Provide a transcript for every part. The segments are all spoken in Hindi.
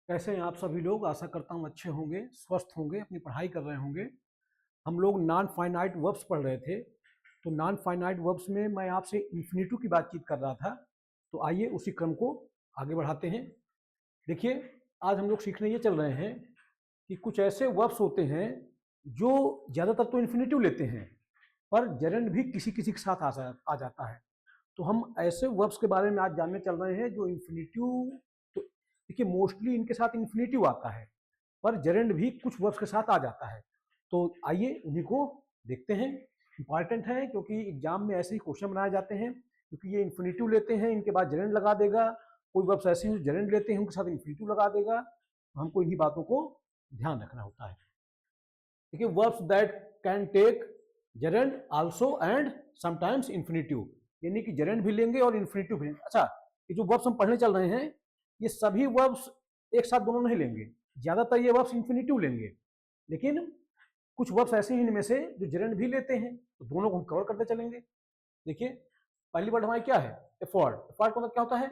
कैसे हैं आप सभी लोग। आशा करता हूँ अच्छे होंगे, स्वस्थ होंगे, अपनी पढ़ाई कर रहे होंगे। हम लोग नॉन फाइनाइट वर्ब्स पढ़ रहे थे, तो नॉन फाइनाइट वर्ब्स में मैं आपसे इन्फिनिटिव की बातचीत कर रहा था। तो आइए उसी क्रम को आगे बढ़ाते हैं। देखिए, आज हम लोग सीखने ये चल रहे हैं कि कुछ ऐसे वर्ब्स होते हैं जो ज़्यादातर तो इन्फिनिटिव लेते हैं, पर जेरेंड भी किसी किसी के साथ आ जाता है। तो हम ऐसे वर्ब्स के बारे में आज जानने चल रहे हैं जो इन्फिनिटिव, तो देखिए मोस्टली इनके साथ इन्फिनिटिव आता है, पर जेरेंड भी कुछ वर्ब्स के साथ आ जाता है। तो आइए उन्हीं को देखते हैं। इंपॉर्टेंट है क्योंकि एग्जाम में ऐसे ही क्वेश्चन बनाए जाते हैं, क्योंकि ये इन्फिनिटिव लेते हैं, इनके बाद जेरेंड लगा देगा। कोई वर्ब्स ऐसे हैं जो जेरेंड लेते हैं, उनके साथ इन्फिनिटिव लगा देगा। तो हमको इन्हीं बातों को ध्यान रखना होता है। देखिए, verbs that can take gerund also and sometimes infinitive, यानी कि जेरेंड भी लेंगे और इन्फिनिटिव भी लेंगे। अच्छा, ये जो वर्ब्स हम पढ़ने चल रहे हैं, ये सभी वर्ब्स एक साथ दोनों नहीं लेंगे। ज्यादातर ये वर्ब्स इन्फिनिटिव लेंगे, लेकिन कुछ वर्ब्स ऐसे हैं इनमें से जो जेरेंड भी लेते हैं, तो दोनों को हम कवर करते चलेंगे। देखिए, पहली वर्ड हमारी क्या है? एफोर्ड। एफोर्ड का मतलब क्या होता है?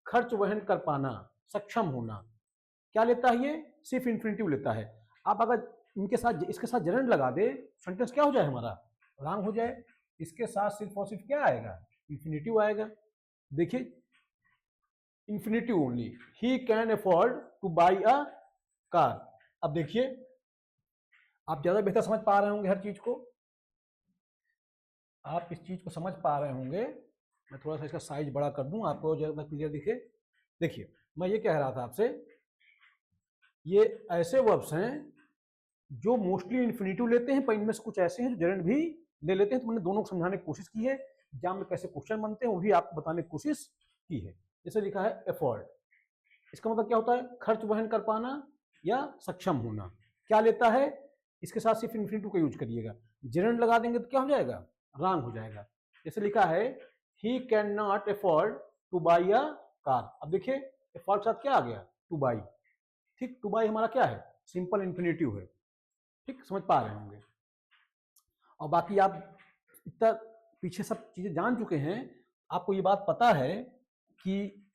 खर्च वहन कर पाना, सक्षम होना। क्या लेता है ये? सिर्फ इन्फिनिटिव लेता है। आप अगर इनके साथ इसके साथ जेरेंड लगा दे, सेंटेंस क्या हो जाए हमारा? रॉन्ग हो जाए। इसके साथ सिर्फ और सिर्फ क्या आएगा? इन्फिनिटिव आएगा। देखिए, infinitive only, he can afford two by a car. अब देखिए, आप ज्यादा बेहतर समझ पा रहे होंगे हर चीज को, आप इस चीज को समझ पा रहे होंगे। मैं थोड़ा सा इसका साइज बड़ा कर दूं, आपको ज्यादा क्लियर दिखे। देखिए, मैं ये कह रहा था आपसे, ये ऐसे वर्ब्स हैं जो मोस्टली इन्फिनिटिव लेते हैं, पर इनमें से कुछ ऐसे हैं जो जेरेंड भी ले लेते हैं। तो मैंने दोनों को समझाने की कोशिश की है। एग्जाम में कैसे क्वेश्चन बनते हैं वो भी आपको बताने की कोशिश की है। जैसे लिखा है एफोर्ड, इसका मतलब क्या होता है? खर्च वहन कर पाना या सक्षम होना। क्या लेता है? इसके साथ सिर्फ इन्फिनिटिव का यूज करिएगा। जेरेंड लगा देंगे तो क्या हो जाएगा? रॉन्ग हो जाएगा। जैसे लिखा है, he can not afford two by a car. अब देखिए, अफोर्ड साथ क्या आ गया? Two by. ठीक, टू बाई हमारा क्या है? सिंपल इन्फिनिटिव है। ठीक, समझ पा रहे होंगे। और बाकी आप इतना पीछे सब चीजें जान चुके हैं, आपको ये बात पता है कि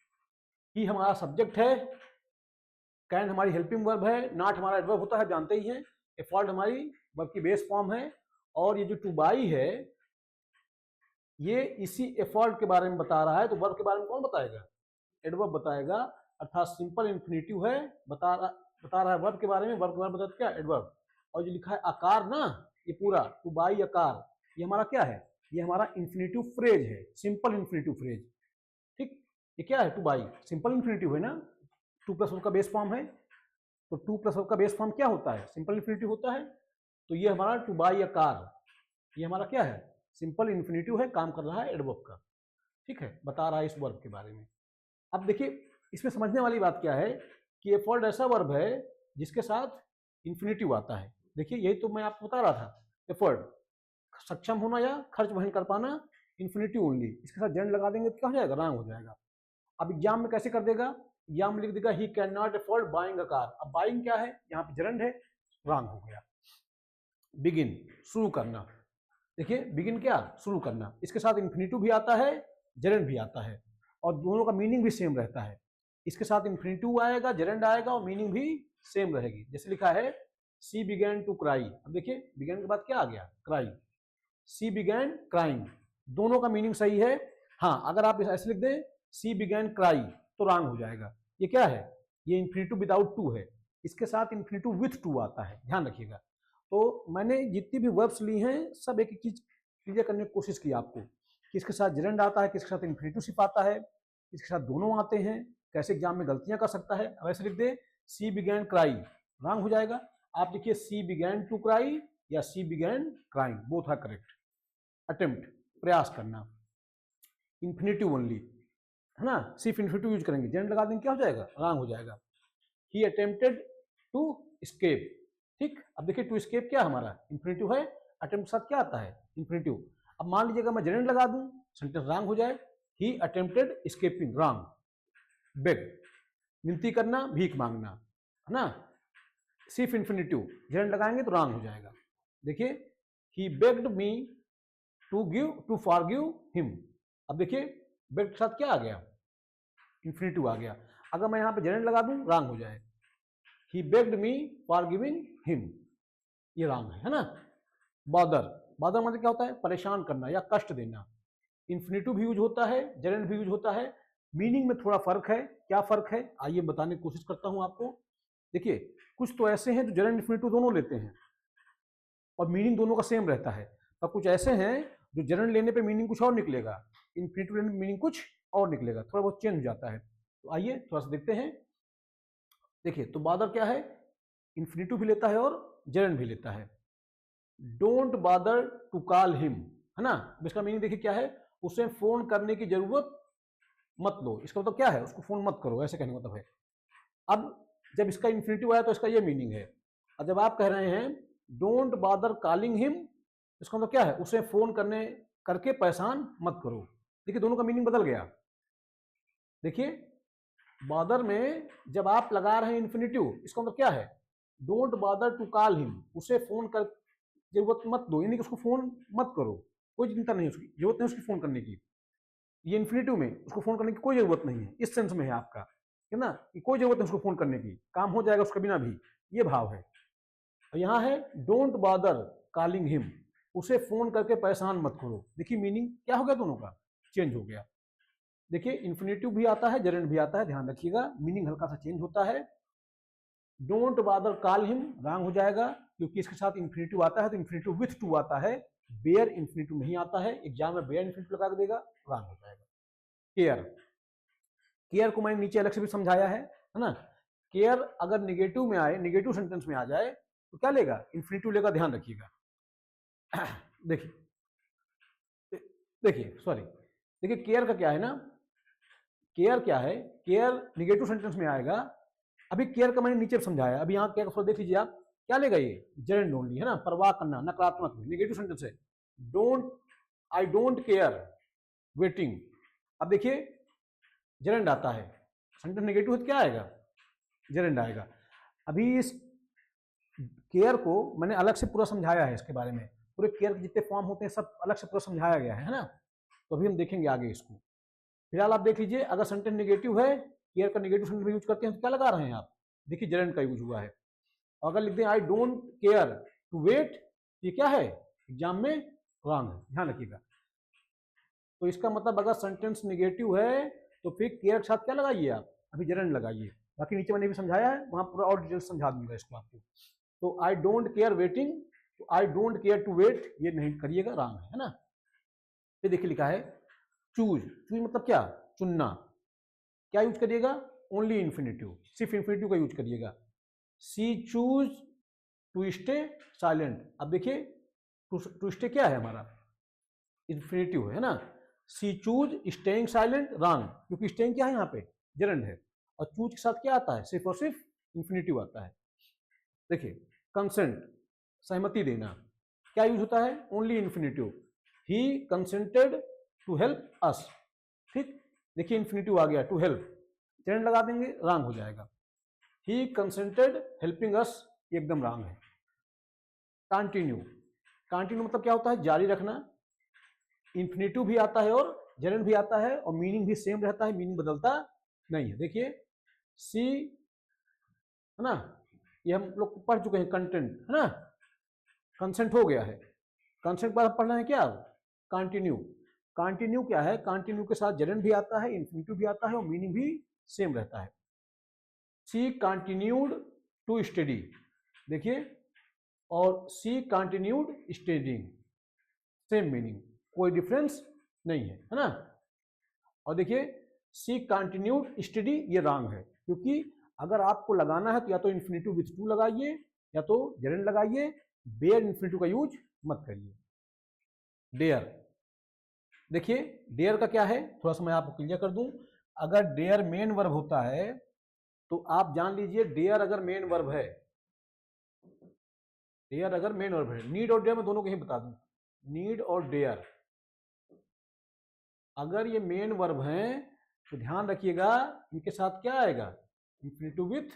ही हमारा सब्जेक्ट है, कैन हमारी हेल्पिंग वर्ब है, नॉट हमारा एडवर्ब होता है, जानते ही हैं। एफोर्ड हमारी वर्ब की बेस फॉर्म है, और ये जो टू बाई है ये इसी एफोर्ड के बारे में बता रहा है। तो वर्ब के बारे में कौन बताएगा? एडवर्ब बताएगा, अर्थात सिंपल इन्फिनिटिव है। बता रहा है वर्ब के बारे में। वर्ब के बारे में बताता क्या? एडवर्ब। और जो लिखा है आकार ना, ये पूरा टू बाई आकार, ये हमारा क्या है? ये हमारा इन्फिनिटिव फ्रेज है, सिंपल इन्फिनिटिव फ्रेज। ठीक, ये क्या है? टू बाई सिंपल इन्फिनिटिव है ना, टू प्लस वर्ब का बेस फॉर्म है। तो टू प्लस वर्ब का बेस फॉर्म क्या होता है? सिंपल इन्फिनिटिव होता है। तो ये हमारा टू बाई आकार, ये हमारा क्या है? सिंपल इन्फिनिटिव है, काम कर रहा है एडवर्ब का। ठीक है, बता रहा है इस वर्ब के बारे में। अब देखिए, इसमें समझने वाली बात क्या है कि एफोर्ड ऐसा वर्ब है जिसके साथ इन्फिनिटिव आता है। देखिए, यही तो मैं आपको बता रहा था। एफोर्ड सक्षम होना या खर्च वहन कर पाना, इन्फिनिटिव ओनली। इसके साथ जेंड लगा देंगे तो क्या हो जाएगा? रॉन्ग हो जाएगा। अब एग्जाम में कैसे कर देगा? एग्जाम में लिख देगा, he can not afford buying a car. अब बाइंग क्या है? यहाँ पे जेरेंड है, रॉन्ग हो गया। बिगिन, शुरू करना। देखिए, बिगिन क्या? शुरू करना। इसके साथ इन्फिनिटिव भी आता है, जेरेंड भी आता है, और दोनों का मीनिंग भी सेम रहता है। इसके साथ इन्फिनिटिव आएगा, जेरेंड आएगा, और मीनिंग भी सेम रहेगी। जैसे लिखा है, सी बिगैन टू क्राई। अब देखिए, बिगैन के बाद क्या आ गया? क्राई। सी बिगैन क्राइंग, दोनों का मीनिंग सही है। हाँ, अगर आप ऐसे लिख दें, सी बिगैन क्राई, तो रॉन्ग हो जाएगा। ये क्या है? ये इन्फिनिटिव विदाउट टू है। इसके साथ इन्फिनिटिव विथ टू आता है, ध्यान रखिएगा। तो मैंने जितनी भी वर्ब्स ली हैं, सब एक एक चीज क्लियर करने की कोशिश की आपको, किसके साथ जेरेंड आता है, किसके साथ इन्फिनिटिव सिर्फ आता है, किसके साथ दोनों आते हैं, कैसे एग्जाम में गलतियां कर सकता है। अब ऐसे लिख दे, सी बिगैन क्राई, रॉन्ग हो जाएगा। आप लिखिए, सी बिगैन टू क्राई या she began crying, both are correct. Attempt, प्रयास करना, इन्फिनिटिव ओनली, है ना, सिर्फ इन्फिनिटिव यूज करेंगे, जेरेंड लगा देंगे, क्या हो जाएगा? रॉन्ग हो जाएगा। ही अटेम्प्टेड टू स्केप। ठीक, अब देखिए, टू स्केप क्या हमारा? इन्फिनिटिव है। अटेम्प्ट के साथ क्या आता है? इन्फिनिटिव। अब मान लीजिएगा मैं जेरेंड लगा दूं, सेंटेंस रॉन्ग हो जाए। ही अटेम्प्टेड स्केपिंग, रॉन्ग। बेग, विनती करना, भीख मांगना, है ना, सिर्फ इन्फिनिटिव, जेरेंड लगाएंगे तो रॉन्ग हो जाएगा। देखिए, he begged me to forgive him. अब देखिए, बेग्ड के साथ क्या आ गया? इन्फिनिटिव आ गया। अगर मैं यहाँ पे जेरेंड लगा दूं, रॉन्ग हो जाए। He begged me for giving him, ये रॉन्ग है ना। बॉदर, बॉदर मतलब क्या होता है, परेशान करना या कष्ट देना। इन्फिनेटिव भी यूज होता है, जेरेंड भी यूज होता है, मीनिंग में थोड़ा फर्क है। क्या फर्क है आइए बताने की कोशिश करता हूं आपको। देखिए कुछ तो ऐसे हैं जो जेरेंड इन्फिनेटिव दोनों लेते हैं और मीनिंग दोनों का सेम रहता है, और कुछ ऐसे हैं जो जेरेंड लेने पे मीनिंग कुछ और निकलेगा, इन्फिनेटिव लेने पे मीनिंग कुछ और निकलेगा, थोड़ा बहुत चेंज हो जाता है। तो आइए थोड़ा सा देखते हैं। देखिए तो बॉदर क्या है, इन्फिनेटिव भी लेता है और जेरेंड भी लेता है। Don't bother to call him, है ना। इसका मीनिंग देखिए क्या है, उसे फोन करने की जरूरत मत लो। इसका मतलब क्या है, उसको फोन मत करो, ऐसे कहने का मतलब है। अब जब इसका इन्फिनेटिव आया तो इसका ये मीनिंग है, और जब आप कह रहे हैं डोंट बॉदर कॉलिंग हिम, इसका मतलब क्या है, उसे फोन करके परेशान मत करो। देखिए दोनों का मीनिंग बदल गया। देखिए बॉदर में जब आप लगा रहे हैं इन्फिनेटिव, इसका मतलब क्या है, don't bother to call him, उसे फोन कर जरूरत मत दो, यानी कि उसको फोन मत करो, कोई चिंता नहीं, उसकी जरूरत नहीं उसकी फोन करने की। ये इन्फिनेटिव में उसको फोन करने की कोई जरूरत नहीं है, इस सेंस में है आपका, है ना, कि कोई जरूरत नहीं उसको फोन करने की, काम हो जाएगा उसके बिना भी, ये भाव है। और यहाँ है डोंट बॉदर कॉलिंग हिम, उसे फोन करके परेशान मत करो। देखिए मीनिंग क्या हो गया, दोनों का चेंज हो गया। देखिए इन्फिनेटिव भी आता है, जेरेंड भी आता है, ध्यान रखिएगा मीनिंग हल्का सा चेंज होता है। Don't bother call him wrong हो जाएगा, क्योंकि इसके साथ इन्फिनेटिव आता है तो इन्फिनेटिव विथ टू आता है, बेयर इन्फिनेटिव नहीं आता है। एग्जाम में बेयर इन्फिनेटिव लगा के देगा, रॉन्ग हो जाएगा। केयर, केयर को मैंने नीचे अलग से भी समझाया है ना। केयर अगर निगेटिव में आए, निगेटिव सेंटेंस में आ जाए तो क्या लेगा, इन्फिनेटिव लेगा, ध्यान रखिएगा। देखिए देखिए सॉरी, देखिए केयर का क्या है ना, केयर क्या है, केयर निगेटिव सेंटेंस में आएगा। अभी केयर का मैंने नीचे समझाया, अभी यहाँ केयर को देख लीजिए आप, क्या लेगा ये, जेरेंड ओनली, है ना, परवाह करना, नकारात्मक, निगेटिव सेंटेंस है। Don't, I don't care waiting, अब देखिए जेरेंड आता है, सेंटेंस नेगेटिव है तो क्या आएगा, जेरेंड आएगा। अभी इस केयर को मैंने अलग से पूरा समझाया है, इसके बारे में पूरे केयर के जितने फॉर्म होते हैं सब अलग से पूरा समझाया गया है ना। तो अभी हम देखेंगे आगे इसको। फिलहाल आप देख लीजिए, अगर सेंटेंस नेगेटिव है, केयर का नेगेटिव सेंटेंस यूज करते हैं तो क्या लगा रहे हैं आप, देखिए जेरेंड का यूज हुआ है। अगर लिखते हैं I don't care to wait, ये क्या है, एग्जाम में रॉन्ग है, ध्यान रखिएगा। तो इसका मतलब अगर सेंटेंस नेगेटिव है तो फिर केयर के साथ क्या लगाइए आप, अभी जेरेंड लगाइए। बाकी नीचे मैंने भी समझाया है, वहां पूरा और डिटेल समझा दूंगा इसको आपको। तो आई डोंट केयर वेटिंग, तो I don't care to wait ये नहीं करिएगा, रॉन्ग है ना। फिर देखिए लिखा है चूज, चूज मतलब क्या, चुनना, क्या यूज करिएगा, ओनली इन्फिनेटिव, सिर्फ इन्फिनेटिव का यूज करिएगा। सी चूज टू स्टे साइलेंट, अब देखिए टू स्टे क्या है हमारा, इन्फिनेटिव है ना। सी चूज स्टेइंग साइलेंट, रॉन्ग, क्योंकि स्टेइंग क्या है यहाँ पे, जेरेंड है, और चूज के साथ क्या आता है, सिर्फ और सिर्फ इन्फिनेटिव आता है। देखिए कंसेंट, सहमति देना, क्या यूज होता है, only infinitive, he consented to help us, ठीक। देखिए इन्फिनेटिव आ गया, टू हेल्प, जेरेंड लगा देंगे, रॉन्ग हो जाएगा। ही कंसेंटेड हेल्पिंग अस, एकदम रॉन्ग है। कंटिन्यू, कंटिन्यू मतलब क्या होता है, जारी रखना, इन्फिनेटिव भी आता है और जेरेंड भी आता है, और मीनिंग भी सेम रहता है, मीनिंग बदलता नहीं है। देखिए सी, है ना, ये हम लोग पढ़ चुके हैं, कंटेंट है ना, कंसेंट हो गया है, कंसेंट बाद पढ़ना है क्या, कंटिन्यू, कंटिन्यू क्या है, कंटिन्यू के साथ जेरेंड भी आता है, इन्फिनेटिव भी आता है, और मीनिंग भी सेम रहता है। सी कंटिन्यूड टू स्टडी, देखिए, और सी कंटिन्यूड स्टडीइंग, सेम मीनिंग, कोई डिफरेंस नहीं है ना। और देखिए सी कंटिन्यूड स्टडी, ये रॉन्ग है, क्योंकि अगर आपको लगाना है तो या तो इन्फिनेटिव विथ टू लगाइए या तो जेरेंड लगाइए, बेयर इन्फिनेटिव का यूज मत करिए। डेयर, देखिए डेयर का क्या है, थोड़ा सा मैं आपको क्लियर कर दूं। अगर डेयर मेन वर्ब होता है तो आप जान लीजिए, डेयर अगर मेन वर्ब है, डेयर अगर मेन वर्ब है, नीड और डेयर मैं दोनों को ही बता दूं, नीड और डेयर अगर ये मेन वर्ब हैं तो ध्यान रखिएगा इनके साथ क्या आएगा, इन्फिनेटिव विथ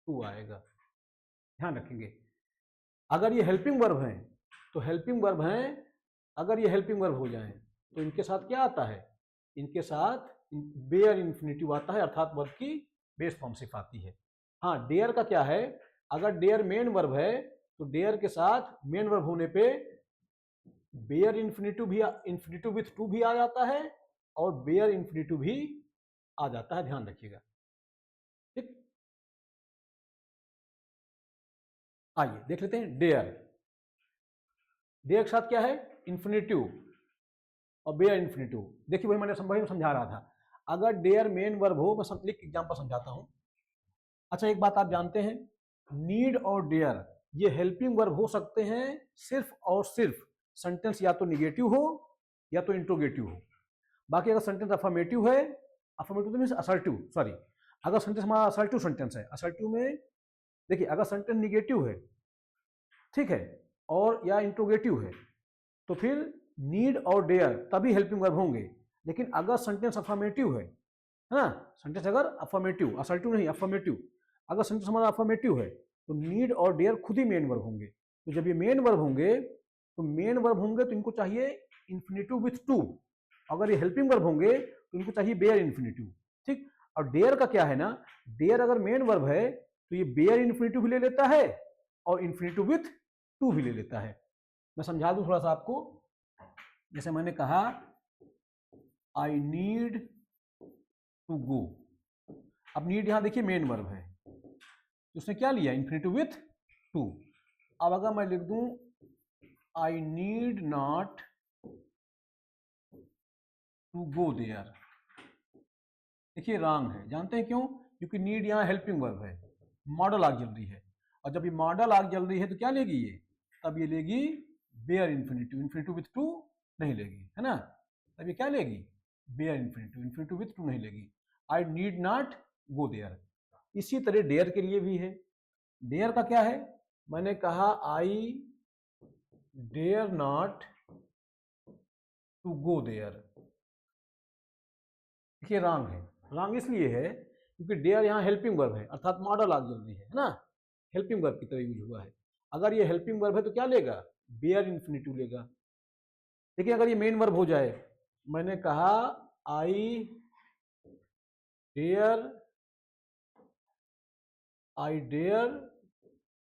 टू आएगा, ध्यान रखेंगे। अगर ये हेल्पिंग वर्ब हैं तो हेल्पिंग वर्ब हैं, अगर ये हेल्पिंग वर्ब हो जाएं तो इनके साथ क्या आता है, इनके साथ बेयर इन्फिनेटिव आता है, अर्थात वर्ब की बेस फॉर्म सिर्फ आती है। हाँ, डेयर का क्या है, अगर डेयर मेन वर्ब है तो डेयर के साथ मेन वर्ब होने पे बेयर इन्फिनिटिव विथ टू भी आ जाता है और बेयर इन्फिनिटिव भी आ जाता है, ध्यान रखिएगा। ठीक, आइए देख लेते हैं डेयर। डेयर के साथ क्या है, इन्फिनिटिव और बेयर इन्फिनिटिव। देखिए वही मैंने समझा रहा था, अगर डेयर मेन वर्ब हो, मैं लिख एग्जाम्पल समझाता हूं। अच्छा, एक बात आप जानते हैं, नीड और डेयर ये हेल्पिंग वर्ब हो सकते हैं सिर्फ और सिर्फ सेंटेंस या तो निगेटिव हो या तो इंट्रोगेटिव हो। बाकी अगर सेंटेंस अफर्मेटिव है, अफर्मेटिव मींस असर्टिव, सॉरी, अगर सेंटेंस हमारा असर्टिव सेंटेंस है, असर्टिव में देखिए अगर सेंटेंस निगेटिव है, ठीक है, और या इंट्रोगेटिव है, तो फिर नीड और डेयर तभी हेल्पिंग वर्ब होंगे। लेकिन अगर सेंटेंस अफर्मेटिव है ना, सेंटेंस अगर अफर्मेटिव, असर्टिव नहीं अफर्मेटिव, अगर सेंटेंस हमारा अफर्मेटिव है तो नीड और डेयर खुद ही मेन वर्ब होंगे। तो जब ये मेन वर्ब होंगे तो इनको चाहिए इन्फिनिटिव विथ टू। अगर ये हेल्पिंग वर्ब होंगे तो इनको चाहिए बेयर इन्फिनिटिव। ठीक, और डेयर का क्या है ना, डेयर अगर मेन वर्ब है तो ये बेयर इन्फिनिटिव भी ले लेता है और इन्फिनिटिव विथ टू भी ले लेता है। मैं समझा दूं थोड़ा सा आपको, जैसे मैंने कहा आई नीड टू गो, अब नीड यहां देखिए मेन वर्ब है तो उसने क्या लिया, इन्फिनिटिव विथ टू। अब अगर मैं लिख दूं I need not to go there, देखिए रॉन्ग है। जानते हैं क्यों, क्योंकि नीड यहां हेल्पिंग वर्ब है, मॉडल ऑक्सिलरी है, और जब ये मॉडल ऑक्सिलरी है तो क्या लेगी ये, तब ये लेगी bare infinitive, infinitive with to नहीं लेगी, है ना। तब ये क्या लेगी, bare infinitive, infinitive with to नहीं लेगी। I need not go there. इसी तरह डेयर के लिए भी है। डेयर का क्या है, मैंने कहा I dare not to go there, देखिए रॉन्ग है। रॉन्ग इसलिए है क्योंकि डेयर यहाँ हेल्पिंग वर्ब है, अर्थात मॉडल ऑक्सिलरी है ना, हेल्पिंग वर्ब की तरह यूज हुआ है। अगर ये हेल्पिंग वर्ब है तो क्या लेगा, बेयर इन्फिनिटिव लेगा। देखिए अगर ये मेन वर्ब हो जाए, मैंने कहा I dare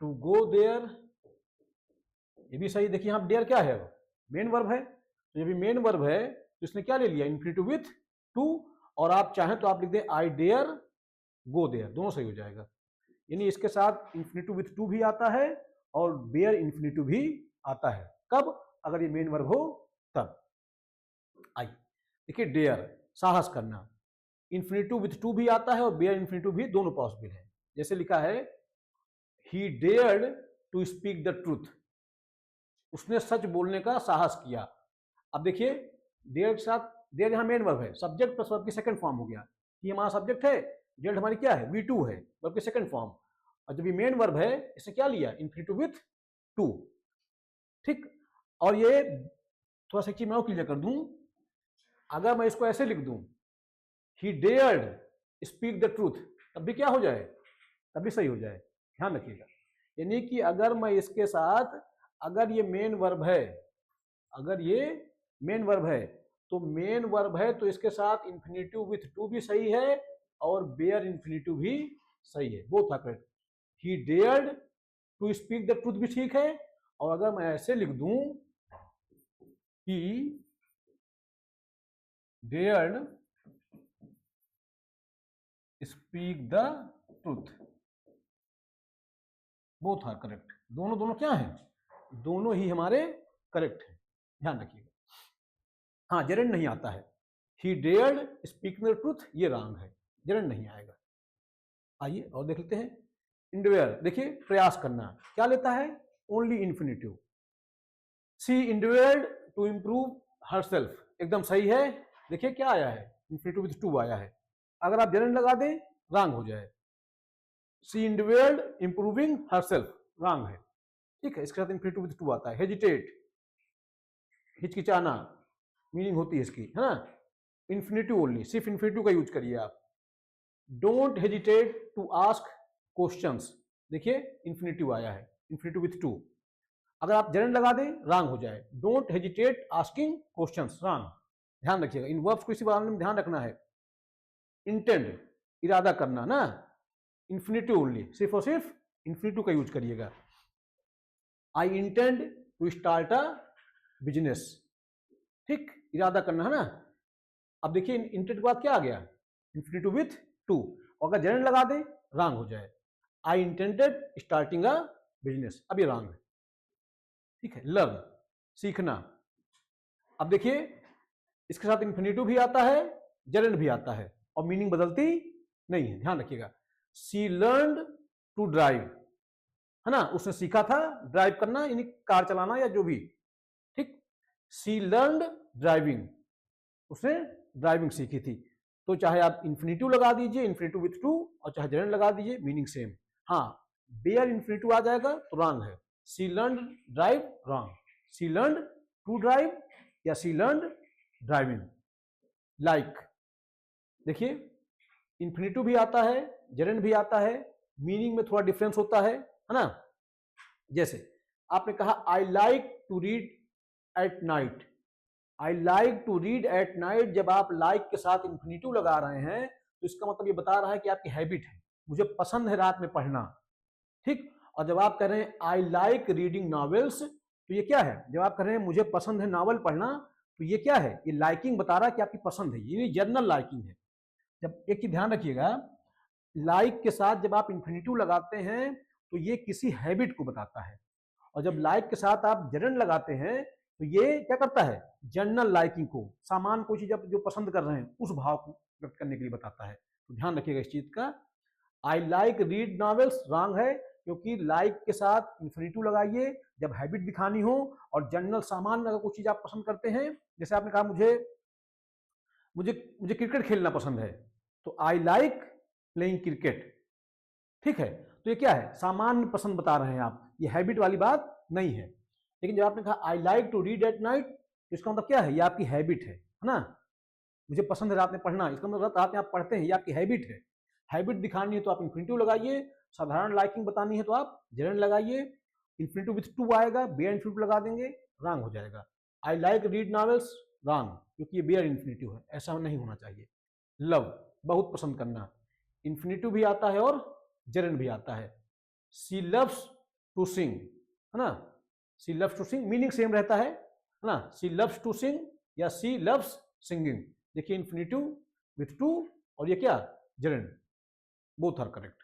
to go there, ये भी सही। देखिए यहाँ डेयर क्या है, मेन वर्ब है, तो ये भी मेन वर्ब है तो इसने क्या ले लिया, इन्फिनिटिव विथ टू। और आप चाहें तो आप लिख दें आई डेयर गो देयर, दोनों सही हो जाएगा। यानी इसके साथ इन्फिनिटिव विथ टू भी आता है और बेयर इन्फिनिटिव भी आता है। कब, अगर ये मेन वर्ब हो तब। आई देखिए डेयर साहस करना, इन्फिनिटिव विथ टू भी आता है और बेयर इन्फिनिटिव भी, दोनों पॉसिबल है। जैसे लिखा है he dared to speak the truth, उसने सच बोलने का साहस किया। अब देखिए डेयर के साथ, डेयर यहां मेन वर्ब है, सब्जेक्ट प्लस वर्ब की सेकंड फॉर्म हो गया। ये हमारा सब्जेक्ट है, डेयर हमारी क्या है, V2 है, वर्ब की सेकंड फॉर्म। और जब ये मेन वर्ब है इसने क्या लिया, इन्फिनिटिव विथ टू। ठीक, और ये थोड़ा सा चीज मैं क्लियर कर दूं, अगर मैं इसको ऐसे लिख दूं he dared speak the truth, तब भी क्या हो जाए, तब भी सही हो जाए, ध्यान रखिएगा। यानी कि अगर मैं इसके साथ, अगर ये मेन वर्ब है, अगर ये मेन वर्ब है तो मेन वर्ब है तो इसके साथ इन्फिनिटिव विथ टू भी सही है और बेयर इन्फिनिटिव भी सही है, both are correct. He dared to speak the truth भी ठीक है। और अगर मैं ऐसे लिख दूं he dared speak the truth, both are correct, दोनों दोनों क्या है, दोनों ही हमारे करेक्ट है, ध्यान रखिएगा। हाँ, जेरेंड नहीं आता है, he dared speak the truth ये रॉन्ग है, जेरेंड नहीं आएगा। आइए और देख लेते हैं इंडेयर, देखिए प्रयास करना क्या लेता है, only infinitive. She endeavoured to improve herself, एकदम सही है। देखिए क्या आया है, इन्फिनिटिव विथ टू आया है, अगर आप जेरेंड लगा दें रॉन्ग हो जाए। सी इंडेयर्ड इंप्रूविंग हरसेल्फ रॉन्ग है, ठीक है, इसके साथ इन्फिनिटिव विथ टू आता है। हेजिटेट, हिचकिचाना मीनिंग होती है इसकी, है ना, इन्फिनिटिव ओनली, सिर्फ इन्फिनिटिव का यूज करिए आप। Don't hesitate to ask questions, देखिए इन्फिनिटिव आया है, इन्फिनिटिव विथ टू। अगर आप जेरेंड लगा दें रॉन्ग हो जाए। Don't hesitate asking questions wrong, ध्यान रखिएगा। इन वर्ब्स को इसी बारे में ध्यान रखना है। इंटेंड इरादा करना ना, इन्फिनिटिव ओनली, सिर्फ और सिर्फ इन्फिनिटिव का यूज करिएगा। I intend to start a business, ठीक, इरादा करना है ना। अब देखिए इंटेंड के बाद क्या आ गया, इन्फिनिटिव विथ टू, और अगर जेरेंड लगा दें रॉन्ग हो जाए। आई इंटेंडेड स्टार्टिंग अ बिजनेस, अब ये रॉन्ग है, ठीक है। लर्न, सीखना, अब देखिए इसके साथ इन्फिनिटिव भी आता है, जेरेंड भी आता है, और मीनिंग बदलती नहीं है, ध्यान रखिएगा। सी लर्नड टू ड्राइव, है ना, उसने सीखा था ड्राइव करना, यानी कार चलाना या जो भी, ठीक। सी लर्नड ड्राइविंग, उसने ड्राइविंग सीखी थी। तो चाहे आप इन्फिनिटिव लगा दीजिए, इन्फिनिटिव विथ टू, और चाहे जेरेंड लगा दीजिए, मीनिंग सेम। हाँ, बेयर इन्फिनिटिव आ जाएगा तो रॉन्ग है। She learned drive, wrong. She learned to drive या सी लर्नड ड्राइविंग। लाइक, देखिए इन्फिनिटिव भी आता है, जेरेंड भी आता है, मीनिंग में थोड़ा डिफरेंस होता है ना। जैसे आपने कहा I like to read at night, I like to read at night, जब आप लाइक के साथ इन्फिनिटिव लगा रहे हैं तो इसका मतलब ये बता रहा है कि आपकी हैबिट है, मुझे पसंद है रात में पढ़ना, ठीक। और जब आप कह रहे हैं आई लाइक रीडिंग नॉवेल्स, तो ये क्या है, जब आप कह रहे हैं मुझे पसंद है नावल पढ़ना, तो ये क्या है, ये लाइकिंग बता रहा है कि आपकी पसंद है, ये जनरल लाइकिंग है। जब एक चीज ध्यान रखिएगा, लाइक के साथ जब आप इन्फिनिटिव लगाते हैं तो ये किसी हैबिट को बताता है, और जब लाइक के साथ आप जेरेंड लगाते हैं तो ये क्या करता है, जनरल लाइकिंग को, सामान कोई चीज जो पसंद कर रहे हैं उस भाव को व्यक्त करने के लिए बताता है। तो ध्यान रखिएगा इस चीज का। I like read novels wrong है, क्योंकि लाइक के साथ इन्फिनिटिव लगाइए जब हैबिट दिखानी हो, और जनरल सामान अगर कोई चीज आप पसंद करते हैं, जैसे आपने कहा मुझे मुझे मुझे क्रिकेट खेलना पसंद है, तो आई लाइक प्लेइंग क्रिकेट, ठीक है। तो ये क्या है, सामान्य पसंद बता रहे हैं आप, ये हैबिट वाली बात नहीं है। लेकिन जब आपने कहा I like to read at night, तो इसका मतलब क्या है, ये आपकी हैबिट है ना, मुझे पसंद है रात में पढ़ना, इसका मतलब रात में आप पढ़ते हैं, ये आपकी हैबिट है। हैबिट दिखानी है तो आप इन्फिनिटिव लगाइए, साधारण लाइकिंग बतानी है तो आप जेरेंड लगाइए। इन्फिनिटिव विथ टू आएगा, बेयर इन्फिनिटिव लगा देंगे, रॉन्ग हो जाएगा। I like read novels, wrong, क्योंकि ये बेयर इन्फिनिटिव है, ऐसा नहीं होना चाहिए। लव, बहुत पसंद करना, इन्फिनिटिव भी आता है और जेरेंड भी आता है। सी लव्स टू सिंग, है ना, she loves to sing, meaning same रहता है ना, सी लव्स टू सिंग या सी लव्स सिंगिंग। देखिए इन्फिनिटिव विथ टू और ये क्या, जेरेंड, बोथ आर करेक्ट।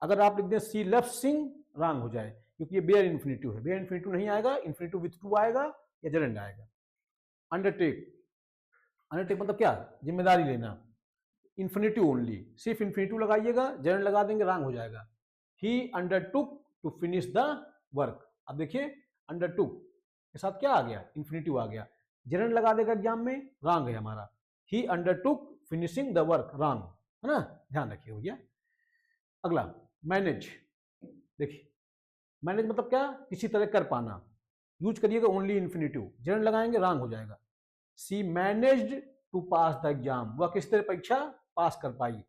अगर आप लिख दें सी लव्स सिंग, रॉन्ग हो जाए, क्योंकि ये बेयर इन्फिनिटिव है, बेयर इन्फिनिटिव नहीं आएगा, इन्फिनिटिव विथ टू आएगा या जेरेंड आएगा। अंडरटेक, अंडरटेक मतलब क्या, जिम्मेदारी लेना, इन्फिनिटिव ओनली, सिर्फ इन्फिनिटिव लगाइएगा, जेरेंड लगा देंगे, रॉन्ग हो जाएगा। He undertook to finish the work, अब देखिए अंडरटुक के साथ क्या आ गया, इन्फिनिटिव आ गया, जेरेंड लगा देगा एग्जाम में, रॉन्ग है हमारा। He undertook finishing the work, wrong है ना, ध्यान रखिए भैया। अगला मैनेज, देखिए मैनेज मतलब क्या, किसी तरह कर पाना, यूज करिएगा ओनली इन्फिनिटिव, जेरेंड लगाएंगे रॉन्ग हो जाएगा। She managed to pass the exam, वह किस तरह परीक्षा पास कर पाई।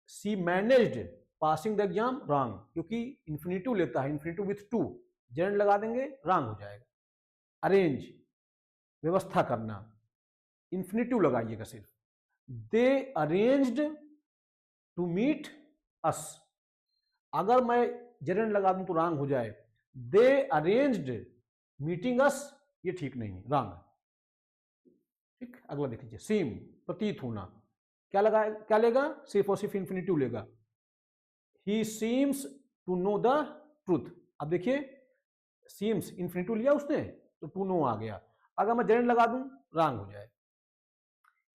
She managed passing the exam, wrong, क्योंकि इन्फिनिटिव लेता है, इन्फिनिटिव विथ टू, जेरेंड लगा देंगे, रॉन्ग हो जाएगा। अरेंज, व्यवस्था करना, इन्फिनिटिव लगाइएगा सिर्फ। दे अरेंज्ड टू मीट अस, अगर मैं जेरेंड लगा दूं तो रॉन्ग हो जाए। दे अरेंज्ड मीटिंग अस, ये ठीक नहीं है, रॉन्ग। ठीक, अगला देख लीजिए, सीम, प्रतीत होना, क्या लगा, क्या लेगा, सिर्फ और सिर्फ इन्फिनिटिव लेगा। He seems to know the truth, अब देखिए सीम्स इन्फिनिटिव लिया उसने तो टू नो आ गया, अगर मैं जेरेंड लगा दूं रॉन्ग हो जाए।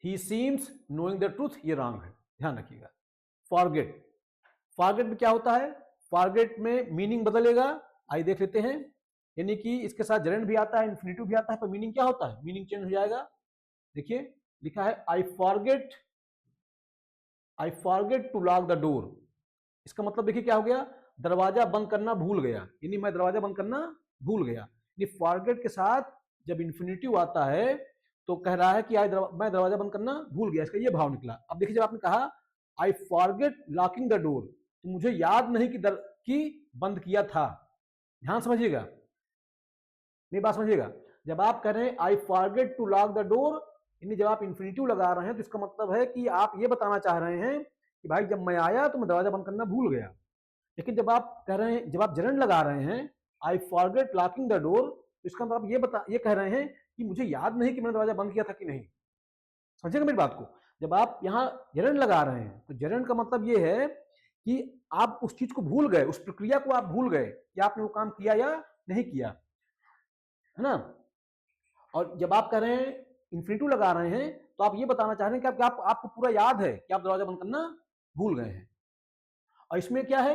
ही सीम्स नोइंग द ट्रूथ, ये रॉन्ग है, ध्यान रखिएगा। फॉरगेट, फॉरगेट में क्या होता है, फॉरगेट में मीनिंग बदलेगा, आइए देख लेते हैं। यानी कि इसके साथ जेरेंड भी आता है, इन्फिनिटिव भी आता है, पर मीनिंग क्या होता है, मीनिंग चेंज हो जाएगा। देखिए लिखा है I forget to lock the door, इसका मतलब देखिए क्या हो गया, दरवाजा बंद करना भूल गया, यानी मैं दरवाजा बंद करना भूल गया। यानी फॉरगेट के साथ जब इन्फिनिटिव आता है तो कह रहा है कि मैं दरवाजा बंद करना भूल गया, इसका ये भाव निकला। अब देखिए जब आपने कहा I forget locking the door, तो मुझे याद नहीं कि बंद किया था, ध्यान समझिएगा, मेरी बात समझिएगा। जब आप कह रहे हैं I forget to lock the door, यानी जब आप इन्फिनिटिव लगा रहे हैं तो इसका मतलब है कि आप ये बताना चाह रहे हैं कि भाई जब मैं आया तो मैं दरवाजा बंद करना भूल गया। लेकिन जब आप कह रहे हैं, जब आप जेरेंड लगा रहे हैं I forget locking the door, तो इसका मतलब ये कह रहे हैं कि मुझे याद नहीं कि मैंने दरवाजा बंद किया था कि नहीं। समझेगा मेरी बात को? जब आप यहाँ जेरेंड लगा रहे हैं तो जेरेंड का मतलब ये है कि आप उस चीज को भूल गए, उस प्रक्रिया को आप भूल गए कि आपने वो काम किया या नहीं किया, है ना। और जब आप कह रहे हैं इन्फिनिटिव लगा रहे हैं तो आप ये बताना चाह रहे हैं कि आपको पूरा याद है कि आप दरवाजा बंद करना भूल गए हैं। और इसमें क्या है,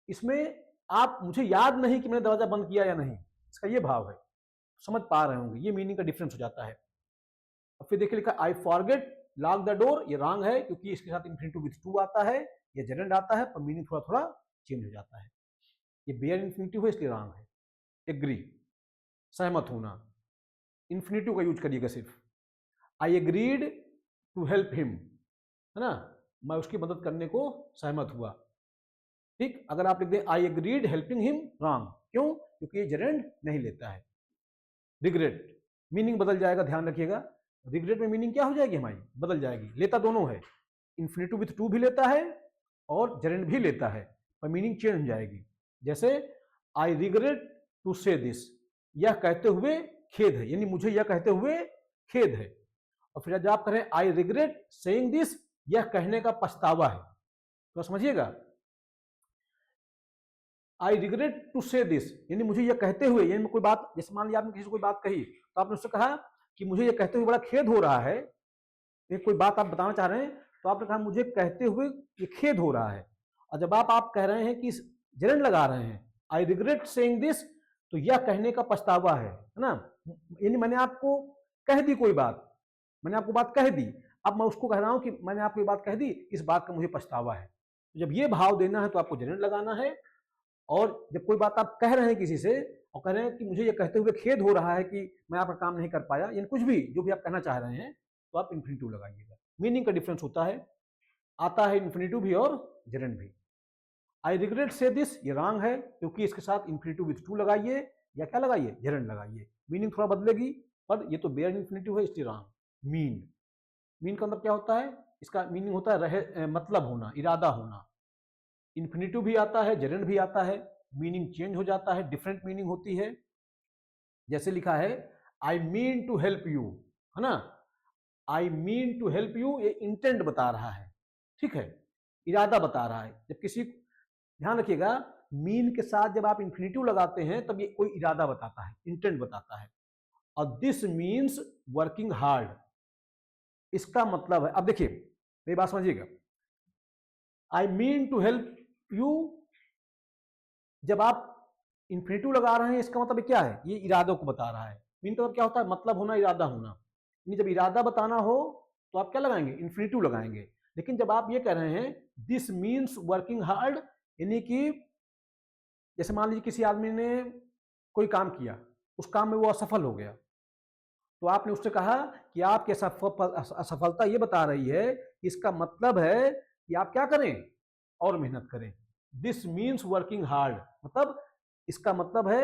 इसमें आप मुझे याद नहीं कि मैंने दरवाजा बंद किया या नहीं, इसका ये भाव है। समझ पा रहे होंगे, ये मीनिंग का डिफरेंस हो जाता है। और फिर देखिए लिखा I forget lock the door, ये रॉन्ग है क्योंकि इसके साथ इन्फिनिटिव विथ टू आता है, ये जेरेंड आता है, पर मीनिंग थोड़ा थोड़ा चेंज हो जाता है। ये बेयर इन्फिनिटिव है इसलिए रॉन्ग है। एग्री, सहमत होना, इन्फिनिटिव का यूज करिएगा सिर्फ। I agreed to help him, है ना, मैं उसकी मदद करने को सहमत हुआ। ठीक, अगर आप लिख दें I agreed helping him, wrong. क्यों? क्योंकि ये जेरेंड नहीं लेता है। रिग्रेट, मीनिंग बदल जाएगा, ध्यान रखिएगा। रिग्रेट में मीनिंग क्या हो जाएगी हमारी, बदल जाएगी। लेता दोनों है, इन्फिनिटिव विथ टू भी लेता है और जेरेंड भी लेता है, पर मीनिंग चेंज हो जाएगी। जैसे आई रिग्रेट टू से दिस, यह कहते हुए खेद है, यानी मुझे यह कहते हुए खेद है। और फिर जब आप करें आई रिग्रेट सेइंग दिस, यह कहने का पछतावा है। तो समझिएगा, आई रिग्रेट टू से दिस यानी मुझे यह कहते हुए, यानी कोई बात, जैसे मान लिया आपने किसी से कोई बात कही तो आपने उससे कहा कि मुझे यह कहते हुए बड़ा खेद हो रहा है। एक कोई बात आप बताना चाह रहे हैं तो आपने कहा मुझे कहते हुए ये खेद हो रहा है। और जब आप कह रहे हैं कि जेरेंड लगा रहे हैं आई रिग्रेट सेइंग दिस, तो यह कहने का पछतावा है ना। यानी मैंने आपको कह दी कोई बात, मैंने आपको बात कह दी, अब मैं उसको कह रहा हूं कि मैंने आपको ये बात कह दी, इस बात का मुझे पछतावा है। तो जब ये भाव देना है तो आपको जेरेंड लगाना है। और जब कोई बात आप कह रहे हैं किसी से और कह रहे हैं कि मुझे ये कहते हुए खेद हो रहा है कि मैं आपका काम नहीं कर पाया, यानी कुछ भी जो भी आप कहना चाह रहे हैं, तो आप इन्फिनिटिव लगाइएगा। मीनिंग का डिफरेंस होता है, आता है इन्फिनिटिव भी और जेरेंड भी। आई रिग्रेट से दिस, ये रॉन्ग है क्योंकि इसके साथ इन्फिनिटिव विथ टू लगाइए या क्या लगाइए, जेरेंड लगाइए, मीनिंग थोड़ा बदलेगी, पर ये तो बेयर इन्फिनिटिव है इसलिए रॉन्ग। मीन, मीन का मतलब क्या होता है, इसका मीनिंग होता है रहे, मतलब होना, इरादा होना। इन्फिनिटिव भी आता है, जेरेंड भी आता है, मीनिंग चेंज हो जाता है, डिफरेंट मीनिंग होती है। जैसे लिखा है I mean to help you, है ना, I mean to help you, ये इंटेंट बता रहा है, ठीक है, इरादा बता रहा है। जब किसी, ध्यान रखिएगा, मीन के साथ जब आप इन्फिनिटिव लगाते हैं तब ये कोई इरादा बताता है, इंटेंट बताता है। और दिस मीन्स वर्किंग हार्ड, इसका मतलब है, अब देखिए मेरी बात समझिएगा, I mean to help you, जब आप इन्फिनिटिव लगा रहे हैं इसका मतलब क्या है, ये इरादों को बता रहा है। मीन का मतलब क्या होता है, मतलब होना, इरादा होना। यानी जब इरादा बताना हो तो आप क्या लगाएंगे, इन्फिनिटिव लगाएंगे। लेकिन जब आप ये कह रहे हैं दिस मीन्स वर्किंग हार्ड, यानी कि जैसे मान लीजिए किसी आदमी ने कोई काम किया, उस काम में वो असफल हो गया, तो आपने उससे कहा कि आपकी असफलता ये बता रही है कि इसका मतलब है कि आप क्या करें, और मेहनत करें। दिस मीन्स वर्किंग हार्ड, मतलब इसका मतलब है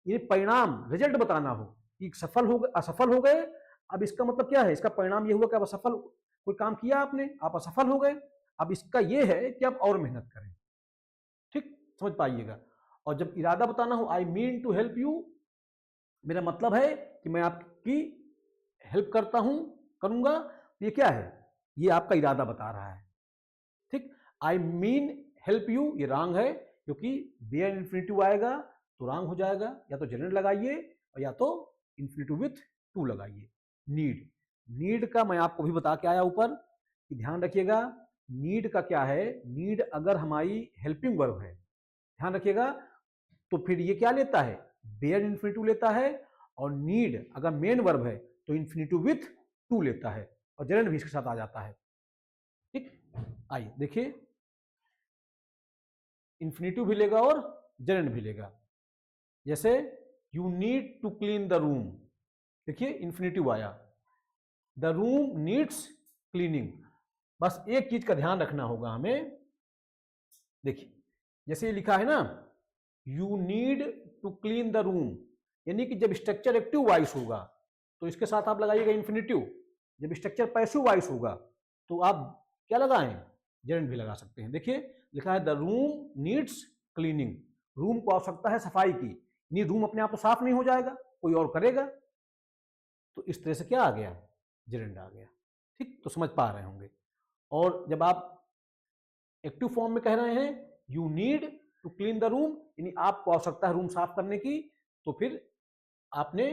ये परिणाम, रिजल्ट बताना हो कि सफल हो गए, असफल हो गए। अब इसका मतलब क्या है, इसका परिणाम ये हुआ कि आप असफल, कोई काम किया आपने, आप असफल हो गए, अब इसका ये है कि आप और मेहनत करें। ठीक, समझ पाइएगा। और जब इरादा बताना हो, I mean to help you, मेरा मतलब है कि मैं आपकी हेल्प करता हूं, करूंगा, तो ये क्या है, ये आपका इरादा बता रहा है। ठीक, आई मीन हेल्प यू, ये रॉन्ग है क्योंकि बेयर इन्फिनिटिव आएगा तो रॉन्ग हो जाएगा। या तो जेरेंड लगाइए और या तो इन्फिनिटिव विथ टू लगाइए। नीड, नीड का मैं आपको भी बता के आया ऊपर कि ध्यान रखिएगा, नीड का क्या है, नीड अगर हमारी हेल्पिंग वर्ब है, ध्यान रखिएगा, तो फिर ये क्या लेता है, बेयर इन्फिनिटिव लेता है। और नीड अगर मेन वर्ब है तो इन्फिनिटिव विथ टू लेता है और जेरेंड भी इसके साथ आ जाता है। ठीक, आइए देखिए, इन्फिनिटिव भी लेगा और जेरेंड भी लेगा। जैसे you need to clean the room, देखिए इन्फिनिटिव आया, द रूम नीड्स क्लीनिंग। बस एक चीज का ध्यान रखना होगा हमें, देखिए जैसे ये लिखा है ना, you need to clean the room, यानी कि जब स्ट्रक्चर एक्टिव वॉइस होगा तो इसके साथ आप लगाइएगा इन्फिनिटिव। जब स्ट्रक्चर पैसिव वॉइस होगा तो आप क्या लगाएं, जेरेंट भी लगा सकते हैं। देखिए लिखा है the room needs cleaning, room को आवश्यकता है सफाई की, नहीं रूम अपने आप तो साफ नहीं हो जाएगा, कोई और करेगा। तो इस तरह से क्या आ गया, जेरेंट आ गया। ठीक, तो समझ पा रहे होंगे। और जब आप एक्टिव फॉर्म में कह रहे हैं you need to clean the room, यानी आपको आवश्यकता है रूम साफ करने की, तो फिर आपने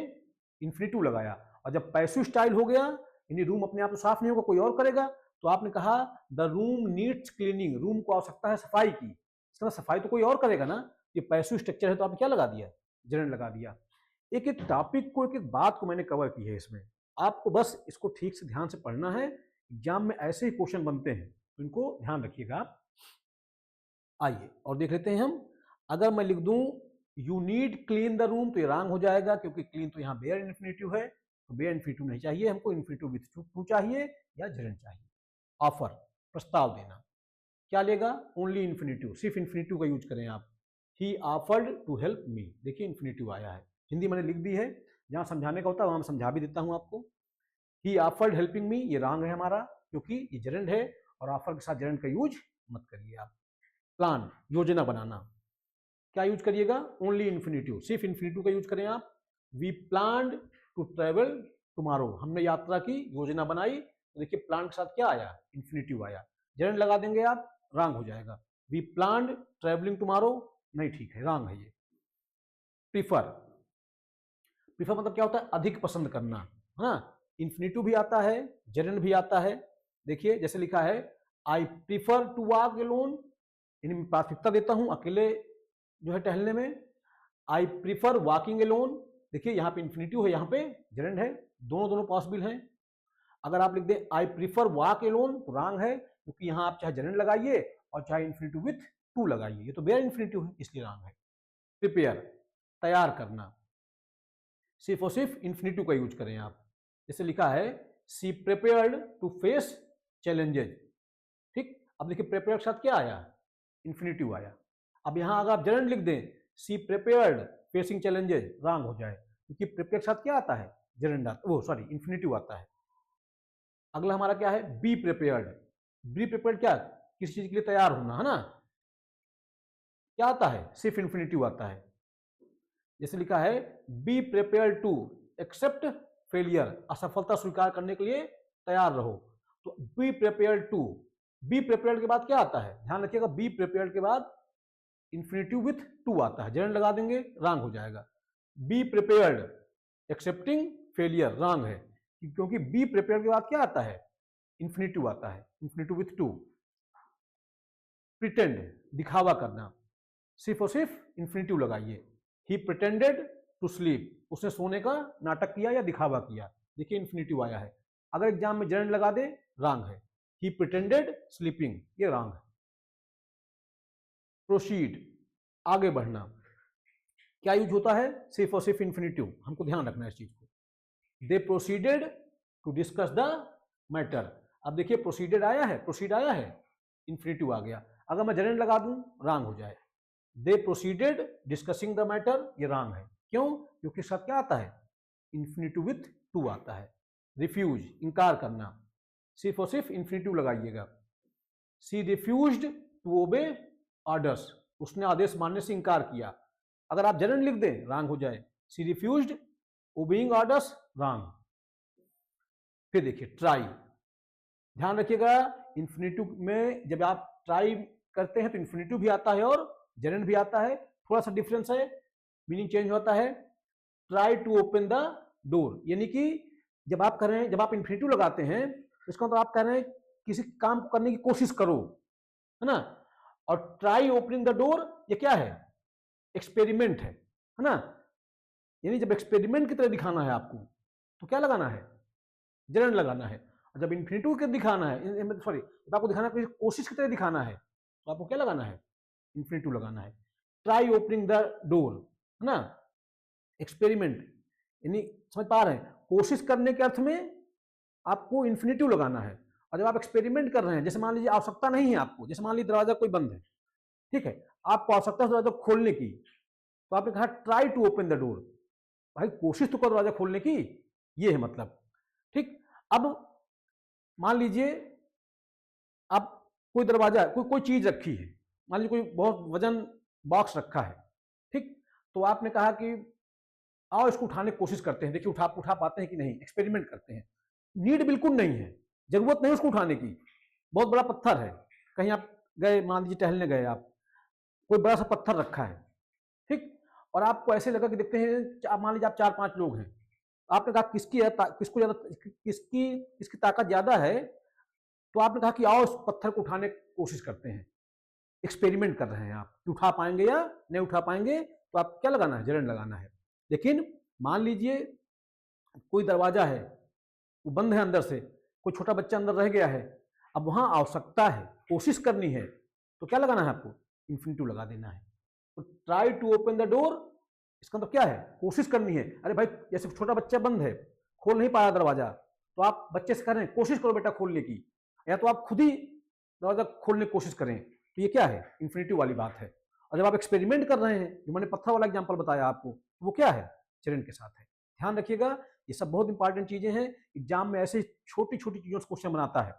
इन्फिनिटिव लगाया। और जब पैसिव स्टाइल हो गया, यानी रूम अपने आप तो साफ नहीं होगा, कोई और करेगा, तो आपने कहा the room needs cleaning, room को आवश्यकता है सफाई की। इसका सफाई तो कोई और करेगा ना, ये पैसिव स्ट्रक्चर है तो आपने क्या लगा दिया, जेरेंट लगा दिया। एक एक टॉपिक को, एक एक बात को मैंने कवर की है इसमें, आपको बस इसको ठीक से ध्यान से पढ़ना है। एग्जाम में ऐसे ही क्वेश्चन बनते हैं, तो इनको ध्यान रखिएगा। आइए और देख लेते हैं हम। अगर मैं लिख दूं you need clean the room, तो ये रॉन्ग हो जाएगा, क्योंकि क्लीन तो यहाँ बेयर इन्फिनिटिव है, तो बेयर इन्फिनिटिव नहीं चाहिए हमको, इन्फिनिटिव विथ टू चाहिए या जेरेंट चाहिए। ऑफर, प्रस्ताव देना, क्या लेगा, ओनली इन्फिनिटिव, सिर्फ इन्फिनिटिव का यूज करें आप। He offered to help me, देखिए इन्फिनिटिव आया है, हिंदी मैंने लिख दी है, जहाँ समझाने का होता है वहाँ समझा भी देता हूँ आपको। ही ऑफर्ड हेल्पिंग मी, ये रॉन्ग है हमारा, क्योंकि ये जेरेंट है, और ऑफर के साथ जेरेंट का यूज मत करिए आप। प्लान, योजना बनाना, क्या यूज करिएगा, ओनली इन्फिनिटिव, सिर्फ इन्फिनिटिव का यूज करें आप। We planned to travel tomorrow, हमने यात्रा की योजना बनाई, तो देखिए प्लान के साथ क्या आया, इन्फिनिटिव आया, जेरेंट लगा देंगे आप, रॉन्ग हो जाएगा। वी प्लान्ड ट्रेवलिंग टुमारो, नहीं ठीक है, रॉन्ग है ये। प्रीफर, प्रीफर मतलब क्या होता है, अधिक पसंद करना, है ना, इन्फिनिटिव भी आता है, जेरेंट भी आता है। देखिए जैसे लिखा है I prefer to walk alone, यानी प्राथमिकता देता हूं अकेले जो है टहलने में। आई प्रीफर वॉकिंग एलोन, देखिए यहाँ पे इन्फिनिटिव है, यहाँ पे जेरेंट है, दोनों पॉसिबल हैं। अगर आप लिख दें आई प्रीफर वॉक एलोन, तो रॉन्ग है, क्योंकि यहाँ आप चाहे जेरेंट लगाइए और चाहे इन्फिनिटिव विथ टू लगाइए, ये तो बेयर इन्फिनिटिव है, इसलिए रॉन्ग है। प्रिपेयर, तैयार करना, सिर्फ और सिर्फ इन्फिनिटिव का यूज करें आप। जैसे लिखा है सी प्रिपेयर्ड टू फेस चैलेंजेज, ठीक। अब देखिए प्रिपेयर के साथ क्या आया, इन्फिनिटिव आया। अब यहां अगर आप जेरेंट लिख दें सी प्रिपेयर्ड फेसिंग चैलेंजेज, रॉन्ग हो जाए, क्योंकि प्रिपेयर के साथ क्या आता है, जेरेंट आता, वो सॉरी इन्फिनिटिव आता है। अगला हमारा क्या है, बी प्रिपेयर्ड, बी प्रिपेयर्ड क्या, किसी चीज के लिए तैयार होना, है ना, क्या आता है, सिर्फ इन्फिनिटिव आता है। जैसे लिखा है be prepare to accept failure, असफलता स्वीकार करने के लिए तैयार रहो, तो be prepare to, be prepared के बाद क्या आता है, ध्यान रखिएगा, बी प्रिपेयर्ड के बाद इन्फिनिटिव विथ टू आता है, जेरेंट लगा देंगे, रॉन्ग हो जाएगा। Be prepared accepting failure, wrong है, क्योंकि बी प्रिपेयर्ड के बाद क्या आता है, इन्फिनिटिव आता है, इन्फिनिटिव विथ टू। प्रिटेंड, दिखावा करना, सिर्फ और सिर्फ इन्फिनिटिव लगाइए। ही प्रिटेंडेड टू स्लीप, उसने सोने का नाटक किया या दिखावा किया, देखिए इन्फिनिटिव आया है। अगर एग्जाम में जेरेंट लगा दे, रॉन्ग है। ही प्रिटेंडेड स्लीपिंग, ये रॉन्ग है। प्रोसीड, आगे बढ़ना, क्या यूज होता है, सिर्फ और सिर्फ इन्फिनिटिव, हमको ध्यान रखना है इस चीज को। They proceeded to discuss the matter, अब देखिए प्रोसीडेड आया है, प्रोसीड आया है, इन्फिनिटिव आ गया। अगर मैं जेरेंट लगा दूं, रॉन्ग हो जाए। दे प्रोसीडेड डिस्कसिंग द मैटर, ये रॉन्ग है, क्यों, क्योंकि साथ क्या आता है, इन्फिनिटिव विथ टू आता है। रिफ्यूज, इनकार करना, सिर्फ और सिर्फ इन्फिनिटिव लगाइएगा। सी रिफ्यूज्ड टू ओबे ऑर्डर्स, उसने आदेश मानने से इनकार किया, अगर आप जेरेंट लिख दें, रॉन्ग हो जाए। सी रिफ्यूज्ड ओबेइंग ऑर्डर्स, रॉन्ग। फिर देखिए ट्राई, ध्यान रखिएगा इन्फिनिटिव में जब आप ट्राई करते हैं तो इन्फिनिटिव भी आता है और जेरेंट भी आता है, थोड़ा सा डिफरेंस है, मीनिंग चेंज होता है। Try to open the door, यानी कि जब आप कर रहे हैं, जब आप इन्फिनिटिव लगाते हैं, इसका मतलब आप कह रहे हैं किसी काम को करने की कोशिश करो, है ना। और ट्राई ओपनिंग द डोर, ये क्या है, एक्सपेरिमेंट है ना, यानी जब एक्सपेरिमेंट की तरह दिखाना है आपको, तो क्या लगाना है, जेरेंट लगाना है। और जब इन्फिनिटिव के दिखाना है, सॉरी जब आपको दिखाना है कोशिश की तरह दिखाना है, तो आपको क्या लगाना है, इन्फिनिटिव लगाना है। ट्राई ओपनिंग द डोर, है ना, एक्सपेरिमेंट, यानी समझ पा रहे हैं, कोशिश करने के अर्थ में आपको इन्फिनिटिव लगाना है। और जब आप एक्सपेरिमेंट कर रहे हैं, जैसे मान लीजिए आवश्यकता नहीं है आपको, जैसे मान लीजिए दरवाजा कोई बंद है, ठीक है, आपको आवश्यकता है दरवाजा खोलने की, तो आपने कहा try to open the door, भाई कोशिश तो करो दरवाजा खोलने की, ये है मतलब, ठीक। अब मान लीजिए आप कोई दरवाजा, कोई चीज रखी है, मान लीजिए कोई बहुत वजन बॉक्स रखा है, ठीक, तो आपने कहा कि आओ इसको उठाने की कोशिश करते हैं, देखिए उठा पाते हैं कि नहीं, एक्सपेरिमेंट करते हैं। नीड बिल्कुल नहीं है, जरूरत नहीं उसको उठाने की। बहुत बड़ा पत्थर है, कहीं आप गए, मान लीजिए टहलने गए आप, कोई बड़ा सा पत्थर रखा है, ठीक, और आपको ऐसे लगा कि देखते हैं, मान लीजिए आप 4-5 लोग हैं, आपने कहा किसकी है, किसको ज्यादा, किसकी ताकत ज्यादा है, तो आपने कहा कि आओ इस पत्थर को उठाने की कोशिश करते हैं। एक्सपेरिमेंट कर रहे हैं आप कि उठा पाएंगे या नहीं उठा पाएंगे, तो आप क्या लगाना है, जेरेंट लगाना है। लेकिन मान लीजिए कोई दरवाजा है, वो बंद है अंदर से, कोई छोटा बच्चा अंदर रह गया है, अब वहां आवश्यकता है, कोशिश करनी है, तो क्या लगाना है आपको, इन्फिनिटिव लगा देना है। तो try to open the door, इसका मतलब क्या है, कोशिश करनी है। अरे भाई जैसे छोटा बच्चा बंद है, खोल नहीं पाया दरवाजा, तो आप बच्चे से कह रहे हैं कोशिश करो बेटा खोलने की, या तो आप खुद ही दरवाजा खोलने की कोशिश करें, तो ये क्या है, इन्फिनिटिव वाली बात है। और जब आप एक्सपेरिमेंट कर रहे हैं, जो मैंने पत्थर वाला एग्जांपल बताया आपको, तो वो क्या है, जेरेंट के साथ है। ध्यान रखिएगा, ये सब बहुत इंपॉर्टेंट चीजें हैं, एग्जाम में ऐसे छोटी छोटी चीजों से क्वेश्चन बनाता है।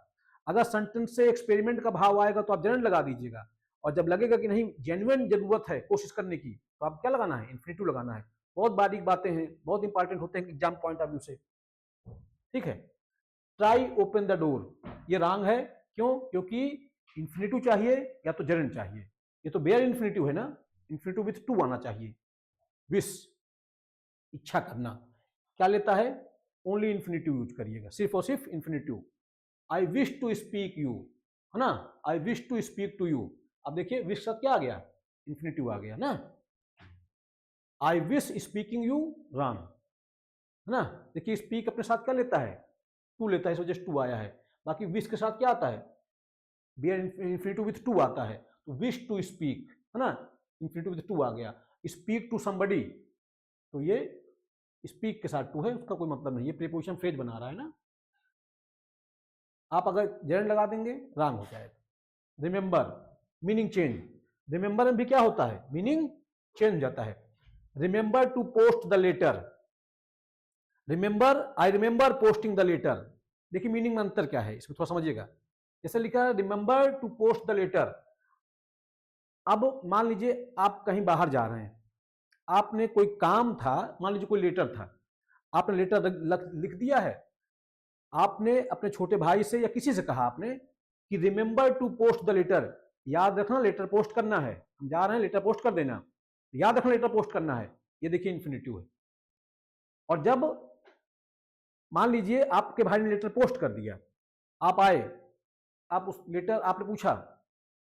अगर सेंटेंस से एक्सपेरिमेंट का भाव आएगा तो आप जेरेंट लगा दीजिएगा, और जब लगेगा कि नहीं जेन्युइन जरूरत है कोशिश करने की, तो आप क्या लगाना है, इन्फिनिटिव लगाना है। बहुत बारीक बातें हैं, बहुत इंपॉर्टेंट होते हैं एग्जाम पॉइंट ऑफ व्यू से, ठीक है। ट्राई ओपन द डोर, ये रॉन्ग है, क्यों, क्योंकि इन्फिनिटिव चाहिए या तो जेरेंट चाहिए। ये तो बेयर इन्फिनिटिव है ना, इन्फिनिटिव विथ टू आना चाहिए। विश, इच्छा करना, क्या लेता है, ओनली इन्फिनिटिव यूज करिएगा, सिर्फ और सिर्फ infinitive. I wish to speak you, है ना, I wish to speak to you. अब देखिए विश का क्या आ गया, इन्फिनिटिव आ गया ना। I wish speaking you, wrong है ना। देखिए स्पीक अपने साथ क्या लेता है, टू लेता है, इस वजह से टू आया है। बाकी विश के साथ क्या आता है, बियर इन्फिनिटिव विथ टू आता है, तो विश टू स्पीक, है ना, इन्फिनिटिव विथ टू आ गया। स्पीक टू समबडी, तो ये स्पीक के साथ टू है, उसका कोई मतलब नहीं, ये प्रीपोजिशन फ्रेज बना रहा है ना। आप अगर जेरेंट लगा देंगे रॉन्ग हो जाएगा। रिमेंबर, मीनिंग चेंज, रिमेंबर में भी क्या होता है, मीनिंग चेंज हो जाता है। Remember to post the letter, remember, I remember posting the letter, देखिए मीनिंग में अंतर क्या है, इसमें थोड़ा समझिएगा। जैसे लिखा है remember to post the letter, अब मान लीजिए आप कहीं बाहर जा रहे हैं, आपने कोई काम था, मान लीजिए कोई लेटर था, आपने लेटर लिख दिया है, आपने अपने छोटे भाई से या किसी से कहा आपने कि remember to post the letter, याद रखना लेटर पोस्ट करना है, हम जा रहे हैं लेटर पोस्ट कर देना, याद रखना लेटर पोस्ट करना है, ये देखिए इन्फिनिटिव है। और जब मान लीजिए आपके भाई ने लेटर पोस्ट कर दिया, आप आए, आप उस लेटर, आपने पूछा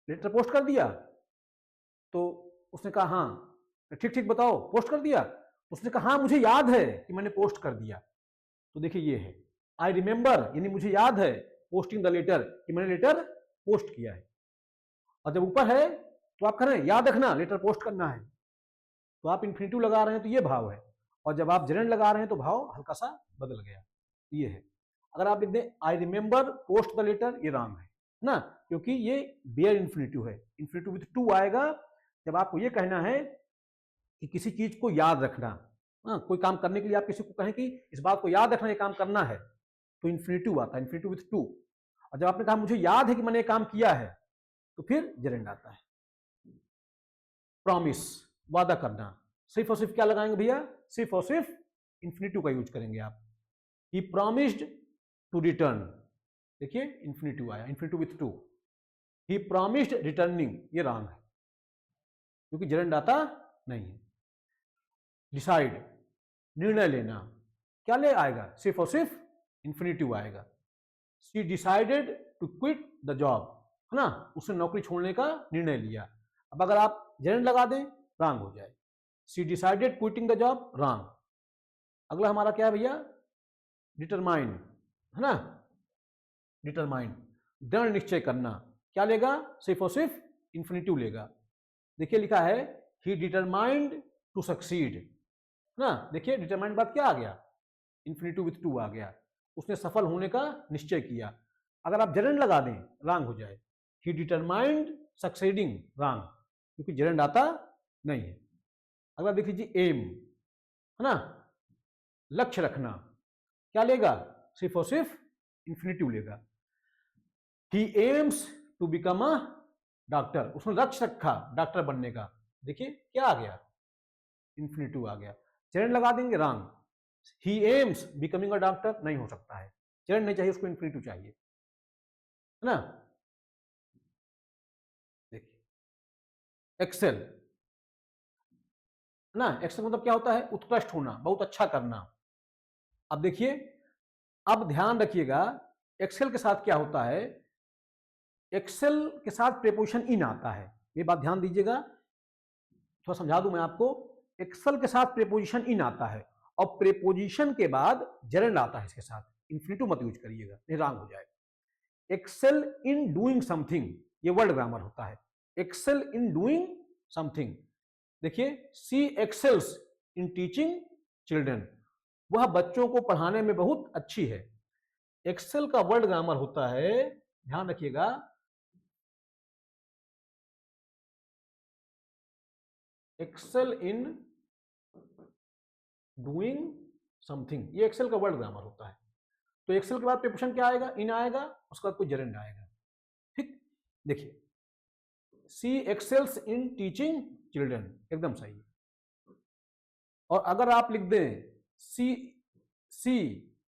लेटर पोस्ट कर दिया, तो उसने कहा हाँ, ठीक ठीक बताओ पोस्ट कर दिया, उसने कहा हाँ मुझे याद है कि मैंने पोस्ट कर दिया, तो देखिए ये है आई रिमेंबर, यानी मुझे याद है पोस्टिंग द लेटर, कि मैंने लेटर पोस्ट किया है। और जब ऊपर है तो आप कह रहे हैं याद रखना लेटर पोस्ट करना है, तो आप इन्फिनिटिव लगा रहे हैं तो ये भाव है, और जब आप जेरेंट लगा रहे हैं तो भाव हल्का सा बदल गया, ये है। अगर आप लिख दें I remember post the letter, ये रॉन्ग है ना, क्योंकि ये बेयर इन्फिनिटिव है, इन्फिनिटिव विथ टू आएगा जब आपको ये कहना है कि किसी चीज को याद रखना। कोई काम करने के लिए आप किसी को कहें कि इस बात को याद रखना, ये काम करना है, तो इन्फिनिटिव आता है, इन्फिनिटिव विथ टू। और जब आपने कहा मुझे याद है कि मैंने काम किया है, तो फिर जेरेंट आता है। प्रॉमिस, वादा करना, सिर्फ और सिर्फ क्या लगाएंगे भैया, सिर्फ और सिर्फ इन्फिनिटिव का यूज करेंगे आप। ही प्रॉमिस्ड टू रिटर्न, देखिए इन्फिनिटिव आया, infinitive with to. He promised returning, ये रॉन्ग है क्योंकि जेरेंट आता नहीं है। डिसाइड, निर्णय लेना, क्या ले आएगा, सिर्फ और सिर्फ इन्फिनिटिव आएगा। She decided to quit the job, है ना, उसने नौकरी छोड़ने का निर्णय लिया। अब अगर आप जेरेंट लगा दें रॉन्ग हो जाए, she decided quitting the job, wrong. अगला हमारा क्या है भैया, डिटरमाइन, है ना, डिटरमाइन, दृढ़ निश्चय करना, क्या लेगा, सिर्फ और सिर्फ इन्फिनिटिव लेगा। देखिए लिखा है ही डिटरमाइंड टू सक्सीड, है ना, देखिए डिटरमाइंड बाद क्या आ गया, इन्फिनिटिव विथ टू आ गया, उसने सफल होने का निश्चय किया। अगर आप जेरेंट लगा दें रॉन्ग हो जाए, ही डिटरमाइंड सक्सीडिंग, रॉन्ग, क्योंकि जेरेंट आता नहीं है। अगला देख लीजिए एम, है ना, लक्ष्य रखना, क्या लेगा, सिर्फ और सिर्फ इन्फिनिटिव लेगा। He aims to become a doctor, उसने लक्ष्य रखा डॉक्टर बनने का। देखिए क्या आ गया, इन्फिनिटिव आ गया। चरण लगा देंगे, wrong. He AIIMS becoming a doctor, नहीं हो सकता है, चरण नहीं चाहिए, उसको इन्फिनिटिव चाहिए, है ना। देखिए एक्सेल, है ना, एक्सेल मतलब क्या होता है, उत्कृष्ट होना, बहुत अच्छा करना। अब देखिए, अब ध्यान रखिएगा, एक्सेल के साथ क्या होता है, एक्सेल के साथ प्रीपोजिशन इन आता है, ये बात ध्यान दीजिएगा, थोड़ा समझा दूं मैं आपको। एक्सेल के साथ प्रीपोजिशन इन आता है और प्रीपोजिशन के बाद जेरेंड आता है इसके साथ, इन्फिनिटिव मत यूज करिएगा, नहीं रॉन्ग हो जाएगा। एक्सेल इन डूइंग समथिंग, ये वर्ड ग्रामर होता है, एक्सेल इन डूइंग समथिंग। देखिए, सी एक्सेल्स इन टीचिंग चिल्ड्रन, वह बच्चों को पढ़ाने में बहुत अच्छी है। एक्सेल का वर्ड ग्रामर होता है, ध्यान रखिएगा, एक्सेल इन डूइंग समथिंग, ये एक्सेल का वर्ड ग्रामर होता है। तो एक्सेल के बाद प्रीपोजिशन क्या आएगा, इन आएगा, उसके बाद कोई जेरेंड आएगा। ठीक, देखिए, सी एक्सेल्स इन टीचिंग चिल्ड्रन, एकदम सही है। और अगर आप लिख दें सी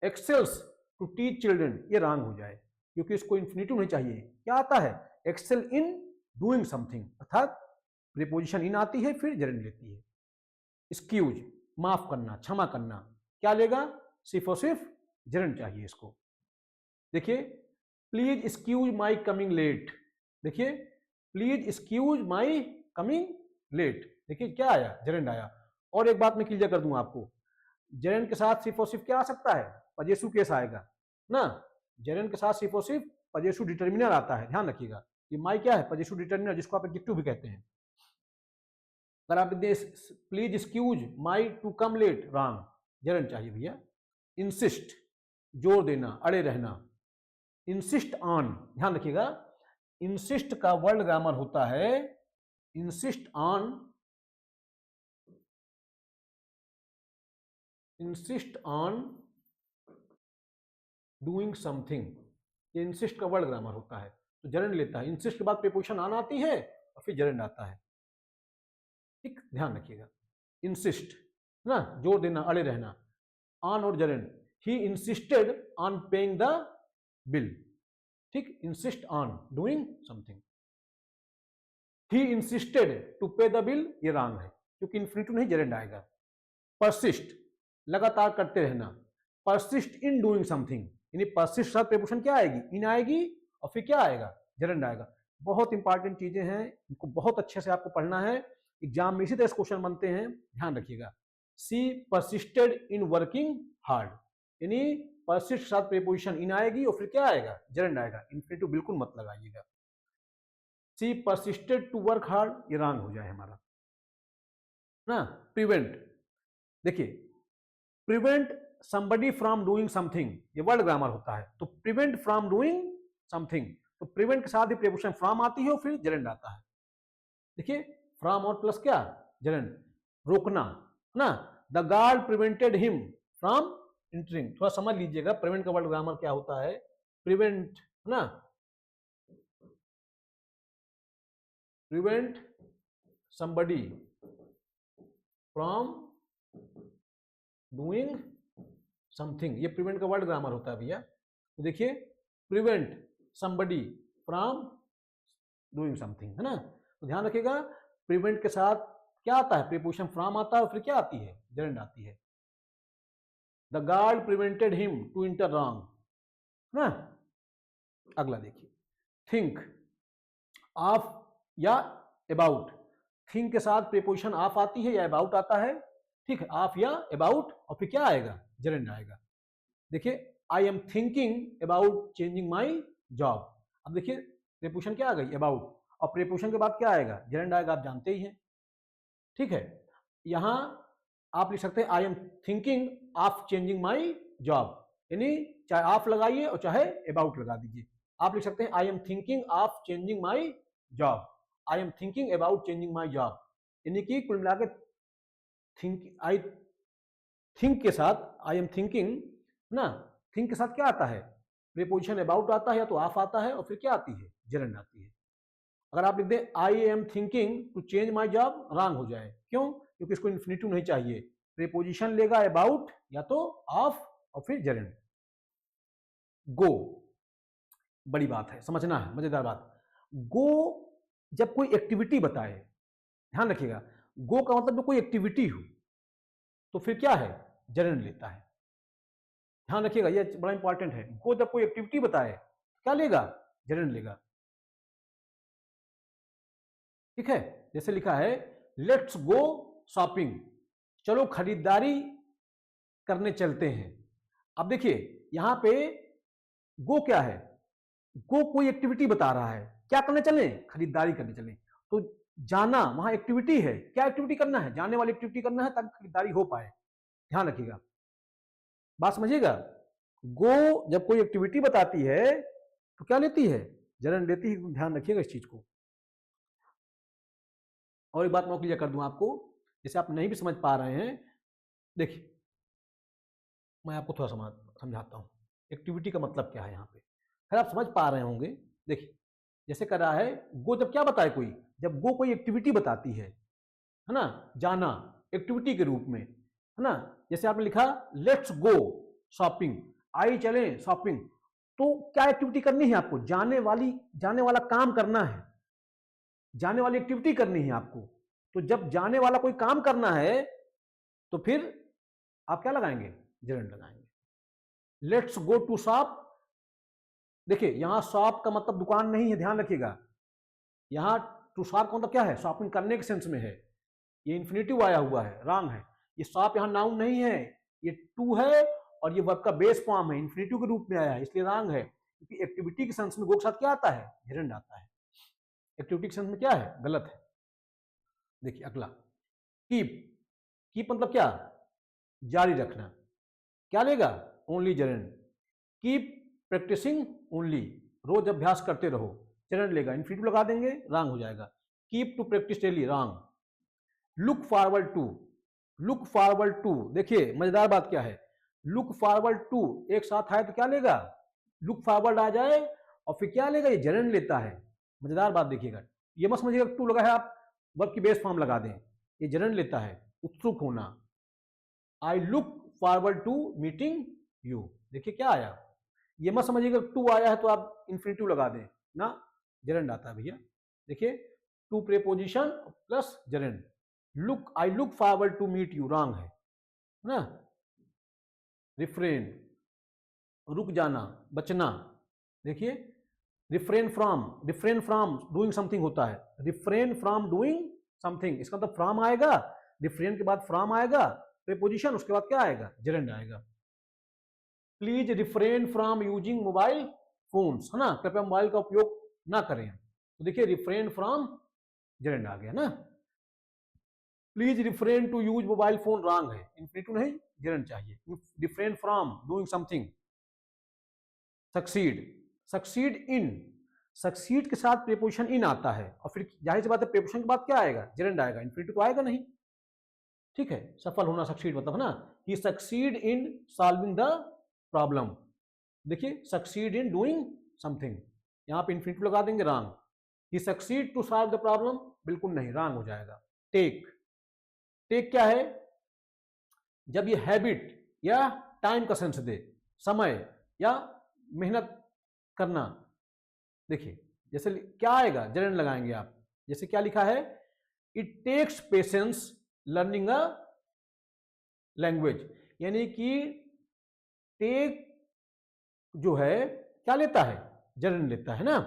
एक्सेल्स टू टीच चिल्ड्रन, ये रॉन्ग हो जाए, क्योंकि इसको इन्फिनिटिव नहीं चाहिए। क्या आता है, एक्सेल इन डूइंग समथिंग, अर्थात प्रीपोजिशन इन आती है, फिर जेरेंड लेती है। एक्सक्यूज, माफ करना, क्षमा करना, क्या लेगा, सिर्फ और सिर्फ जेरेंड चाहिए इसको। देखिए, please excuse my coming late, देखिए, please excuse my coming late, देखिए क्या आया, जेरेंड आया। और एक बात मैं क्लियर कर दूं आपको, जेरेंड के साथ सिर्फ और सिर्फ क्या आ सकता है, पजेसु केस आएगा ना। जेरेंड के साथ सिर्फ और सिर्फ पजेसु डिटर्मिनर आता है, ध्यान रखिएगा। ये माई क्या है, पजेसु डिटर्मिनर, जिसको आप एडजेक्टिव भी कहते हैं। अगर आप please excuse my to come late, wrong, gerund चाहिए भैया। इंसिस्ट, जोर देना, अड़े रहना। इंसिस्ट ऑन, ध्यान रखिएगा, इंसिस्ट का वर्ड ग्रामर होता है insist on, insist on doing something, ये इंसिस्ट का वर्ड ग्रामर होता है, तो जेरेंड लेता है। इंसिस्ट के बाद प्रीपोजिशन ऑन आती है और फिर जेरेंड आता है। ठीक, ध्यान रखिएगा, इंसिस्ट ना, जोर देना, अड़े रहना, ऑन और gerund. He insisted on paying the bill, ठीक, insist on doing something. He insisted to pay the bill, ये रॉन्ग है, क्योंकि इन्फिनिटिव नहीं, जेरेंड आएगा। परसिस्ट, लगातार करते रहना, परसिस्ट इन डूइंग समथिंग, यानी परसिस्ट साथ प्रीपोजिशन क्या आएगी, इन आएगी, और फिर क्या आएगा, जेरेंड आएगा। बहुत इंपॉर्टेंट चीजें हैं, इनको बहुत अच्छे से आपको पढ़ना है, एग्जाम में इसी तरह क्वेश्चन बनते हैं, ध्यान रखिएगा। सी परसिस्टेड इन वर्किंग हार्ड, यानी परसिस्ट साथ प्रीपोजिशन इन आएगी और फिर क्या आएगा, जेरेंड आएगा, इन्फिनिटिव बिल्कुल मत लगाइएगा। सी परसिस्टेड टू वर्क हार्ड, ये रॉन्ग हो जाए हमारा ना। प्रिवेंट, देखिए, prevent somebody from doing something, ये वर्ड ग्रामर होता है, तो प्रिवेंट फ्रॉम डूइंग समथिंग, तो प्रिवेंट के साथ ही प्रीपोजिशन फ्रॉम आती है और फिर जेरेंड आता है। देखिए, फ्रॉम और प्लस क्या, जेरेंड, रोकना ना। The guard prevented him from entering, थोड़ा समझ लीजिएगा, प्रिवेंट का वर्ड ग्रामर क्या होता है, प्रिवेंट ना, prevent somebody from doing something, ये प्रिवेंट का वर्ड ग्रामर होता है भैया। तो देखिए, prevent somebody from doing something, है ना। तो ध्यान रखिएगा, प्रिवेंट के साथ क्या आता है, प्रीपोजिशन फ्रॉम आता है और फिर क्या आती है, जेरेंड आती है। The guard prevented him to enter wrong, है ना। अगला देखिए, थिंक, ऑफ या अबाउट, थिंक के साथ प्रीपोजिशन ऑफ आती है या अबाउट आता है, ठीक है, ऑफ या अबाउट, और फिर क्या आएगा, जेरेंड आएगा। देखिए, आई am thinking about changing my job, अब देखिए प्रीपोजिशन क्या आ गई, अबाउट, और प्रीपोजिशन के बाद क्या आएगा, जेरेंड आएगा, आप जानते ही हैं। ठीक है, यहां आप लिख सकते हैं आई am thinking of changing my job, यानी चाहे ऑफ लगाइए और चाहे अबाउट लगा दीजिए। आप लिख सकते हैं आई am thinking of changing my job, I am thinking about changing my job, यानी कि कुल मिलाकर आई थिंक के साथ आई एम थिंकिंग ना, थिंक के साथ क्या आता है, प्रीपोजिशन अबाउट आता है या तो ऑफ आता है और फिर क्या आती है, जेरेंड आती है। अगर आप लिख दें I am thinking to change my job, wrong हो जाए। क्यों? क्योंकि इसको इन्फिनिटिव नहीं चाहिए, प्रीपोजिशन लेगा अबाउट या तो ऑफ और फिर जेरेंड। गो, बड़ी बात है, समझना है, मजेदार बात। गो जब कोई एक्टिविटी बताए, ध्यान रखिएगा, गो का मतलब जब कोई एक्टिविटी हो तो फिर क्या है, जेरेंड लेता है। ध्यान रखिएगा, ये बड़ा इंपॉर्टेंट है। गो जब कोई एक्टिविटी बताए क्या लेगा, जेरेंड लेगा। ठीक है, जैसे लिखा है लेट्स गो शॉपिंग, चलो खरीदारी करने चलते हैं। अब देखिए यहां पे गो क्या है, गो कोई एक्टिविटी बता रहा है, क्या करने चले, खरीदारी करने चले। तो जाना वहां एक्टिविटी है, क्या एक्टिविटी करना है, जाने वाली एक्टिविटी करना है ताकि खरीदारी हो पाए। ध्यान रखिएगा, बात समझिएगा। गो जब कोई एक्टिविटी बताती है तो क्या लेती है, जेरेंड लेती है। ध्यान रखिएगा इस चीज को। और एक बात मैं क्लियर कर दूं आपको, जैसे आप नहीं भी समझ पा रहे हैं, देखिए मैं आपको थोड़ा समझाता हूं एक्टिविटी का मतलब क्या है यहाँ पे, फिर आप समझ पा रहे होंगे। देखिए जैसे कर रहा है गो, जब क्या बताए कोई, जब गो कोई एक्टिविटी बताती है ना, जाना एक्टिविटी के रूप में, है ना। जैसे आपने लिखा लेट्स गो शॉपिंग, आई चले शॉपिंग, तो क्या एक्टिविटी करनी है आपको, जाने वाला काम करना है, जाने वाली एक्टिविटी करनी है आपको। तो जब जाने वाला कोई काम करना है तो फिर आप क्या लगाएंगे, जेरेंड लगाएंगे। लेट्स गो टू शॉप, देखिए यहां शॉप का मतलब दुकान नहीं है, ध्यान रखिएगा। यहां टू शॉप का मतलब क्या है, शॉपिंग करने के सेंस में है। ये इन्फिनिटिव आया हुआ है, रॉन्ग है। ये शॉप यहां नाउन नहीं है, ये टू है और ये वर्ब का बेस फॉर्म है, इन्फिनिटिव के रूप में आया है, इसलिए रॉन्ग है। क्योंकि एक्टिविटी के सेंस में गो के साथ क्या आता है, जेरेंड आता है। एक्टिविटी के सेंस में क्या है, गलत है। देखिए अगला कीप, कीप मतलब क्या, जारी रखना, क्या लेगा, ओनली जेरेंड। कीप प्रैक्टिसिंग ओनली, रोज अभ्यास करते रहो, जेरेंड लेगा। इन्फिनिटिव लगा देंगे, रॉन्ग हो जाएगा। Keep to practice daily, wrong. Look forward to, look forward to, देखिए मजेदार बात क्या है, लुक फॉरवर्ड टू एक साथ आए तो क्या लेगा, लुक फॉरवर्ड आ जाए और फिर क्या लेगा, ये जेरेंड लेता है। मजेदार बात देखिएगा, ये मत समझिएगा टू लगा है आप वर्ब की बेस फॉर्म लगा दें, ये जेरेंड लेता है। उत्सुक होना, I look forward to meeting you, देखिए क्या आया, ये मत समझिएगा टू आया है तो आप इन्फिनिटिव लगा दें ना, जेरेंड आता है भैया। देखिए to preposition plus gerund. Look, I look forward to meet you, wrong है ना। रिफ्रेन, रुक जाना, बचना, देखिए रिफ्रेन फ्रॉम डूइंग समथिंग होता है, रिफ्रेन फ्रॉम डूइंग समथिंग, इसका मतलब फ्रॉम आएगा, रिफ्रेन के बाद फ्रॉम आएगा, प्रीपोजिशन, उसके बाद क्या आएगा, जेरेंड आएगा। Please refrain from using mobile phones, है ना, कृपया मोबाइल का उपयोग ना करें। तो देखिए रिफ्रेन फ्रॉम, जेरेंड आ गया ना। Please refrain to use mobile phone, wrong है, इन्फिनिटिव नहीं, जेरेंड चाहिए। Refrain from doing something. Succeed, succeed in, succeed के साथ प्रीपोजिशन इन आता है और फिर जाहिर सी बात है प्रीपोजिशन के बाद क्या आएगा, जेरेंड आएगा, इन्फिनिटिव तो आएगा नहीं। ठीक है, सफल होना, सक्सीड मतलब है ना, he succeed in solving the problem. देखिए सक्सीड इन डूइंग समथिंग, यहां पे इन्फिनिटिव लगा देंगे, wrong. He succeed to solve the problem, बिल्कुल नहीं, रॉन्ग हो जाएगा। टेक, टेक क्या है, जब ये हैबिट या टाइम का सेंस दे, समय या मेहनत करना। देखिए जैसे क्या आएगा, जेरेंड लगाएंगे आप। जैसे क्या लिखा है, it takes patience learning a language, यानी कि टेक जो है क्या लेता है, जेरेंड लेता है ना।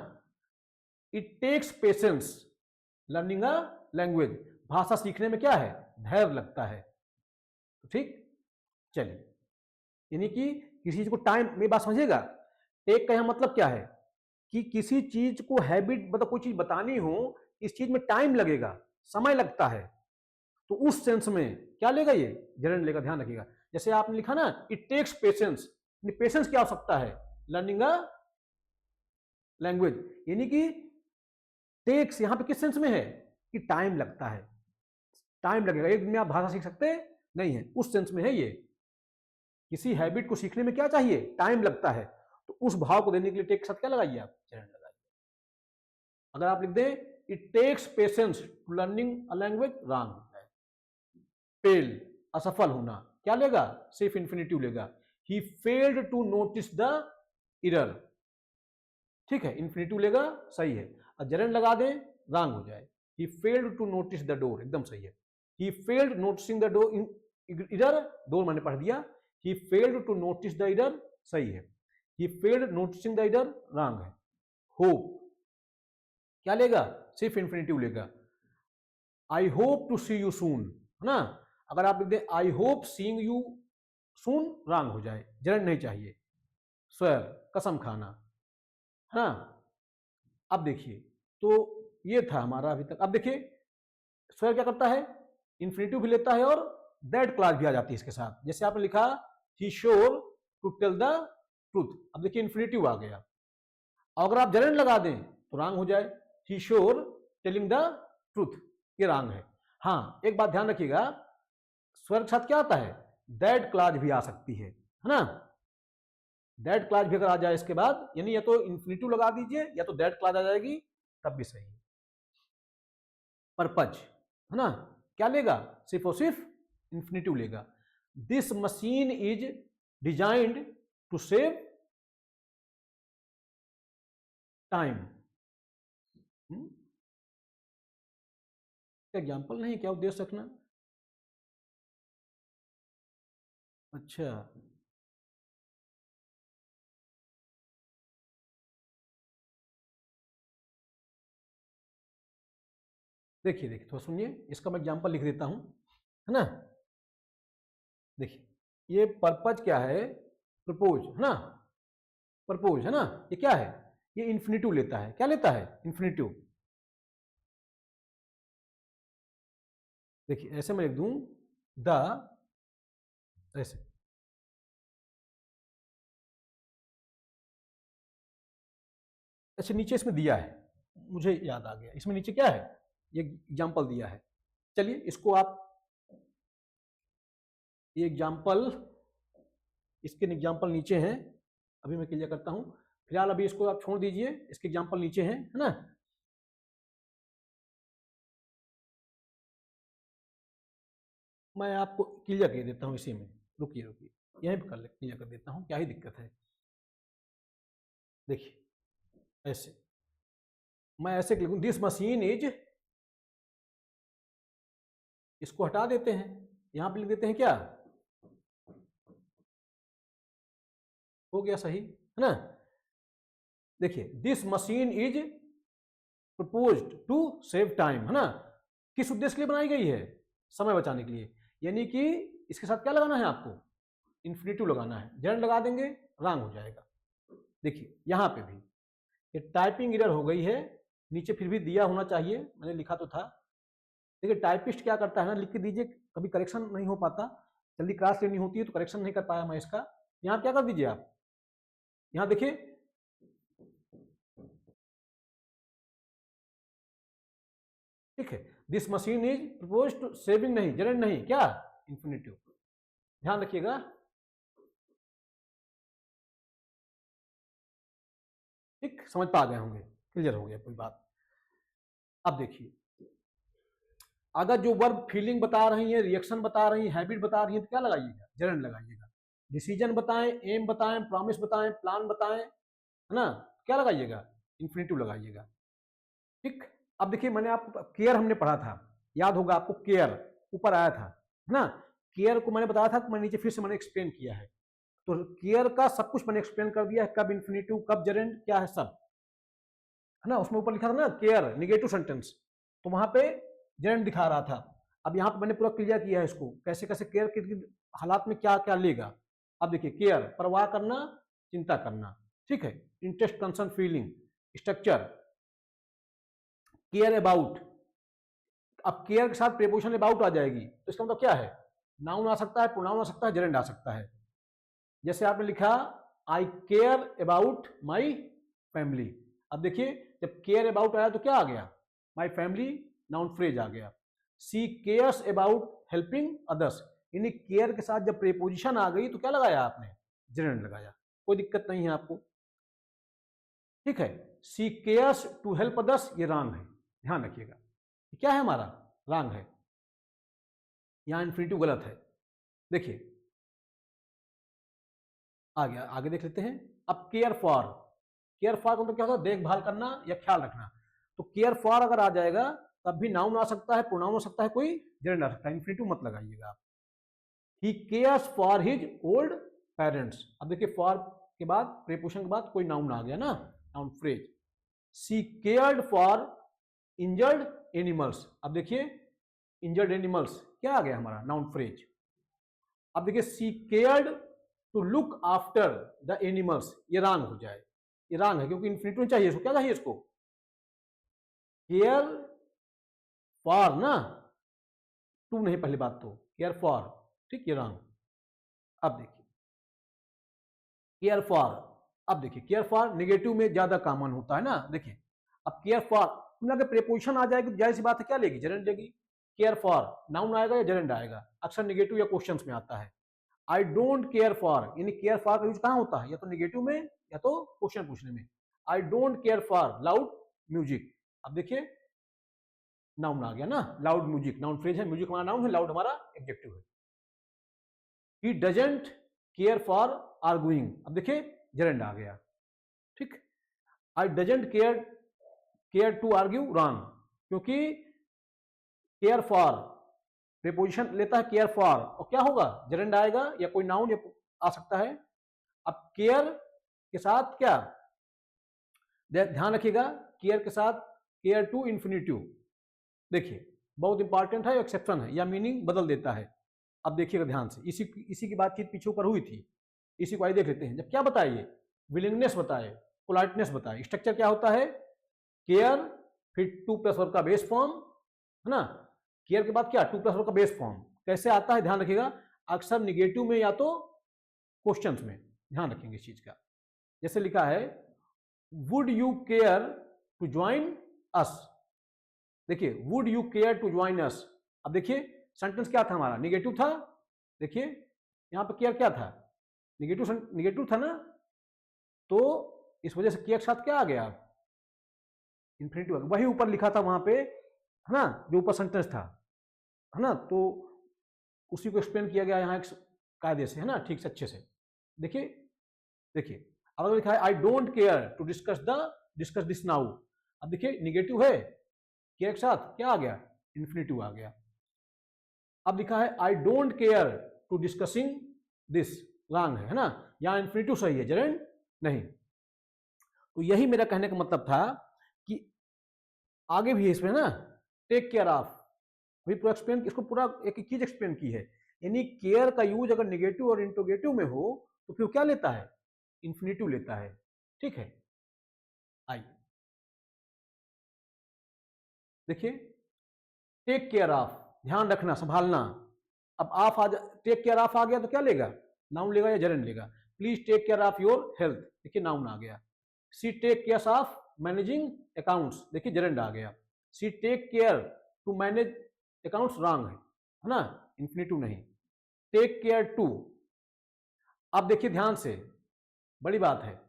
It takes patience learning a language, भाषा सीखने में क्या है, धैर्य लगता है। ठीक, चलिए, यानी कि किसी चीज को टाइम में, बात समझिएगा, टेक का यहां मतलब क्या है कि किसी चीज को हैबिट, मतलब कोई चीज बतानी हो, इस चीज में टाइम लगेगा, समय लगता है, तो उस सेंस में क्या लेगा, ये जेरेंड लेगा। ध्यान रखिएगा, जैसे आपने लिखा ना इट टेक्स पेशेंस, पेशेंस क्या हो सकता है, लर्निंग अ लैंग्वेज, यानी कि टेक्स यहां पे किस सेंस में है कि टाइम लगता है, टाइम लगेगा, एक दिन में आप भाषा सीख सकते नहीं है, उस सेंस में है ये। किसी हैबिट को सीखने में क्या चाहिए, टाइम लगता है, तो उस भाव को देने के लिए टेक के साथ क्या लगाइए आप, जेरेंड लगाइए। अगर आप लिख दें it takes patience to learning a language, wrong हो जाए। फेल, असफल होना, क्या लेगा? सिर्फ इन्फिनेटिव लेगा। He failed to notice the error, ठीक है, इन्फिनेटिव लेगा, सही है। और जेरेंड लगा दें, रॉन्ग हो जाए। He failed to notice the door, एकदम सही है। He failed noticing the door, इधर डोर मैंने पढ़ दिया। He failed to notice the इधर, सही है। ही फेल्ड नोटिसिंग द इधर, रॉन्ग है। होप, क्या लेगा? सिर्फ इन्फिनेटिव लेगा। I hope to see you soon, है ना। अगर आप लिख दें I hope seeing you soon, wrong हो जाए, जेरेंड नहीं चाहिए। स्वेयर, कसम खाना, है ना। अब देखिए, तो ये था हमारा अभी तक। अब देखिए स्वेयर क्या करता है? इन्फिनेटिव भी लेता है और दैट क्लास भी आ जाती है इसके साथ। जैसे आपने लिखा he sure to tell the truth, अब देखिए इन्फिनेटिव आ गया। अगर आप जेरेंड लगा दें तो रॉन्ग हो जाए। ही श्योर टेलिंग द ट्रूथ, ये रॉन्ग है। हाँ, एक बात ध्यान रखिएगा, स्वेयर के साथ क्या आता है? दैट क्लास भी आ सकती है ना। दैट क्लास भी अगर आ जाए इसके बाद, यानी या तो इन्फिनेटिव लगा दीजिए या तो दैट क्लास आ जाएगी, तब भी सही है। पर्पज, है ना, क्या लेगा? सिर्फ और सिर्फ इन्फिनेटिव लेगा। This machine is designed to save time. Example नहीं, क्या उद्देश्य रखना? अच्छा, देखिए देखिए थोड़ा सुनिए, इसका मैं एग्जाम्पल लिख देता हूं, है ना। देखिए, ये पर्पज क्या है? प्रपोज, है ना। प्रपोज, है ना। ये क्या है? ये इन्फिनेटिव लेता है। क्या लेता है? इन्फिनेटिव। देखिए ऐसे मैं लिख दूं द, ऐसे, अच्छा नीचे इसमें दिया है, मुझे याद आ गया, इसमें नीचे क्या है? ये एग्जाम्पल दिया है। चलिए इसको आप, ये एग्जाम्पल, इसके एग्जाम्पल नीचे हैं, अभी मैं क्लियर करता हूं। फिलहाल अभी इसको आप छोड़ दीजिए, इसके एग्जाम्पल नीचे हैं, है ना। मैं आपको क्लियर कर देता हूं इसी में, रुकिए रुकिए, यहीं पर कर क्लियर कर देता हूं, क्या ही दिक्कत है। देखिए ऐसे, मैं ऐसे लिखूं दिस मशीन इज, इसको हटा देते हैं, यहां पे लिख देते हैं क्या? हो गया सही, है ना। देखिए this machine is proposed to save time, है ना। किस उद्देश्य के लिए बनाई गई है? समय बचाने के लिए। यानी कि इसके साथ क्या लगाना है आपको? इन्फिनेटिव लगाना है। जेरेंड लगा देंगे, रॉन्ग हो जाएगा। देखिए यहां पे भी ये टाइपिंग एरर हो गई है, नीचे फिर भी दिया होना चाहिए, मैंने लिखा तो था। देखिए टाइपिस्ट क्या करता है ना, लिख के दीजिए, कभी करेक्शन नहीं हो पाता, जल्दी क्लास लेनी होती है तो करेक्शन नहीं कर पाया मैं इसका। यहाँ क्या कर दीजिए आप, यहाँ देखिए, ठीक है, this machine is propose to saving, नहीं जेरेंड नहीं, क्या? इन्फिनेटिव, ध्यान रखिएगा। ठीक, समझ पा गए होंगे, क्लियर हो गया कोई बात। अब देखिए, अगर जो वर्ब फीलिंग बता रही है, रिएक्शन बता रही है, हैबिट बता रही है, तो क्या लगाइएगा? जेरेंड लगाइएगा। डिसीजन बताएं, एम बताएं, प्रॉमिस बताएं, प्लान बताएं, है ना, क्या लगाइएगा? इन्फिनेटिव लगाइएगा। ठीक। अब देखिए मैंने आपको केयर हमने पढ़ा था, याद होगा आपको, केयर ऊपर आया था, है ना। केयर को मैंने बताया था, तो मैं नीचे फिर से मैंने एक्सप्लेन किया है। तो केयर का सब कुछ मैंने एक्सप्लेन कर दिया है, कब इन्फिनेटिव, कब जेरेंड, क्या है सब, है ना। उसमें ऊपर लिखा था ना केयर निगेटिव सेंटेंस, तो वहां पे जेरेंड दिखा रहा था। अब यहाँ पे मैंने पूरा क्लियर किया है इसको, कैसे कैसे केयर के हालात में क्या क्या लेगा। अब देखिए केयर, परवाह करना, चिंता करना, ठीक है। Interest, concern, feeling, structure, care about. अब केयर के साथ प्रीपोजिशन अबाउट आ जाएगी, तो इसका मतलब क्या है? नाउन आ सकता है, प्रोनाउन आ सकता है, जेरेंड आ सकता है। जैसे आपने लिखा आई केयर अबाउट माई फैमिली। अब देखिए जब केयर अबाउट आया तो क्या आ गया? माई फैमिली, नाउन फ्रेज आ गया। सी केयर्स अबाउट हेल्पिंग अदर्स, यानी केयर के साथ जब प्रीपोजिशन आ गई तो क्या लगाया आपने? जेरेंड लगाया। कोई दिक्कत नहीं है आपको, ठीक है। सी केयर्स टू हेल्प अदर्स, ये रॉन्ग है, ध्यान रखिएगा। क्या है हमारा, रॉन्ग है, यहां इन्फिनिटिव गलत है। देखिए आ गया, आगे देख लेते हैं। अब केयर फॉर, केयर फॉर मतलब क्या होता है, देखभाल करना या ख्याल रखना। तो केयर फॉर अगर आ जाएगा तब भी नाउन आ सकता है, प्रोनाउन हो सकता है, कोई जेंडर आ सकता है, इन्फिनिटिव मत लगाइएगा आप। He cares for his old parents, अब देखिए फॉर के बाद प्रीपोजिशन के बाद कोई नाउन आ गया ना, noun phrase. She cared for injured animals, अब देखिए इंजर्ड एनिमल्स क्या आ गया हमारा, नाउन फ्रेज। अब देखिए she cared to look after the animals, ये रॉन्ग हो जाए, ये रॉन्ग है क्योंकि इन्फिनिटिव चाहिए इसको, क्या चाहिए इसको, केयर फॉर ना, टू नहीं पहली बात तो, केयर फॉर, ठीक, ये रॉन्ग। अब देखिए केयर फॉर, अब देखिए केयर फॉर नेगेटिव में ज्यादा कॉमन होता है ना, देखिए अब केयर फॉर मतलब प्रीपोजिशन आ जाएगी, जाहिर सी बात है क्या लेगी, जेरेंड लेगी। केयर फॉर नाउन आएगा या जेरेंड आएगा, अक्सर नेगेटिव या क्वेश्चंस में आता है। आई डोंट केयर फॉर, यानी केयर फॉर का यूज कहां होता है, या तो नेगेटिव में या तो क्वेश्चन पूछने में। I don't care for loud music, अब देखिए नाउन आ गया ना, लाउड म्यूजिक नाउन फ्रेज है, म्यूजिक हमारा नाउन है, लाउड हमारा एडजेक्टिव है। He doesn't care for arguing, अब देखिए जेरेंड आ गया, ठीक। I doesn't care to argue, wrong, क्योंकि केयर फॉर प्रीपोजिशन लेता है केयर फॉर, और क्या होगा, जेरेंड आएगा या कोई नाउन आ सकता है। अब केयर के साथ क्या, ध्यान रखिएगा, केयर के साथ केयर टू इन्फिनिटिव, देखिए बहुत इंपॉर्टेंट है, एक्सेप्शन है, या मीनिंग बदल देता है। अब देखिएगा ध्यान से, इसी की बातचीत पीछे ऊपर हुई थी, इसी को आइए देख लेते हैं। जब क्या बताइए, विलिंगनेस बताए, पोलाइटनेस बताए, स्ट्रक्चर क्या होता है, केयर फिर टू प्लस वर्ब का बेस फॉर्म है ना, केयर के बाद क्या, टू प्लस वर्ब का बेस फॉर्म, कैसे आता है ध्यान रखिएगा, अक्सर निगेटिव में या तो क्वेश्चंस में, ध्यान रखेंगे इस चीज का। जैसे लिखा है would you care to join us, देखिए would you care to join us, अब देखिए सेंटेंस क्या था हमारा, निगेटिव था, देखिए यहां पर केयर क्या था, निगेटिव था ना, तो इस वजह से केयर के साथ क्या आ गया, इन्फिनिटिव, वही ऊपर लिखा था वहां पे है ना, जो ऊपर सेंटेंस था है ना, तो उसी को एक्सप्लेन किया गया यहाँ एक कायदे से, है ना, ठीक से अच्छे से। देखिए देखिए अब अगर लिखा है I don't care to discuss this now, अब देखिए निगेटिव है, केयर के साथ क्या आ गया, इन्फिनिटिव आ गया। अब लिखा है I don't care to discussing this, wrong है ना, यहाँ इन्फिनिटिव सही है, जेरेंड नहीं। तो यही मेरा कहने का मतलब था कि आगे भी है इसमें ना, टेक केयर ऑफ, अभी पूरा एक्सप्लेन, इसको पूरा एक एक चीज एक्सप्लेन की है, यानी केयर का यूज अगर निगेटिव और इंट्रोगेटिव में हो तो फिर क्या लेता है, इन्फिनिटिव लेता है, ठीक है। आइए देखिए टेक केयर ऑफ, ध्यान रखना, संभालना। अब ऑफ आ टेक केयर ऑफ आ गया तो क्या लेगा, नाउन लेगा या जेरेंड लेगा। Please take care of your health, देखिए नाउन आ गया। She take care of managing accounts, देखिए जेरेंड आ गया। She take care to manage accounts, wrong है ना, इन्फिनिटिव नहीं। टेक केयर टू, अब देखिए ध्यान से, बड़ी बात है,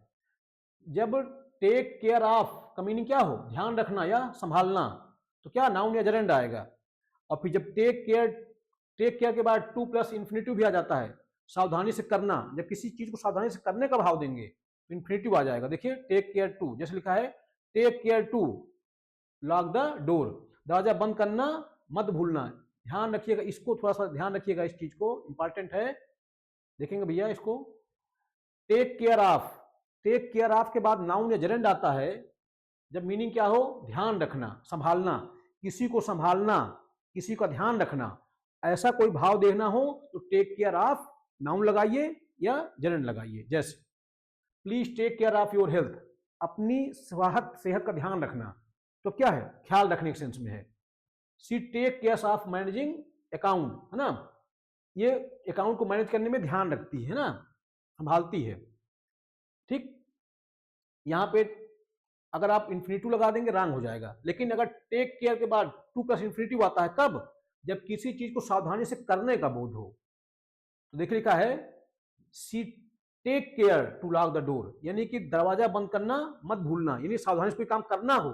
जब टेक केयर ऑफ का मीनिंग क्या हो, ध्यान रखना या संभालना, तो क्या नाउन या जेरेंड आएगा। और फिर जब टेक केयर के बाद टू प्लस इन्फिनिटिव भी आ जाता है, सावधानी से करना, जब किसी चीज को सावधानी से करने का भाव देंगे तो इन्फिनिटिव आ जाएगा। देखिए टेक केयर टू, जैसे लिखा है take care to lock the door, दरवाजा बंद करना मत भूलना, ध्यान रखिएगा, इसको थोड़ा सा ध्यान रखिएगा, इस चीज को इंपॉर्टेंट है, देखेंगे भैया इसको। Take care of, take care of के बाद नाउन या जेरेंड आता है जब मीनिंग क्या हो, ध्यान रखना, संभालना, किसी को संभालना, किसी का ध्यान रखना, ऐसा कोई भाव देखना हो तो टेक केयर ऑफ नाउन लगाइए या जेरेंड लगाइए। जैसे please take care of your health, अपनी सेहत का ध्यान रखना, तो क्या है, ख्याल रखने के सेंस में है। She take care of managing account, है ना, ये अकाउंट को मैनेज करने में ध्यान रखती है ना, संभालती है, ठीक। यहां पे अगर आप इन्फिनिटिव लगा देंगे रॉन्ग हो जाएगा, लेकिन अगर टेक केयर के बाद टू प्लस इन्फिनिटिव आता है कब, जब किसी चीज को सावधानी से करने का बोध हो। तो देखिए लिखा है she take care to lock the door, यानी कि दरवाजा बंद करना मत भूलना, यानी सावधानी से कोई काम करना हो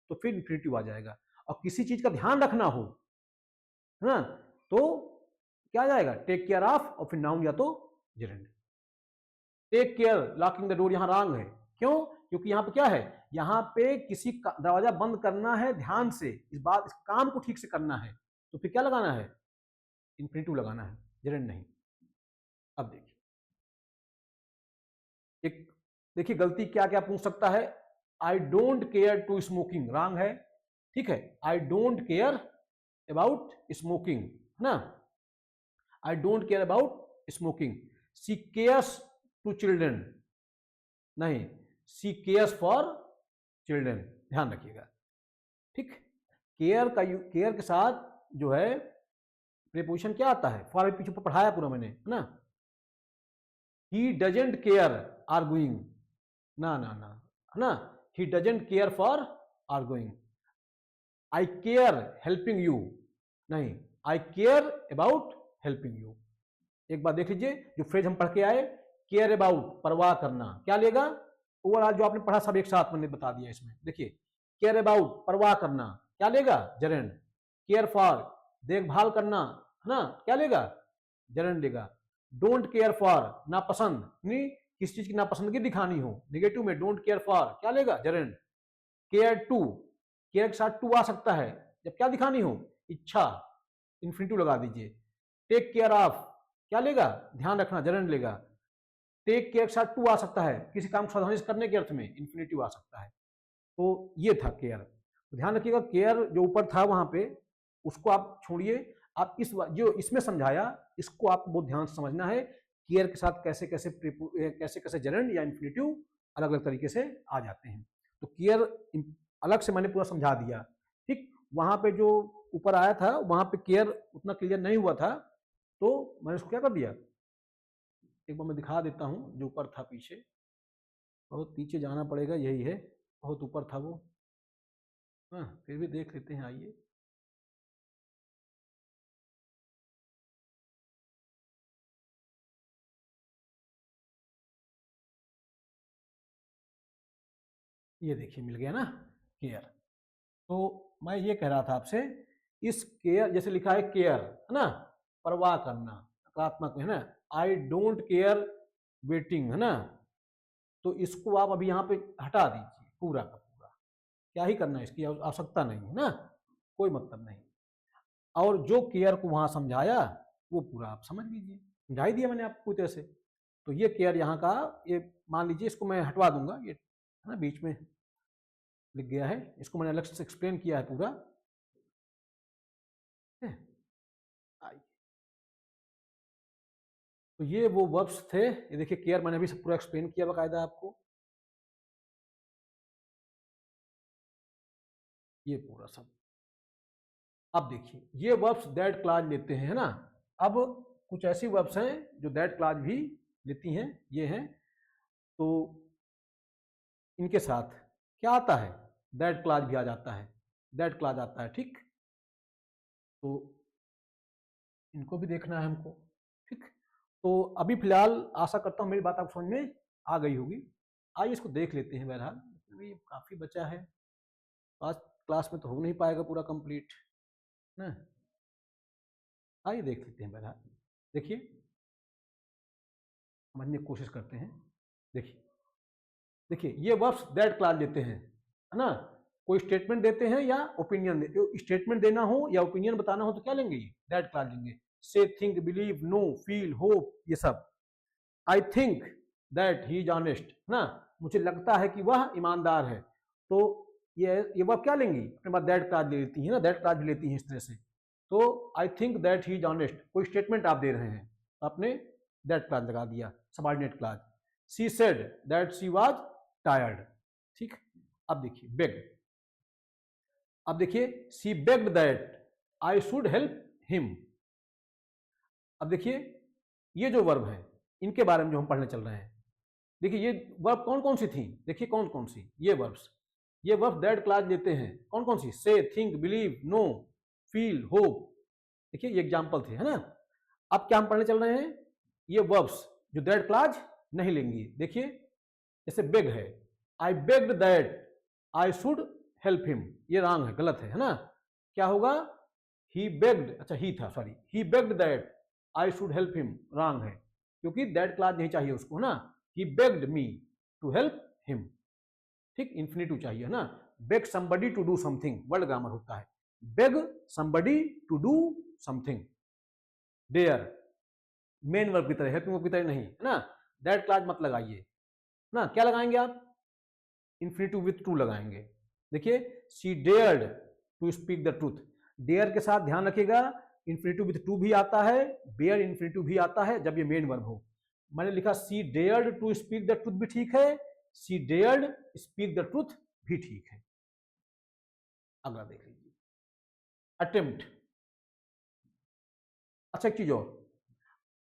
तो फिर इन्फिनेटिव आ जाएगा। और किसी चीज का ध्यान रखना हो, है ना, तो क्या आ जाएगा, टेक केयर ऑफ और फिर नाउन या तो gerund. Take care locking the door यहां रॉन्ग है, क्यों? क्योंकि यहां पे क्या है, यहां पे किसी का दरवाजा बंद करना है ध्यान से, इस काम को ठीक से करना है, तो फिर क्या लगाना है, इन्फिनेटिव लगाना है, जेरेंड नहीं। अब देखिए एक, देखिए गलती क्या क्या पूछ सकता है, I don't care to smoking, wrong है, ठीक है, I don't care about smoking, है ना, I don't care about smoking. She cares to children, नहीं, शी केयर्स फॉर चिल्ड्रन, ध्यान रखिएगा, ठीक। केयर के साथ जो है प्रीपोजिशन क्या आता है, फॉर पीछे पढ़ाया पूरा मैंने, है ना। ही डजंट केयर आर्गुइंग, ना ना ना, है ना, ही doesn't care for arguing. I care helping you, नहीं, आई केयर अबाउट हेल्पिंग यू। एक बार देख लीजिए जो फ्रेज हम पढ़ के आए, केयर अबाउट, परवाह करना, क्या लेगा, ओवरऑल जो आपने पढ़ा सब एक साथ मैंने बता दिया इसमें। देखिए केयर अबाउट, परवाह करना, क्या लेगा, जेरेंड। केयर फॉर, देखभाल करना, है ना, क्या लेगा, जेरेंड लेगा। डोंट केयर फॉर, नापसंद, नहीं किस चीज की नापसंदगी दिखानी हो, निगेटिव में डोंट केयर फॉर, क्या लेगा, जेरेंड। केयर टू, केयर के साथ टू आ सकता है जब क्या दिखानी हो, इच्छा, इन्फिनिटिव लगा दीजिए। टेक केयर ऑफ, क्या लेगा, ध्यान रखना, जेरेंड लेगा। टेक केयर के साथ टू आ सकता है किसी काम को सावधानी से करने के अर्थ में, इन्फिनिटिव आ सकता है। तो ये था केयर, तो ध्यान रखिएगा केयर जो ऊपर था वहां पे उसको आप छोड़िए, आप जो इसमें समझाया इसको आपको बहुत ध्यान से समझना है, केयर के साथ कैसे कैसे कैसे कैसे जेरेंड या इन्फिनिटिव अलग अलग तरीके से आ जाते हैं। तो केयर अलग से मैंने पूरा समझा दिया, ठीक। वहां पे जो ऊपर आया था वहां पे केयर उतना क्लियर नहीं हुआ था, तो मैंने उसको क्या कर दिया, एक बार मैं दिखा देता हूं जो ऊपर था पीछे, बहुत पीछे जाना पड़ेगा, यही है, बहुत ऊपर था वो, हाँ फिर भी देख लेते हैं, आइए। ये देखिए मिल गया ना केयर। तो मैं ये कह रहा था आपसे, इस केयर जैसे लिखा है केयर, है ना, परवाह करना, नकारात्मक में, है ना, आई डोंट केयर वेटिंग, है ना, तो इसको आप अभी यहाँ पे हटा दीजिए पूरा का पूरा, क्या ही करना है, इसकी आवश्यकता नहीं है ना, कोई मतलब नहीं। और जो केयर को वहां समझाया वो पूरा आप समझ लीजिए, समझा ही दिया मैंने आपको पूरी तरह से। तो ये केयर यहाँ का, ये मान लीजिए इसको मैं हटवा दूंगा, ये है ना बीच में लिख गया है, इसको मैंने अलग से एक्सप्लेन किया है पूरा, आइए। तो ये वो वर्ब्स थे, ये देखिए केयर मैंने अभी सब पूरा एक्सप्लेन किया बकायदा आपको, ये पूरा सब। अब देखिए ये वर्ब्स दैट क्लॉज लेते हैं, है ना। अब कुछ ऐसी वर्ब्स हैं जो दैट क्लॉज भी लेती हैं, ये हैं, तो इनके साथ क्या आता है, दैट क्लॉज भी आ जाता है, दैट क्लॉज आता है, ठीक। तो इनको भी देखना है हमको, ठीक। तो अभी फिलहाल आशा करता हूँ मेरी बात आपको समझ में आ गई होगी। आइए इसको देख लेते हैं, बहरहाल अभी काफ़ी बचा है, आज क्लास में तो हो नहीं पाएगा पूरा कंप्लीट ना, आइए देख लेते हैं बहरहाल। देखिए समझने की कोशिश करते हैं। देखिए देखिए ये वर्ब्स दैट क्लॉज लेते हैं, है ना, कोई स्टेटमेंट देते हैं या ओपिनियन स्टेटमेंट देना हो या ओपिनियन बताना हो तो क्या लेंगे, ये दैट क्लॉज लेंगे। Say, think, believe, know, feel, hope, ये सब। I think that he is honest, ना, मुझे लगता है कि वह ईमानदार है, तो ये वर्ब क्या लेंगी, अपने बाद दैट क्लॉज ले लेती है ना, दैट क्लॉज लेती हैं इस तरह से। तो आई think that he is honest, कोई स्टेटमेंट आप दे रहे हैं, आपने दैट क्लॉज लगा दिया, subordinate clause. She said that she was tired, ठीक। अब देखिए बेग, अब देखिए she bagged that I should help him. अब देखिए ये जो वर्ब है इनके बारे में जो हम पढ़ने चल रहे हैं, देखिए ये वर्ब कौन कौन सी थी, देखिए कौन कौन सी ये वर्ब्स, ये वर्ब दैट क्लॉज लेते हैं, कौन कौन सी, say, think, believe, know, feel, hope, देखिए ये एग्जाम्पल थे, है ना। अब क्या हम पढ़ने चल रहे हैं, ये वर्ब्स जो दैट क्लॉज नहीं लेंगी। देखिए जैसे बेग है, I begged that I should help him, ये रॉन्ग है, गलत है ना। क्या होगा, ही बेग्ड, अच्छा ही था, sorry, he begged that I should help him, wrong है, क्योंकि दैट क्लॉज नहीं चाहिए उसको ना। He begged me to help him, ठीक, इन्फिनिटिव चाहिए ना। Beg somebody to do something, word grammar होता है। Beg somebody to do something, dare main verb की तरह, हेल्पिंग वर्ब की तरह नहीं, है ना। दैट क्लॉज मत लगाइए ना। क्या लगाएंगे आप, इन्फिनिटिव विथ टू लगाएंगे। देखिए she dared to speak the truth, dare के साथ ध्यान रखिएगा इन्फिनिटिव विथ टू भी आता है, बेयर इन्फिनिटिव भी आता है जब ये मेन वर्ब हो। मैंने लिखा she dared to speak the truth भी ठीक है, she dared speak the truth भी ठीक है। अगला देख लीजिए, अटेम्प्ट। अच्छा एक चीज और,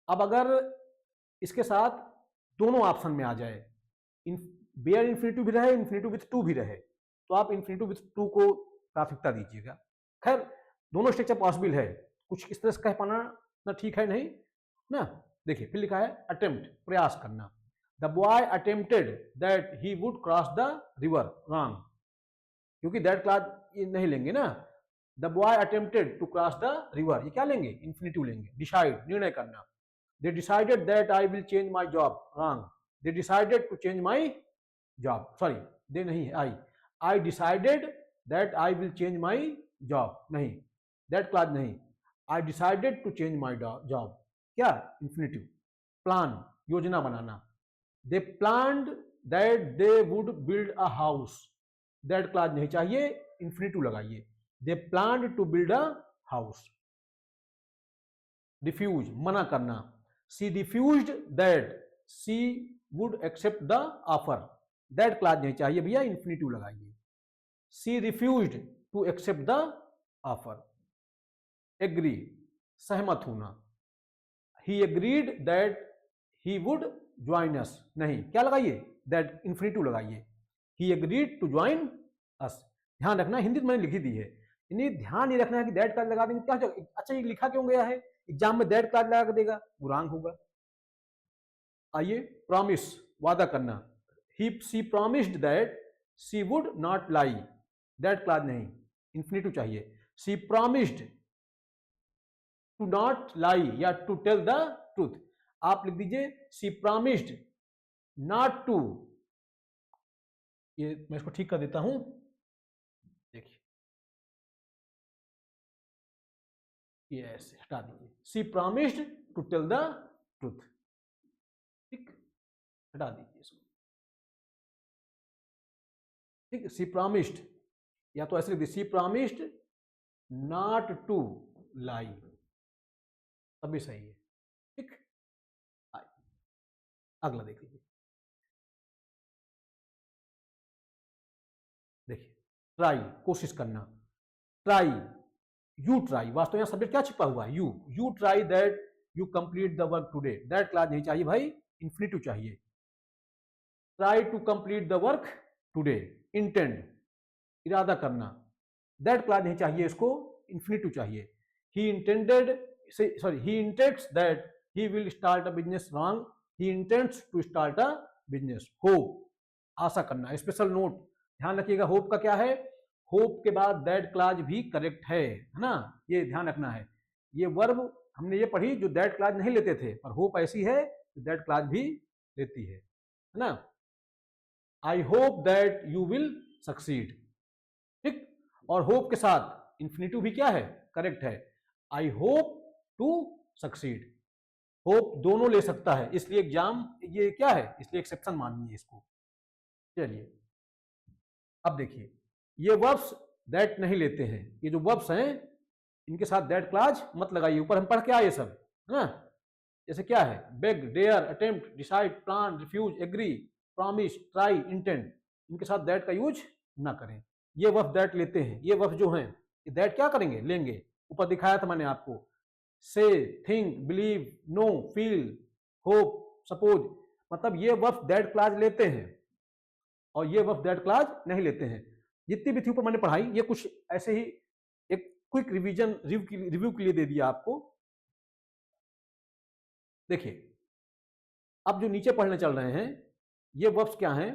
अब अगर इसके साथ दोनों ऑप्शन में आ जाए, बेयर इन्फिनिटिव भी रहे, इन्फिनिटिव विथ टू भी रहे, तो आप इन्फिनिटिव विथ टू को प्राथमिकता दीजिएगा। खैर दोनों स्ट्रक्चर पॉसिबल है, कुछ इस तरह से कह पाना ना ठीक है नहीं ना। देखिए फिर लिखा है अटेम्प्ट, प्रयास करना। The boy attempted that he would cross the river, wrong, क्योंकि दैट क्लॉज ये नहीं लेंगे ना। The boy attempted to cross the river, ये क्या लेंगे, इन्फिनिटिव लेंगे। डिसाइड, निर्णय करना। They decided that I will change my job, wrong, they decided to change my job, sorry they नहीं है, I decided that I will change my job, नहीं, दैट क्लॉज नहीं, I decided to change my job, क्या, इन्फिनिटिव। प्लान, योजना बनाना। They planned that they would build a house, that clause नहीं चाहिए, इन्फिनिटिव लगाइए। They planned to build a house. Refuse, मना करना। She refused that she would accept the offer, that clause नहीं चाहिए भैया, इन्फिनिटिव लगाइए। She refused to accept the offer. Agree, सहमत होना। He agreed that he would join us, नहीं, क्या लगाइए, दैट, इन्फिनिटिव लगाइए। He agreed to join us. ध्यान रखना, हिंदी तो मैंने लिखी दी है, इन्हें ध्यान नहीं रखना है कि दैट क्लॉज लगा देंगे क्या। अच्छा ये लिखा क्यों गया है एग्जाम में, दैट क्लॉज लगा देगा, वो रॉन्ग होगा। आइए, प्रॉमिस, वादा करना। He she promised that she would not lie, that clause नहीं, इन्फिनिटिव चाहिए। She promised to not lie या टू टेल द ट्रूथ, आप लिख दीजिए सी प्रॉमिस्ड नॉट टू, ये मैं इसको ठीक कर देता हूं, देखिए ये ऐसे हटा दीजिए, she promised to tell the truth, ठीक, हटा दीजिए इसको, ठीक। सी प्रॉमिस्ड, या तो ऐसे लिख दीजिए she promised not to lie, तभी सही है, ठीक। अगला देख लीजिए, देखिए ट्राई, कोशिश करना। ट्राई, यू ट्राई, वास्तव में सब्जेक्ट क्या छिपा हुआ है, you try that you complete the work today, that clause नहीं चाहिए भाई, इन्फिनिटिव चाहिए। Try to complete the work today. Intend, इरादा करना, दैट क्लॉज नहीं चाहिए इसको, इन्फिनिटिव चाहिए। He intended, sorry, he intends that he will start a business, wrong, he intends to start a business. Hope, आशा करना। स्पेशल नोट, ध्यान रखिएगा होप का क्या है, होप के बाद दैट क्लॉज भी करेक्ट है ना, ये ध्यान रखना है। ये वर्ब हमने ये पढ़ी जो दैट क्लॉज नहीं लेते थे, पर होप ऐसी है जो दैट क्लॉज भी लेती है ना। I hope that you will succeed, ठीक। और होप के साथ इन्फिनिटिव भी क्या है, करेक्ट है। I hope to succeed, hope दोनों ले सकता है, इसलिए एग्जाम ये क्या है, इसलिए एक्सेप्शन मानिए इसको। चलिए अब देखिए, ये वर्ब्स दैट नहीं लेते हैं, ये जो वर्ब्स हैं इनके साथ दैट क्लॉज मत लगाइए, ऊपर हम पढ़ के आए सब, है ना। जैसे क्या है, beg, dare, attempt, decide, plan, refuse, agree, promise, try, intend, इनके साथ दैट का यूज ना करें। ये वर्ब दैट लेते हैं, ये वर्ब जो हैं ये दैट क्या करेंगे, लेंगे। ऊपर दिखाया था मैंने आपको, say, think, believe, know, feel, hope, suppose, मतलब ये वर्ब दैट क्लॉज लेते हैं और ये वर्ब दैट क्लॉज नहीं लेते हैं। जितनी भी थी ऊपर मैंने पढ़ाई, ये कुछ ऐसे ही एक क्विक रिवीजन, रिव्यू के लिए दे दिया आपको। देखिए अब जो नीचे पढ़ने चल रहे हैं ये वर्ब्स क्या हैं?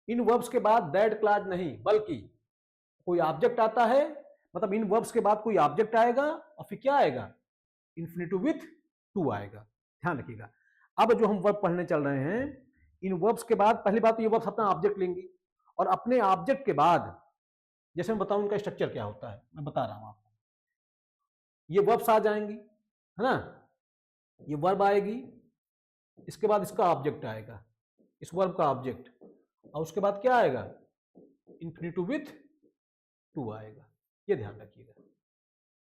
इन वर्ब्स के बाद दैट क्लॉज नहीं बल्कि कोई ऑब्जेक्ट आता है, मतलब इन वर्ब्स के बाद कोई ऑब्जेक्ट आएगा और फिर क्या आएगा? इन्फिनिटिव विथ टू आएगा। ध्यान रखिएगा। अब जो हम वर्ब पढ़ने चल रहे हैं, इन वर्ब्स के बाद पहली बात तो ये वर्ब्स अपना ऑब्जेक्ट लेंगी और अपने ऑब्जेक्ट के बाद जैसे मैं बताऊं उनका स्ट्रक्चर क्या होता है, मैं बता रहा हूं आपको। ये वर्ब्स आ जाएंगी, है ना, ये वर्ब आएगी, इसके बाद इसका ऑब्जेक्ट आएगा, इस वर्ब का ऑब्जेक्ट, और उसके बाद क्या आएगा? इन्फिनिटिव विथ टू आएगा। ये ध्यान रखिएगा,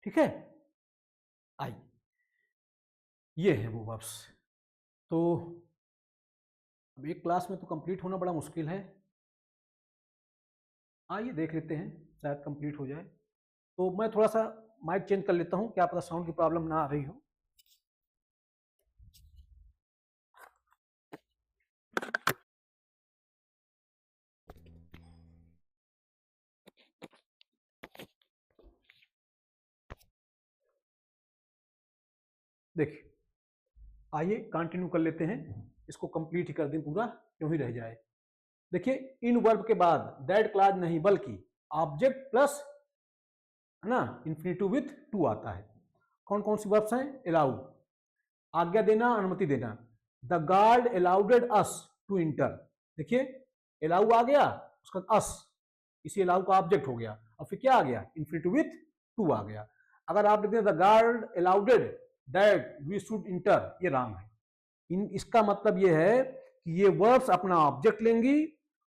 ठीक है। आइए, ये है वो वर्ब्स। तो अब एक क्लास में तो कंप्लीट होना बड़ा मुश्किल है, आइए देख लेते हैं, शायद कंप्लीट हो जाए। तो मैं थोड़ा सा माइक चेंज कर लेता हूं, क्या पता साउंड की प्रॉब्लम ना आ रही हो। देखिए, आइए कंटिन्यू कर लेते हैं, इसको कंप्लीट ही कर दें पूरा, क्यों ही रह जाए। देखिए, इन वर्ब के बाद दैट क्लॉज नहीं बल्कि ऑब्जेक्ट प्लस, है ना, इन्फिनिटिव विथ टू आता है। कौन कौन सी वर्ब्स हैं? अलाउ, आज्ञा देना, अनुमति देना। The guard allowed us to enter. देखिए, अलाउ आ गया, उसका अस, इसी अलाउ का ऑब्जेक्ट हो गया, और फिर क्या आ गया? इन्फिनिटिव विथ टू आ गया। अगर आप लिखते हैं the guard allowed that we should enter, ये रॉन्ग है। इसका मतलब ये है कि ये वर्ब्स अपना ऑब्जेक्ट लेंगी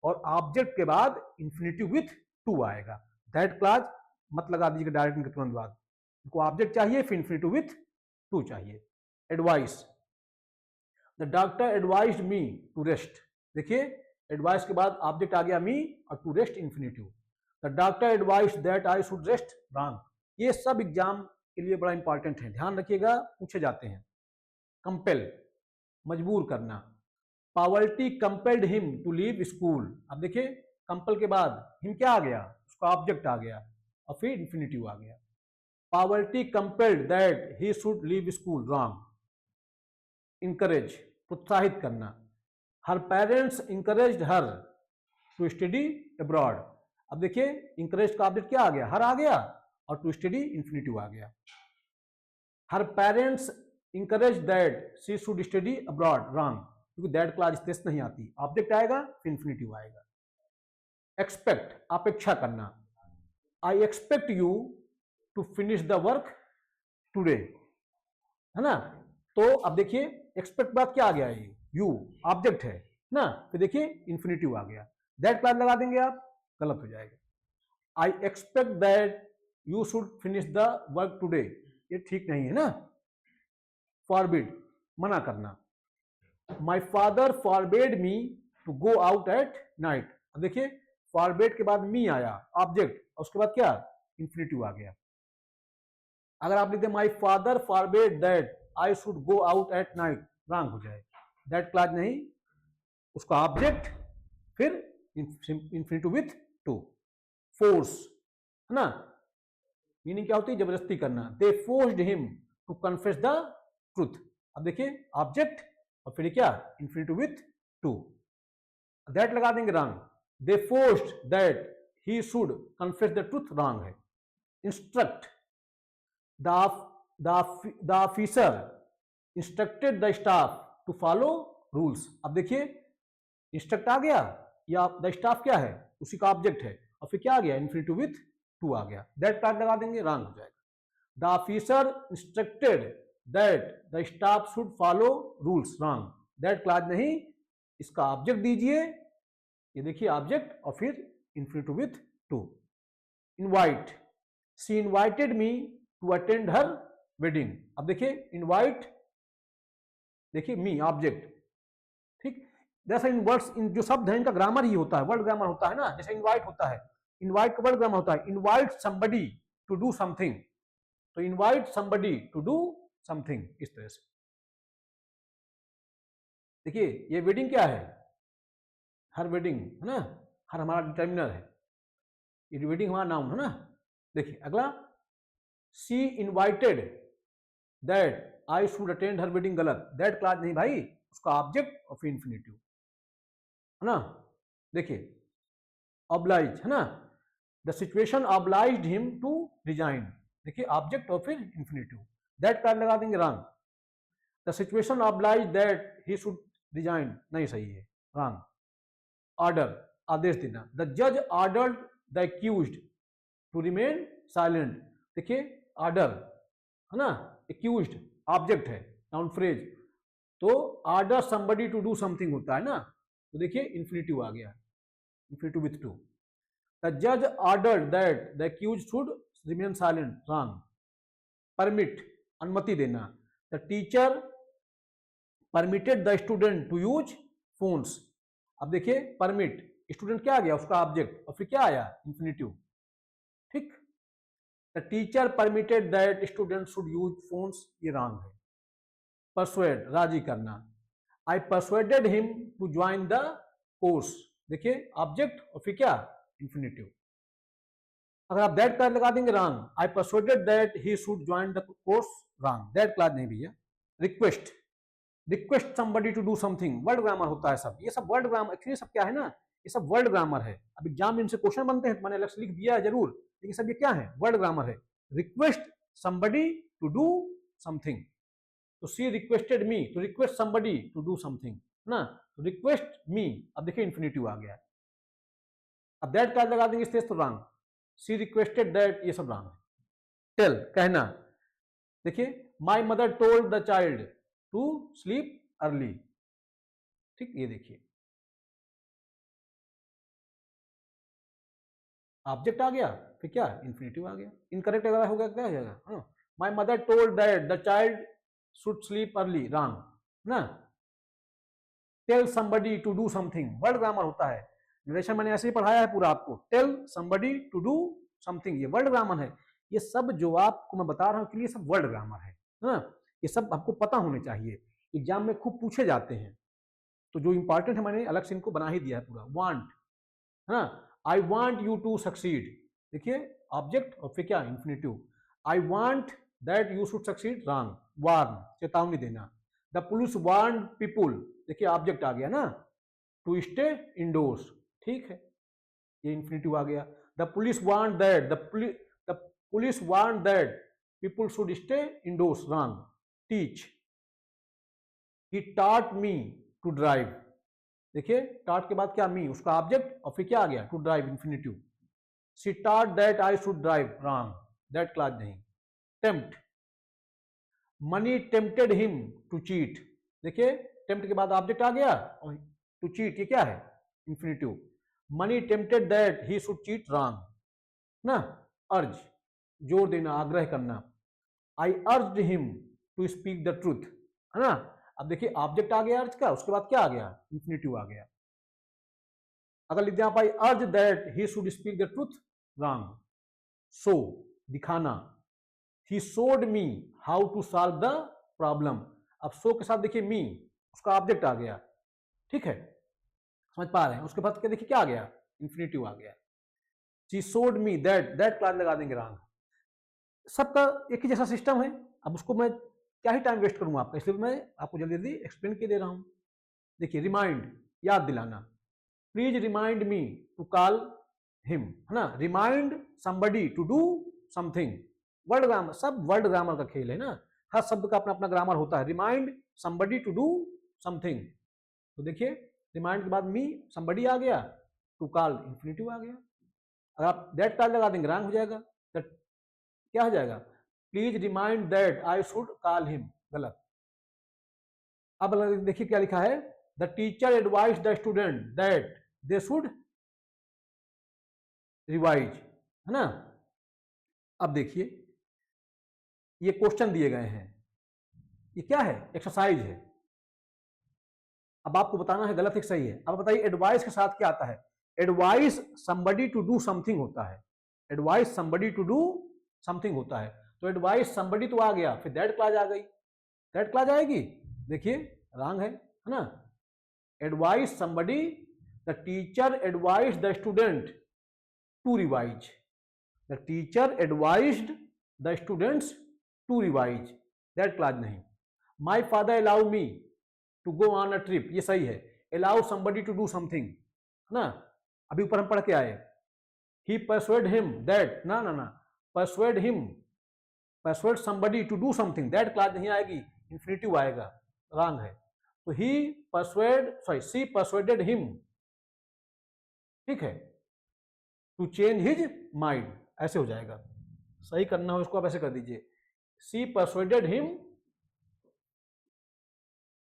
और ऑब्जेक्ट के बाद इन्फिनिटिव विथ टू आएगा। दैट क्लॉज मत लगा दीजिएगा डायरेक्ट के तुरंत बाद, इनको ऑब्जेक्ट चाहिए, फिर इन्फिनिटिव विथ टू चाहिए। Advice, the doctor advised me to rest. देखिए, एडवाइस के बाद ऑब्जेक्ट आ गया मी और to rest infinitive. The doctor advised that I should rest, wrong. ये सब एग्जाम के लिए बड़ा इंपॉर्टेंट है, ध्यान रखिएगा, पूछे जाते हैं। कंपेल, मजबूर करना। Poverty compelled him to leave school. अब देखिए, कंपल के बाद हिम क्या आ गया? उसका ऑब्जेक्ट आ गया और फिर इन्फिनिटिव आ गया। Poverty compelled that he should leave school, wrong. Encourage, प्रोत्साहित करना। Her parents encouraged her to study abroad. अब देखिए, इंकरेज का ऑब्जेक्ट क्या आ गया? हर आ गया, और टू स्टडी इन्फिनिटिव आ गया। Her parents encourage that she should study abroad, wrong, क्योंकि दैट क्लॉज स्टेस नहीं आती, ऑब्जेक्ट आएगा फिर इन्फिनिटिव आएगा। एक्सपेक्ट, अपेक्षा करना। I expect you to finish the work today, है ना। तो अब देखिए, एक्सपेक्ट बाद क्या आ गया? ये यू ऑब्जेक्ट है ना, फिर देखिए इन्फिनिटिव आ गया। दैट क्लॉज लगा देंगे आप, गलत हो जाएगा। I expect that you should finish the work today, ये ठीक नहीं है ना। फॉरबिड, मना करना। My father forbade me to go out at night. अब देखिए, फॉरबेड के बाद मी आया ऑब्जेक्ट, और उसके बाद क्या? इन्फिनिटिव आ गया। अगर आप लिखते माई father forbade that I should go out at night, wrong हो जाए। दैट क्लॉज नहीं, उसका ऑब्जेक्ट फिर इन्फिनिटिव विथ टू। फोर्स, है ना, मीनिंग क्या होती है? जबरदस्ती करना। They forced him to confess the truth. अब देखिए, ऑब्जेक्ट और फिर क्या? Infinitive with to. दैट लगा देंगे, wrong. They forced that he should confess the truth, wrong है। Instruct, the officer instructed the staff to follow rules. अब देखिए, इंस्ट्रक्ट आ गया, या द स्टाफ क्या है? उसी का ऑब्जेक्ट है, और फिर क्या आ गया? इन्फिनिटिव विथ टू आ गया। दैट क्लॉज लगा देंगे, रॉन्ग हो जाएगा। The officer instructed that the staff should follow rules, wrong. That clause नहीं, इसका ऑब्जेक्ट दीजिए, ये देखिए ऑब्जेक्ट और फिर infinitive with to. Invite, she invited me to attend her wedding. अब देखिए, इनवाइट, देखिए मी ऑब्जेक्ट, ठीक। जैसे इन वर्ड्स, इन जो शब्द है इनका ग्रामर ही होता है, वर्ड ग्रामर होता है ना। जैसे इनवाइट होता है, इनवाइट का वर्ड ग्रामर होता है, invite somebody to do something, तो invite somebody to do something, इस तरह से। देखिए, ये वेडिंग क्या है? हर वेडिंग, है ना, हर हमारा डिटर्मिनर है, ये वेडिंग हमारा नाउन है ना। देखिए अगला, she invited that I should attend her wedding, गलत। दैट क्लॉज नहीं भाई, उसका ऑब्जेक्ट और फिर इन्फिनेटिव, है ना। देखिए ऑब्लाइज, है ना, the situation obliged him to resign, देखिए ऑब्जेक्ट और फिर इन्फिनेटिव, दैट क्लास लगा देंगे wrong. The situation oblige that he should resign, नहीं सही है, रॉन्ग। ऑर्डर, आदेश देना, द जज ordered the accused to remain silent, देखिए ऑर्डर, है ना, एक्यूज्ड ऑब्जेक्ट है, नाउन फ्रेज, तो order somebody to do something होता है ना, तो देखिए इन्फिनेटिव आ गया, इन्फिनेटिव विथ टू। द जज ordered that the accused should remain silent, wrong. Permit, अनुमति देना, the teacher permitted the student to use phones, अब देखिए परमिट, स्टूडेंट क्या आ गया, उसका ऑब्जेक्ट, और फिर क्या आया, इन्फिनेटिव, ठीक। The teacher permitted that student should use phones, ये रॉन्ग है। परसुएड, राजी करना, I persuaded him to join the course, देखिए ऑब्जेक्ट और फिर क्या, इन्फिनेटिव। अगर आप दैट क्लास लगा देंगे wrong, I persuaded that he should join the course, wrong, that clause नहीं भैया। Request, request somebody to do something, word grammar होता है सब, ये सब वर्ड ग्रामर, एक्चुअली सब क्या है ना, ये सब वर्ड ग्रामर है। अब एग्जाम में इनसे क्वेश्चन बनते हैं तो मैंने अलग से लिख दिया है जरूर, लेकिन सब ये क्या है, वर्ड ग्रामर है। Request somebody to do something, तो सी रिक्वेस्टेड मी, तो request somebody to do something, है ना, तो रिक्वेस्ट मी, अब देखिए इन्फिनेटिव आ गया। अब दैट क्लास लगा देंगे स्टेज, तो रॉन्ग, सी रिक्वेस्टेड दैट, ये सब रॉन्ग है। टेल, कहना, देखिए my mother told the child to sleep early, ठीक, ये देखिए ऑब्जेक्ट आ गया, फिर क्या, इन्फिनेटिव आ गया। इनकरेक्ट अगर होगा क्या हो जाएगा, my mother told that the child should sleep early, wrong ना। Tell somebody to do something, word grammar होता है, नरेशन मैंने ऐसे ही पढ़ाया है पूरा आपको, tell somebody to do something, ये वर्ड ग्रामर है। ये सब जो आपको मैं बता रहा हूं, ये सब वर्ड ग्रामर है ना, ये सब आपको पता होने चाहिए, एग्जाम में खूब पूछे जाते हैं। तो जो इंपॉर्टेंट है मैंने अलग से इनको बना ही दिया है पूरा। वांट, है ना, I want you to succeed, देखिए ऑब्जेक्ट और फिर क्या, infinitive. I want that you should succeed, wrong. Warn, चेतावनी देना, द पुलिस वार्न पीपुल, देखिए ऑब्जेक्ट आ गया ना, टू स्टे इंडोर्स, ठीक है, ये इन्फिनेटिव आ गया। The police warn that, the police warn that people should stay indoors, wrong. Teach, he taught me to drive, देखिए टॉट के बाद क्या, मी, उसका ऑब्जेक्ट और फिर क्या आ गया, to drive, infinitive. She taught that I should drive, wrong, that clause नहीं। Tempt, money tempted him to cheat, देखिए टेम्प्ट के बाद ऑब्जेक्ट आ गया और टू चीट, ये क्या है, infinitive. Money tempted that he should cheat, wrong ना। अर्ज, जोर देना, आग्रह करना, I urged him to speak the truth, है ना। अब देखिए ऑब्जेक्ट आ गया अर्ज का, उसके बाद क्या आ गया, इन्फिनेटिव आ गया। अगर लिख दिया आप, I urge that he should speak the truth, wrong. Show, दिखाना, he showed me how to solve the problem, अब शो के साथ देखिए मी, उसका ऑब्जेक्ट आ गया, ठीक है, समझ पा रहे हैं। उसके बाद क्या देखिए क्या आ गया, इन्फिनेटिव आ गया। She showed me that, that clause लगा देंगे, रॉन्ग। सबका एक ही जैसा सिस्टम है, अब उसको मैं क्या ही टाइम वेस्ट करूंगा आपका, इसलिए मैं आपको जल्दी जल्दी एक्सप्लेन के दे रहा हूं। देखिए रिमाइंड, याद दिलाना, please remind me to call him, है ना, remind somebody to do something, word grammar, सब वर्ड ग्रामर का खेल है ना, हर शब्द का अपना अपना ग्रामर होता है। Remind somebody to do something, तो देखिए रिमाइंड के बाद मी, समबडी आ गया, टू कॉल इन्फिनेटिव आ गया। अगर आप दैट कॉल लगा देंगे रॉन्ग हो जाएगा, क्या हो जाएगा, please remind that I should call him, गलत। अब देखिए क्या लिखा है, the teacher advise the student that they should revise, है ना। अब देखिए ये क्वेश्चन दिए गए हैं, ये क्या है, एक्सरसाइज है। अब आपको बताना है गलत है सही है। अब बताइए एडवाइस के साथ क्या आता है, advice somebody to do something होता है, advice somebody to do something होता है, तो एडवाइस समबडी तो आ गया, फिर दैट क्लॉज आ गई, दैट क्लॉज आएगी, देखिए रॉन्ग है ना। Advise somebody, the teacher advise the student to revise, the teacher advised the students to revise, that clause नहीं। My father allow me to go on a trip, ये सही है। Allow somebody to do something, है ना, अभी ऊपर हम पढ़ के आए। ही परसुएड हिम दैट, ना ना ना, persuade him, persuade somebody to do something, that clause नहीं आएगी, इंफिनिटिव आएगा, रॉन्ग है। तो he persuade, sorry, she persuaded him, ठीक है, टू चेंज हिज माइंड, ऐसे हो जाएगा। सही करना हो इसको आप ऐसे कर दीजिए, she persuaded him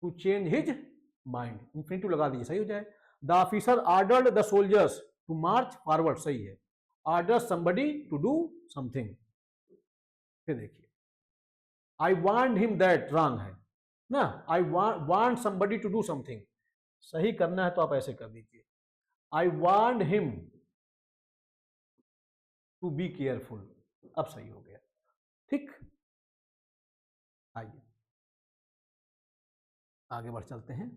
to change his mind, infinitive लगा दीजिए, सही हो जाए। The officer ordered the soldiers to march forward, सही है। Order somebody to do something, फिर देखिए I want him that, wrong है ना, I want somebody to do something, सही करना है तो आप ऐसे कर दीजिए, I want him to be careful, अब सही हो गया, ठीक। आइए आगे बढ़ चलते हैं।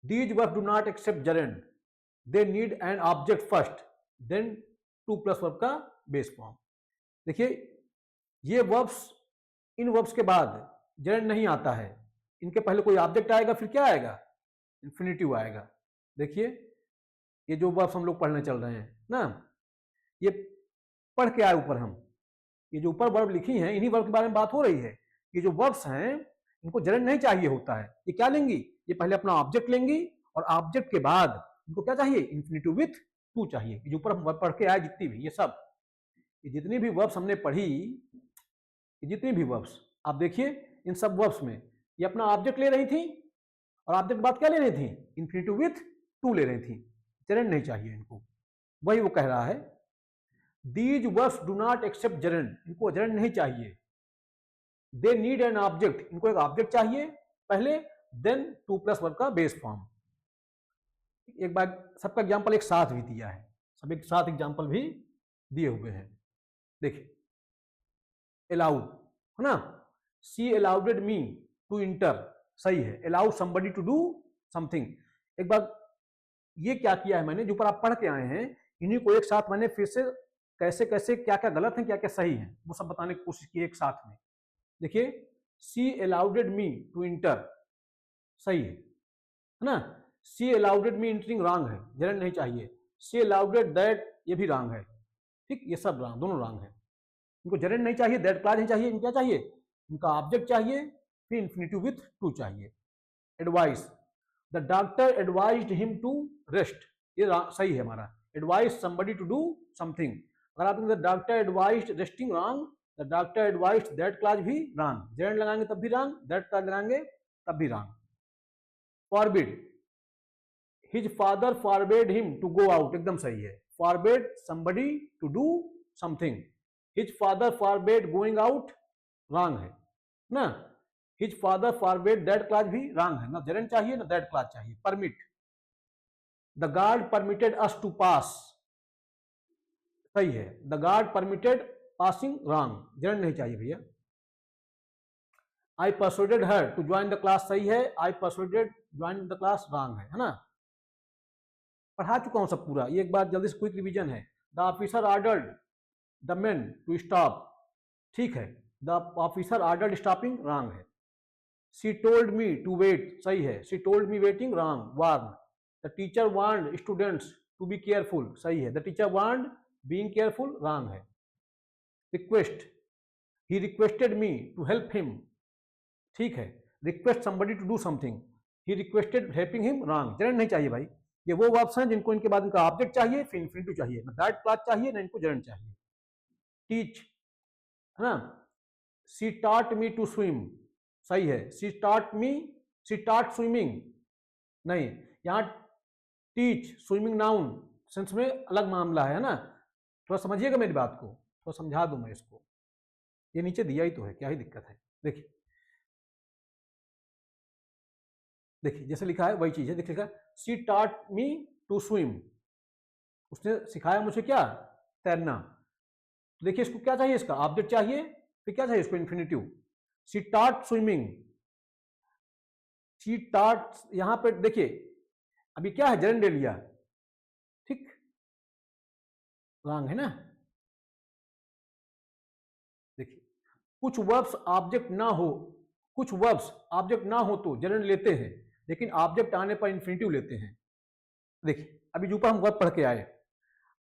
These verbs do not accept gerund, they need an object first, then two plus verb का बेस फॉर्म। देखिए ये वर्ब्स, इन वर्ब्स के बाद gerund नहीं आता है, इनके पहले कोई ऑब्जेक्ट आएगा, फिर क्या आएगा, इंफिनिटिव आएगा। देखिए ये जो वर्ब्स हम लोग पढ़ने चल रहे हैं ना, ये पढ़ के आए ऊपर हम, ये जो ऊपर वर्ब लिखी हैं इन्हीं वर्ब के बारे में बात हो रही है। ये जो वर्ब्स हैं इनको gerund नहीं चाहिए होता है, ये क्या लेंगी, ये पहले अपना ऑब्जेक्ट लेंगी और ऑब्जेक्ट के बाद इनको क्या चाहिए, इंफिनिटिव विथ टू चाहिए। जो ऊपर हम पढ़ के आए जितनी भी, ये सब, ये जितनी भी वर्ब्स हमने पढ़ी, ये जितनी भी वर्ब्स आप देखिए, इन सब वर्ब्स में ये अपना ऑब्जेक्ट ले रही थी और ऑब्जेक्ट बाद क्या ले रही थी, इंफिनिटिव विथ टू ले रही थी, gerund नहीं चाहिए इनको। वही वो कह रहा है, these verbs do not accept gerund, इनको gerund नहीं चाहिए। दे नीड एन ऑब्जेक्ट, इनको एक ऑब्जेक्ट चाहिए पहले, देन टू प्लस वर्ब का बेस फॉर्म। एक बार सबका एग्जाम्पल एक साथ भी दिया है, सब एक साथ एग्जाम्पल भी दिए हुए हैं। देखिए अलाउड है ना, she allowed me to enter, सही है। Allow somebody to do something, एक बार ये क्या किया है मैंने, जो ऊपर आप पढ़ के आए हैं, इन्हीं को एक साथ मैंने फिर से कैसे कैसे क्या क्या गलत है क्या क्या सही है वो सब बताने की कोशिश की एक साथ में। देखिए सी अलाउडेड मी टू इंटर, सही है ना। She allowed me entering, wrong है, gerund नहीं चाहिए। सी अलाउडेड दैट, ये भी रॉन्ग है, ठीक, ये सब रॉन्ग, दोनों रॉन्ग है। इनको gerund नहीं चाहिए, दैट क्लॉज नहीं चाहिए, इनको क्या चाहिए, इनका ऑब्जेक्ट चाहिए, फिर इंफिनिटिव विथ टू चाहिए। Advice, the doctor advised him to rest, ये सही है हमारा। Advise somebody to do something, अगर आप the doctor advised resting, wrong. The doctor advised that clause भी रॉन्ग, gerund लगाएंगे तब भी रॉन्ग, दैट क्लॉज लगाएंगे तब भी wrong. Forbid, his father forbade him to go out, एकदम सही है। Forbade somebody to do something, his father forbade going out, wrong है ना। His father forbade that clause भी रॉन्ग है, ना gerund चाहिए ना दैट क्लॉज चाहिए। Permit, the guard permitted us to pass, सही है। The guard permitted passing, wrong, gerund नहीं चाहिए भैया। I persuaded her to join the class, सही है। I persuaded join the class, wrong है ना। पढ़ा चुका हूं सब पूरा, ये एक बार जल्दी से क्विक रिवीजन है। The officer ordered the men to stop, ठीक है। The officer ordered stopping, wrong है। She told me to wait, सही है। She told me waiting, wrong, warn. The teacher warned students to be careful, सही है। The teacher warned being careful, wrong है। Request, he requested me to help him, ठीक है। Request somebody to do something, he requested helping him, wrong, gerund नहीं चाहिए भाई। ये वो वर्ब्स हैं जिनको इनके बाद इनका ऑब्जेक्ट चाहिए, फिर इंफिनिटिव चाहिए, ना दैट क्लॉज चाहिए ना इनको gerund चाहिए। टीच, है ना, she taught me to swim, सही है। She taught me, she taught swimming, नहीं, यहाँ टीच स्विमिंग नाउन सेंस में अलग मामला है ना, थोड़ा समझिएगा मेरी बात को, थोड़ा समझा दूं मैं इसको, ये नीचे दिया ही तो है, क्या ही दिक्कत है। देखिए देखिए जैसे लिखा है वही चीज है, देखिए लिखा है she taught me to swim, उसने सिखाया मुझे क्या, तैरना। तो देखिए इसको क्या चाहिए, इसका ऑब्जेक्ट चाहिए, फिर क्या चाहिए इसको, infinitive. She taught swimming, she taught, यहां पे देखिए अभी क्या है, gerund ले लिया, ठीक, रॉन्ग है ना। देखिए कुछ वर्ब्स ऑब्जेक्ट ना हो कुछ वर्ब्स ऑब्जेक्ट ना हो तो जर्नड लेते हैं, लेकिन ऑब्जेक्ट आने पर इन्फिनिटिव लेते हैं। देखिए अभी ऊपर हम वर्ब पढ़ के आए,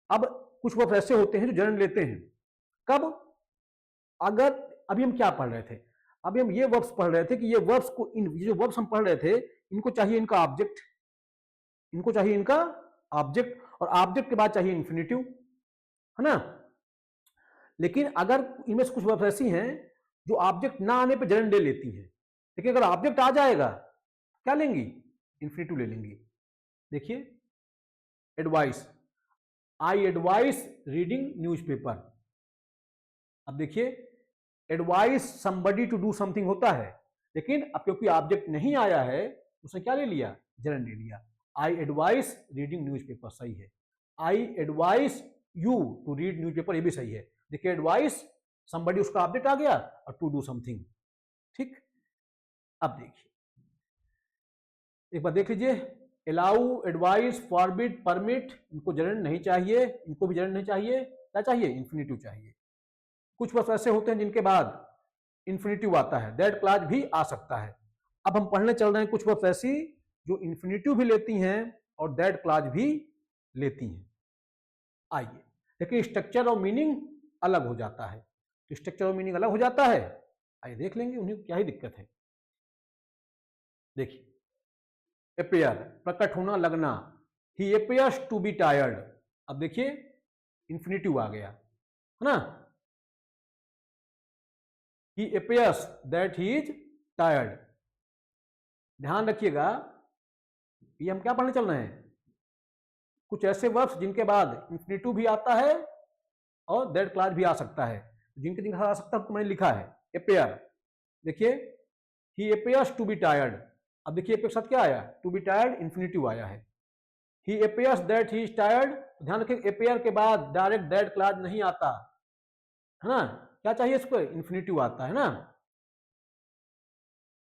अब कुछ वर्ब्स ऐसे होते हैं जो जर्नड लेते हैं। कब? अगर अभी हम क्या पढ़ रहे थे, अभी हम ये वर्ब्स पढ़ रहे थे कि ये वर्ब्स को, ये जो वर्ब्स हम पढ़ रहे थे, इनको चाहिए इनका ऑब्जेक्ट, इनको चाहिए इनका ऑब्जेक्ट, और ऑब्जेक्ट के बाद चाहिए इन्फिनिटिव, है ना। लेकिन अगर इनमें से कुछ वर्ब्स ऐसी हैं जो ऑब्जेक्ट ना आने पर जर्नड ले लेती हैं, लेकिन अगर ऑब्जेक्ट आ जाएगा क्या लेंगी? इन्फिनिटिव ले लेंगी। देखिए advice, I advice reading newspaper. अब देखिए advice somebody to do something होता है, लेकिन अब क्योंकि ऑब्जेक्ट नहीं आया है उसने क्या ले लिया? जर्नड ले लिया। आई एडवाइस रीडिंग न्यूज़पेपर सही है। I advise you to read newspaper, ये भी सही है। देखिए एडवाइस समबडी उसका ऑब्जेक्ट आ गया और टू डू समथिंग, ठीक। अब देखिए एक बार देख लीजिए, अलाउ, एडवाइस, फॉरबिड, परमिट, इनको जर्नड नहीं चाहिए, इनको भी जर्नड नहीं चाहिए, क्या चाहिए? इन्फिनिटिव चाहिए। कुछ वर्ड्स ऐसे होते हैं जिनके बाद इन्फिनिटिव आता है, दैट क्लॉज भी आ सकता है। अब हम पढ़ने चल रहे हैं कुछ वर्ड्स ऐसी जो इन्फिनिटिव भी लेती हैं और दैट क्लॉज भी लेती हैं। आइए, लेकिन स्ट्रक्चर और मीनिंग अलग हो जाता है। तो स्ट्रक्चर और मीनिंग अलग हो जाता है, आइए देख लेंगे, उन्हें क्या ही दिक्कत है। देखिए अपीयर, प्रकट होना, लगना, he appears to be tired. अब देखिए इन्फिनिटिव आ गया, है ना। he appears that he is tired। ध्यान रखिएगा, ये हम क्या पढ़ने चल रहे हैं? कुछ ऐसे वर्ब्स जिनके बाद इन्फिनिटिव भी आता है और दैट क्लॉज भी आ सकता है। जिनके जिनके साथ आ सकता है तो मैंने लिखा है appear। देखिए he appears to be tired। अब देखिए के साथ क्या आया? टू बी टायर्ड, इन्फिनिटिव आया है। he appears that he is tired। ध्यान रखिए appear के बाद डायरेक्ट दैट क्लॉज नहीं आता, है ना। क्या चाहिए इसको? इन्फिनिटिव आता है ना,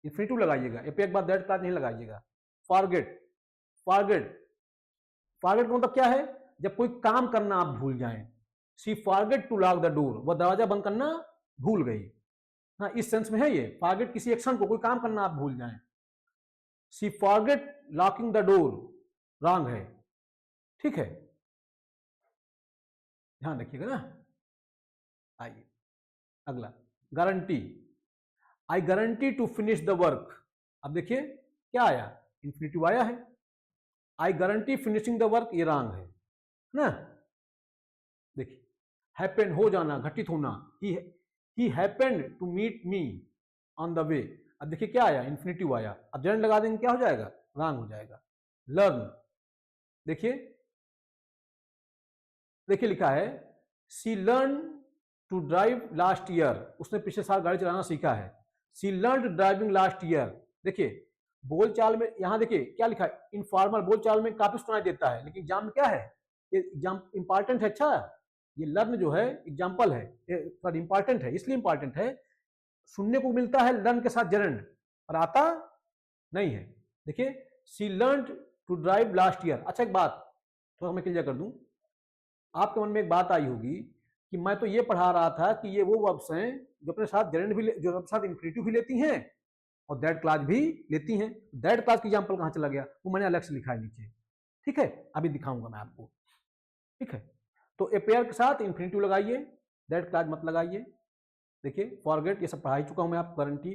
इन्फिनिटिव लगाइएगा, अपीयर के बाद दैट क्लॉज नहीं लगाइएगा। फॉरगेट, फॉरगेट, फॉरगेट का मतलब क्या है? जब कोई काम करना आप भूल जाएं। She forget to lock the door, वह दरवाजा बंद करना भूल गई। हाँ, इस सेंस में है ये। फॉरगेट किसी एक्शन को, कोई काम करना आप भूल जाएं। She forget locking the door, wrong है, ठीक है, ध्यान रखिएगा ना। आइए अगला, guarantee, I guarantee to finish the work. अब देखिए क्या आया? इन्फिनिटिव आया है। I guarantee finishing the work, ये रॉन्ग है ना। देखिए हैपन, हो जाना, घटित होना, he happened to meet me on the way. अब देखिए क्या आया? इन्फिनिटिव आया। अब जर्नड लगा देंगे, क्या हो जाएगा? रॉन्ग हो जाएगा। लर्न, देखिए देखिए लिखा है she learn to drive last year, उसने पिछले साल गाड़ी चलाना सीखा है। She learn driving last year. देखिए बोलचाल में यहां देखिए क्या लिखा है? इनफॉर्मल बोलचाल में काफी सुनाई देता है, लेकिन एग्जाम में क्या है? ये एग्जाम इंपॉर्टेंट है। अच्छा, ये लर्न जो है एग्जाम्पल है, सॉरी इंपॉर्टेंट है, इसलिए इंपॉर्टेंट है। सुनने को मिलता है लर्न के साथ जर्नड, पर आता नहीं है। देखिए she learn to drive last year. अच्छा एक बात थोड़ा मैं क्लियर कर दूं, आपके मन में एक बात आई होगी कि मैं तो ये पढ़ा रहा था कि ये वो वर्ब्स हैं जो अपने साथ जर्नड भी जो अपने साथ इन्फिनिटिव भी लेती हैं और दैट क्लॉज भी लेती हैं। दैट क्लॉज की एग्जांपल कहां चला गया? वो मैंने अलग से लिखा है नीचे, ठीक है, अभी दिखाऊंगा मैं आपको, ठीक है। तो अपीयर के साथ इन्फिनिटिव लगाइए, दैट क्लॉज मत लगाइए। देखिए फॉरगेट, ये सब पढ़ा ही चुका हूं मैं आपको। गारंटी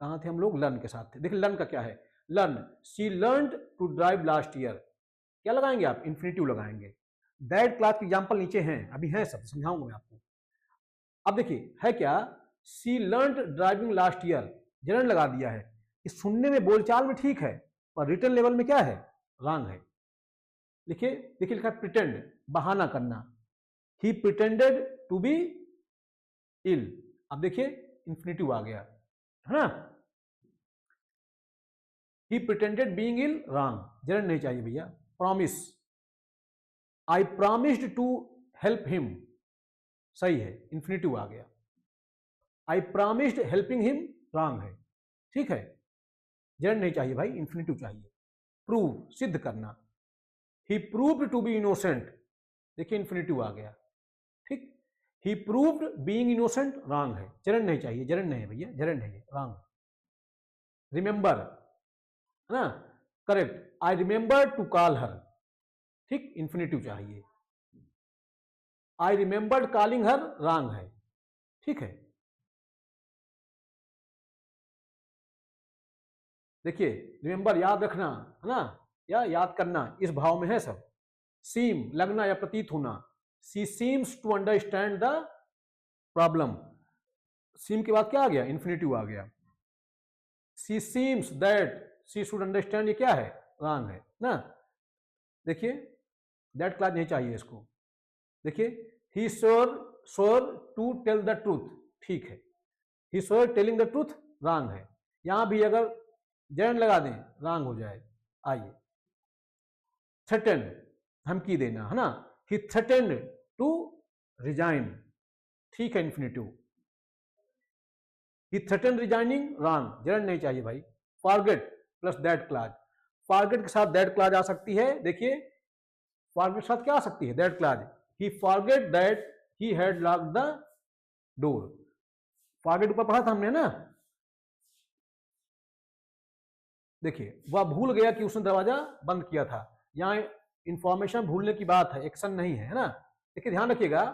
कहां थे हम लोग? लर्न के साथ थे। देखिए लर्न का क्या है? Learn, she learned to drive last year, क्या लगाएंगे आप? इन्फिनिटिव लगाएंगे। दैट क्लॉज की एग्जांपल नीचे हैं, अभी हैं सब, समझाऊंगा मैं आपको। अब देखिए है क्या? सी लर्नड ड्राइविंग लास्ट ईयर, जर्नड लगा दिया है। कि सुनने में बोलचाल में ठीक है, पर रिटन लेवल में क्या है? रॉन्ग है। देखिए देखिए लिखा है प्रिटेंड, बहाना करना। He pretended to be ill. अब देखिए इन्फिनिटिव आ गया, है ना। He pretended being ill, wrong, gerund नहीं चाहिए भैया। Promise, I promised to help him, सही है, इन्फिनिटिव आ गया। I promised helping him, wrong है, ठीक है, जर्नड नहीं चाहिए भाई, इन्फिनिटिव चाहिए। प्रूव, सिद्ध करना। He proved to be innocent, देखिए इन्फिनिटिव आ गया, ठीक। He proved being innocent, wrong है, जर्नड नहीं चाहिए, जर्नड नहीं है भैया, जर्नड नहीं है, रॉन्ग। रिमेंबर, है ना, correct, I remember to call her, ठीक, इन्फिनेटिव चाहिए। I remembered calling her wrong है, ठीक है। देखिए रिमेंबर याद रखना, है ना, या याद करना, इस भाव में है सब। सीम लगना या प्रतीत होना, she seems to understand the problem, seem के बाद क्या आ गया, इन्फिनेटिव आ गया। She seems that she should understand, ये क्या है, रॉन्ग है ना। देखिए दैट क्लॉज नहीं चाहिए इसको। देखिए he sure to tell the truth, ठीक है, he sure telling the truth wrong है। यहां भी अगर जेंड लगा दें रॉन्ग हो जाए। आइए थ्रेटन, धमकी देना, है ना, ही थ्रेटेंड टू रिजाइन, ठीक है, इन्फिनेटिव। ही थ्रेटेंड रिजाइनिंग रॉन्ग, जेंड नहीं चाहिए भाई। Forget plus that clause, forget के साथ दैट क्लॉज आ सकती है। देखिए फॉरगेट के साथ क्या आ सकती है, that clause. He forget that he had locked the door, forget ऊपर पढ़ा था हमने ना। देखिए वह भूल गया कि उसने दरवाजा बंद किया था, यहां इंफॉर्मेशन भूलने की बात है, एक्शन नहीं है, है ना। देखिए ध्यान रखिएगा,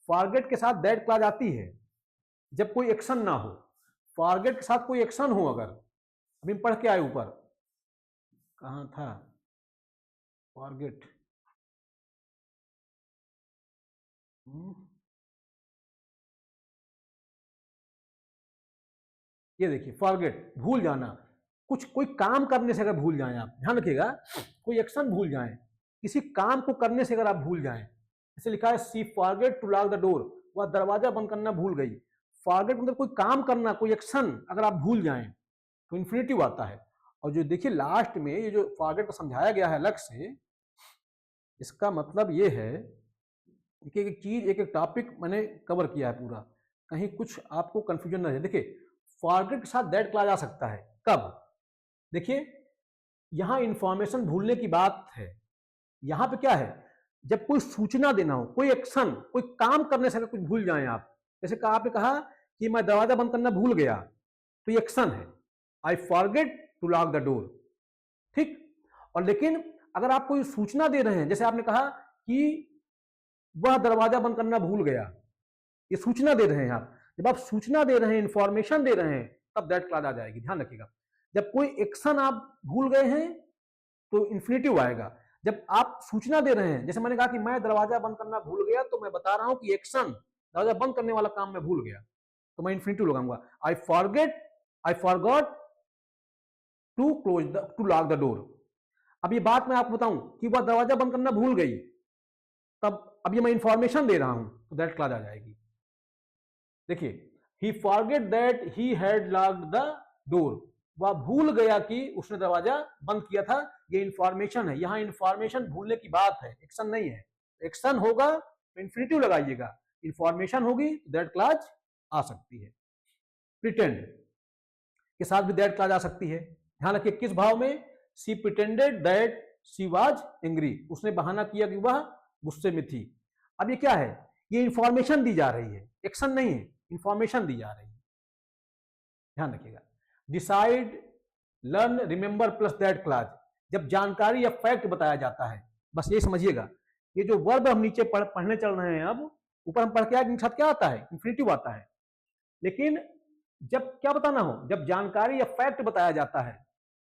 फॉरगेट के साथ दैट क्लॉज आती है जब कोई एक्शन ना हो। फॉरगेट के साथ कोई एक्शन हो, अगर अभी पढ़ के आए ऊपर, कहां था फॉरगेट, ये देखिए फॉरगेट भूल जाना, कुछ कोई काम करने से अगर भूल जाएं आप, ध्यान रखिएगा, कोई एक्शन भूल जाएं, किसी काम को करने से अगर आप भूल जाएं, जैसे लिखा है she forget to lock the door, वह दरवाजा बंद करना भूल गई। फॉरगेट मतलब कोई काम करना, कोई एक्शन अगर आप भूल जाएं तो इन्फिनेटिव आता है। और जो देखिए लास्ट में ये जो फॉरगेट को समझाया गया है अलग से, इसका मतलब ये है कि एक चीज एक एक टॉपिक मैंने कवर किया है पूरा, कहीं कुछ आपको कंफ्यूजन ना रहे। देखिए फॉरगेट के साथ दैट क्लॉज आ सकता है कब, देखिए यहां इंफॉर्मेशन भूलने की बात है, यहां पे क्या है, जब कोई सूचना देना हो, कोई एक्शन, कोई काम करने से अगर कुछ भूल जाएं आप, जैसे आपने कहा कि मैं दरवाजा बंद करना भूल गया, तो ये एक्शन है, I forget to lock the door, ठीक। और लेकिन अगर आप कोई सूचना दे रहे हैं, जैसे आपने कहा कि वह दरवाजा बंद करना भूल गया, ये सूचना दे रहे हैं आप, जब आप सूचना दे रहे हैं, इंफॉर्मेशन दे रहे हैं, तब दैट क्लॉज आ जाएगी, ध्यान रखिएगा। जब कोई एक्शन आप भूल गए हैं तो इन्फिनेटिव आएगा। जब आप सूचना दे रहे हैं, जैसे मैंने कहा कि मैं दरवाजा बंद करना भूल गया, तो मैं बता रहा हूं कि एक्शन, दरवाजा बंद करने वाला काम मैं भूल गया, तो मैं इन्फिनेटिव लगाऊंगा, I forgot to close the to lock the door. अब ये बात मैं आपको बताऊं कि वह दरवाजा बंद करना भूल गई, तब अब ये मैं इंफॉर्मेशन दे रहा हूं, तो दैट क्लॉज आ जाएगी। देखिए he forget that he had locked the door, वह भूल गया कि उसने दरवाजा बंद किया था, ये इंफॉर्मेशन है, यहां इंफॉर्मेशन भूलने की बात है, एक्शन नहीं है। एक्शन होगा तो इन्फिनेटिव लगाइएगा, इंफॉर्मेशन होगी तो दैट क्लॉज आ सकती है। प्रिटेंड के साथ भी दैट क्लॉज आ सकती है, ध्यान रखिए किस भाव में, she pretended that she was angry, उसने बहाना किया कि वह गुस्से में थी। अब ये क्या है, ये इंफॉर्मेशन दी जा रही है, एक्शन नहीं है, इंफॉर्मेशन दी जा रही है, ध्यान रखिएगा। Decide, learn, remember plus that clause, जब जानकारी या फैक्ट बताया जाता है, बस ये समझिएगा, ये जो वर्ब हम नीचे पढ़ने चल रहे हैं, अब ऊपर हम पढ़ के आए, साथ क्या आता है, इंफिनिटिव आता है। लेकिन जब क्या बताना हो, जब जानकारी या फैक्ट बताया जाता है,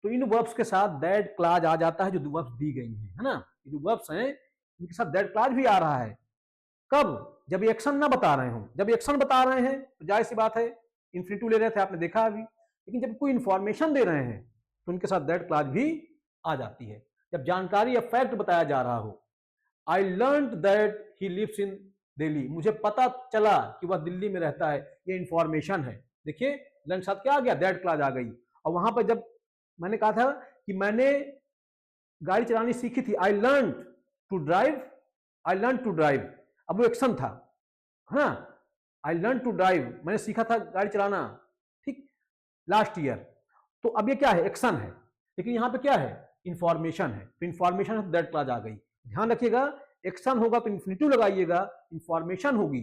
तो इन वर्ब्स के साथ दैट क्लॉज आ जाता है, जो वर्ब्स दी गई है ना, ये जो वर्ब्स हैं इनके साथ दैट क्लॉज भी आ रहा है। कब, जब ये एक्शन ना बता रहे हो, जब एक्शन बता रहे हैं तो जाहिर सी बात है इन्फिनिटिव ले रहे थे, आपने देखा अभी। लेकिन जब कोई इंफॉर्मेशन दे रहे हैं तो उनके साथ दैट क्लॉज भी आ जाती है, जब जानकारी या फैक्ट बताया जा रहा हो। I learn that he lives in Delhi, मुझे पता चला कि वह दिल्ली में रहता है, ये इंफॉर्मेशन है। देखिए लर्न साथ क्या आ गया, दैट क्लॉज आ गई। और वहां पर जब मैंने कहा था कि मैंने गाड़ी चलानी सीखी थी, I learn to drive, I learn to drive, अब वो एक्शन था, है ना, आई लर्न टू ड्राइव, मैंने सीखा था गाड़ी चलाना, ठीक, लास्ट ईयर। तो अब ये क्या है, एक्शन है, लेकिन यहां पे क्या है, इंफॉर्मेशन है, तो इंफॉर्मेशन दैट क्लॉज आ गई। ध्यान रखिएगा, एक्शन होगा तो इन्फिनिटिव लगाइएगा, इंफॉर्मेशन होगी,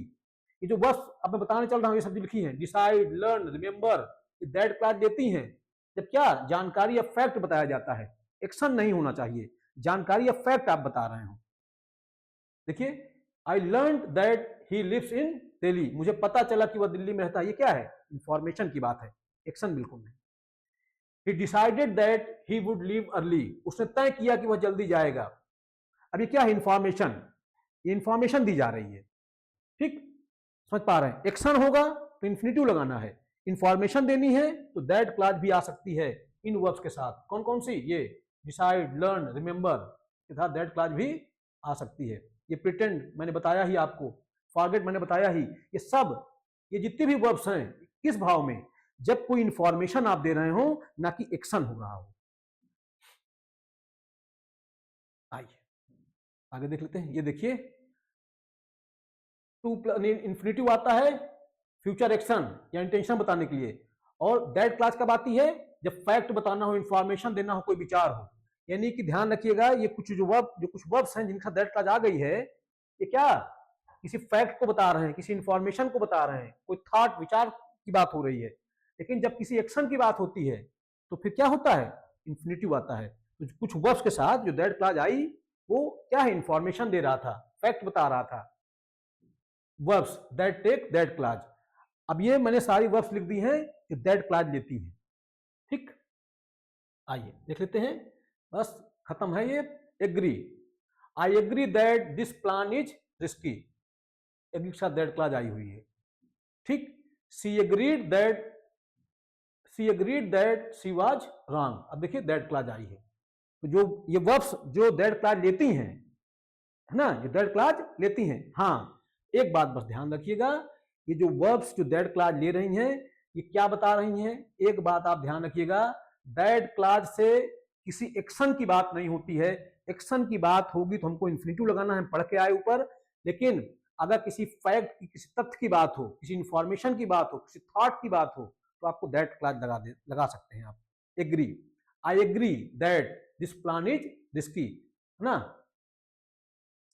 ये जो बस अब मैं बताने चल रहा हूं, ये सब लिखी है, decide, learn, remember, that clause देती हैं, जब क्या जानकारी या फैक्ट बताया जाता है, एक्शन नहीं होना चाहिए, जानकारी या फैक्ट आप बता रहे हो। देखिए, I learn that he lives in Delhi, मुझे पता चला कि वह दिल्ली में रहता है, ये क्या है, इंफॉर्मेशन की बात है, एक्शन बिल्कुल नहीं। ही decided that he would leave early, उसने तय किया कि वह जल्दी जाएगा। अब ये क्या है, इंफॉर्मेशन, ये इंफॉर्मेशन दी जा रही है, ठीक, समझ पा रहे हैं। एक्शन होगा तो इंफिनिटिव लगाना है, इंफॉर्मेशन देनी है तो दैट क्लॉज भी आ सकती है इन वर्ब्स के साथ। कौन कौन सी, ये डिसाइड, लर्न, रिमेंबर के साथ दैट क्लॉज भी आ सकती है। ये प्रिटेंड मैंने बताया ही आपको, फॉरगेट मैंने बताया ही, ये सब, ये जितने भी वर्ब्स हैं किस भाव में, जब कोई इंफॉर्मेशन आप दे रहे हो ना कि एक्शन हो रहा हो। आइए आगे देख लेते हैं। ये देखिए, टू इंफिनिटिव आता है फ्यूचर एक्शन या इंटेंशन बताने के लिए, और दैट क्लॉज कब आती है, जब फैक्ट बताना हो, इंफॉर्मेशन देना हो, कोई विचार हो। यानी कि ध्यान रखिएगा, ये कुछ जो कुछ वर्ब्स हैं जिनका दैट क्लॉज आ गई है, ये क्या किसी फैक्ट को बता रहे हैं, किसी इंफॉर्मेशन को बता रहे हैं, कोई थॉट, विचार की बात हो रही है। लेकिन जब किसी एक्शन की बात होती है तो फिर क्या होता है, इंफिनिटिव आता है। तो कुछ वर्ब्स के साथ जो दैट क्लॉज आई, वो क्या है, इंफॉर्मेशन दे रहा था, फैक्ट बता रहा था। Verbs that take that clause, अब ये मैंने सारी वर्ब्स लिख दी हैं कि दैट क्लॉज लेती है, ठीक। आइए देख लेते हैं, बस खत्म है ये। Agree, I agree that this plan is risky, agree के साथ दैट क्लॉज आई हुई है, ठीक। She agreed that she was wrong, अब देखिए दैट क्लॉज आई है। तो जो ये वर्ब्स जो दैट क्लॉज लेती हैं, है ना, जो दैट क्लॉज लेती हैं। हाँ, एक बात बस ध्यान रखिएगा, ये जो वर्ब्स जो दैट क्लॉज ले रही हैं, ये क्या बता रही हैं, एक बात आप ध्यान रखिएगा, दैट क्लॉज से किसी एक्शन की बात नहीं होती है। एक्शन की बात होगी तो हमको इंफिनिटिव लगाना है, पढ़ के आए ऊपर। लेकिन अगर किसी फैक्ट की, किसी तथ्य की बात हो, किसी इंफॉर्मेशन की बात हो, किसी थॉट की बात हो, तो आपको दैट क्लॉज लगा सकते हैं आप। Agree, I agree that this plan is risky, है ना।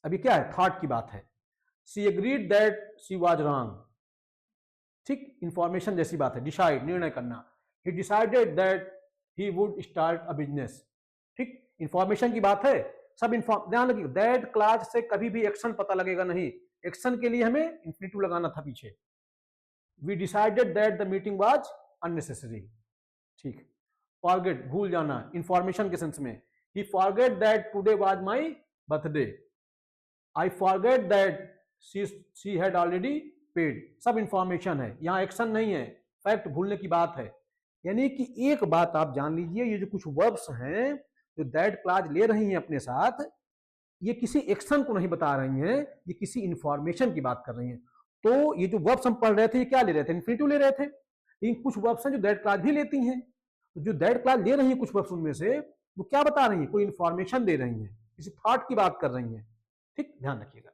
अभी क्या है, थॉट की बात है। She agreed that she was wrong, ठीक, इंफॉर्मेशन जैसी बात है। डिसाइड, निर्णय करना, he decided that he would start a business, ठीक, इंफॉर्मेशन की बात है। सब ध्यान रखिए, दैट क्लॉज से कभी भी एक्शन पता लगेगा नहीं, एक्शन के लिए हमें इंफिनिटिव लगाना था पीछे। We decided that the meeting was unnecessary, ठीक। फॉरगेट, भूल जाना, इंफॉर्मेशन के सेंस में, he forget that today was my birthday, I forget that she had already paid, सब इंफॉर्मेशन है, यहां एक्शन नहीं है, फैक्ट भूलने की बात है। यानी कि एक बात आप जान लीजिए, ये जो कुछ वर्ब्स हैं जो दैट क्लॉज ले रही हैं अपने साथ, ये किसी एक्शन को नहीं बता रही हैं, ये किसी इंफॉर्मेशन की बात कर रही हैं। तो ये जो वर्ब्स हम पढ़ रहे थे, ये क्या ले रहे थे, इंफिनिटिव ले रहे थे। लेकिन कुछ वर्ब्स हैं जो दैट क्लॉज भी लेती हैं, तो जो दैट क्लॉज ले रही है कुछ वर्ब्स उनमें से, वो क्या बता रही है, कोई इंफॉर्मेशन दे रही है, किसी थॉट की बात कर रही है, ठीक, ध्यान रखिएगा।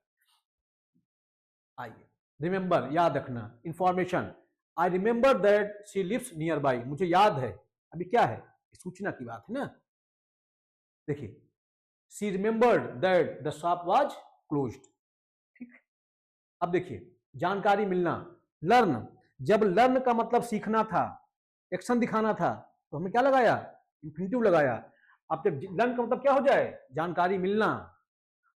आइए, रिमेंबर, याद रखना, information, I remember that she lives nearby, मुझे याद है, अभी क्या है, सूचना की बात है ना। देखिए, she remembered that the shop was closed, ठीक। अब देखिए, जानकारी मिलना, लर्न, जब लर्न का मतलब सीखना था, एक्शन दिखाना था, तो हमने क्या लगाया, इंफिनिटिव लगाया। अब जब लर्न का मतलब क्या हो जाए, जानकारी मिलना,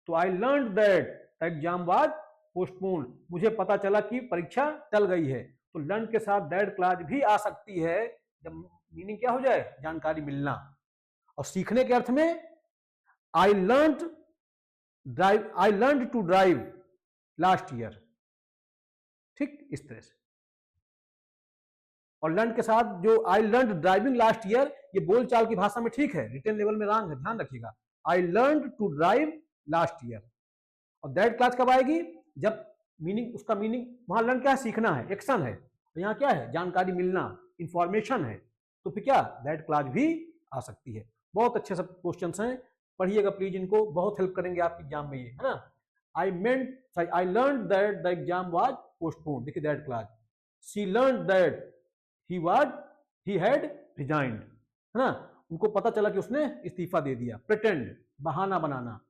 तो आई learn that the exam was postponed, मुझे पता चला कि परीक्षा टल गई है। तो लर्न के साथ दैट क्लॉज भी आ सकती है जब मीनिंग क्या हो जाए, जानकारी मिलना। और सीखने के अर्थ में, I learn to drive last year, ठीक, इस तरह से। और लर्न के साथ जो I learn driving last year, ये बोलचाल की भाषा में ठीक है, रिटन लेवल में रॉन्ग है, ध्यान रखिएगा। I learn to drive last year. और दैट क्लॉज कब आएगी, जब मीनिंग, उसका मीनिंग, वहां लर्न क्या है, सीखना है, एक्शन है, तो यहाँ क्या है, जानकारी मिलना, इंफॉर्मेशन है, तो फिर क्या, दैट क्लॉज भी आ सकती है। बहुत अच्छे सब क्वेश्चंस हैं, पढ़िएगा प्लीज इनको, बहुत हेल्प करेंगे आपके एग्जाम में ये, है ना। I learn that the exam was postponed, देखिए that clause. She learn that he had resigned, है ना, उनको पता चला कि उसने इस्तीफा दे दिया। प्रिटेंड, बहाना बनाना,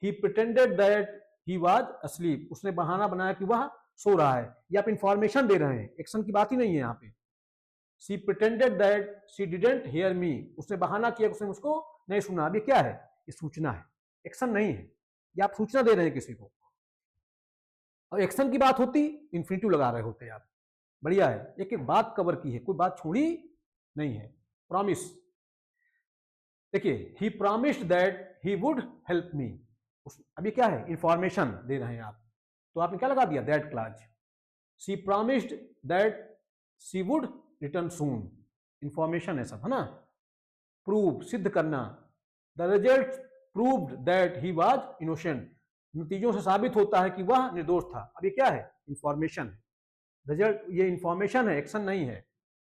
he pretended that he was asleep, उसने बहाना बनाया कि वह सो रहा है। ये आप इंफॉर्मेशन दे रहे हैं, एक्शन की बात ही नहीं है यहाँ पे। She pretended that she didn't hear me, उसने बहाना किया, उसने मुझको नहीं सुना। अब ये क्या है? ये सूचना है, एक्शन नहीं है। ये आप सूचना दे रहे हैं किसी को, और एक्शन की बात होती इन्फिनिटिव लगा रहे होते आप। बढ़िया है, एक एक बात कवर की है, कोई बात छोड़ी नहीं है। प्रॉमिस, देखिए he promised that he would help me, अभी क्या है? इंफॉर्मेशन दे रहे हैं आप, तो आपने क्या लगा दिया? That clause. She promised that she would return soon, information है सब, है ना। प्रूव, सिद्ध करना, the result proved that he was innocent, नतीजों से साबित होता है कि वह निर्दोष था। अब ये क्या है? इंफॉर्मेशन है। रिजल्ट, ये इंफॉर्मेशन है, एक्शन नहीं है।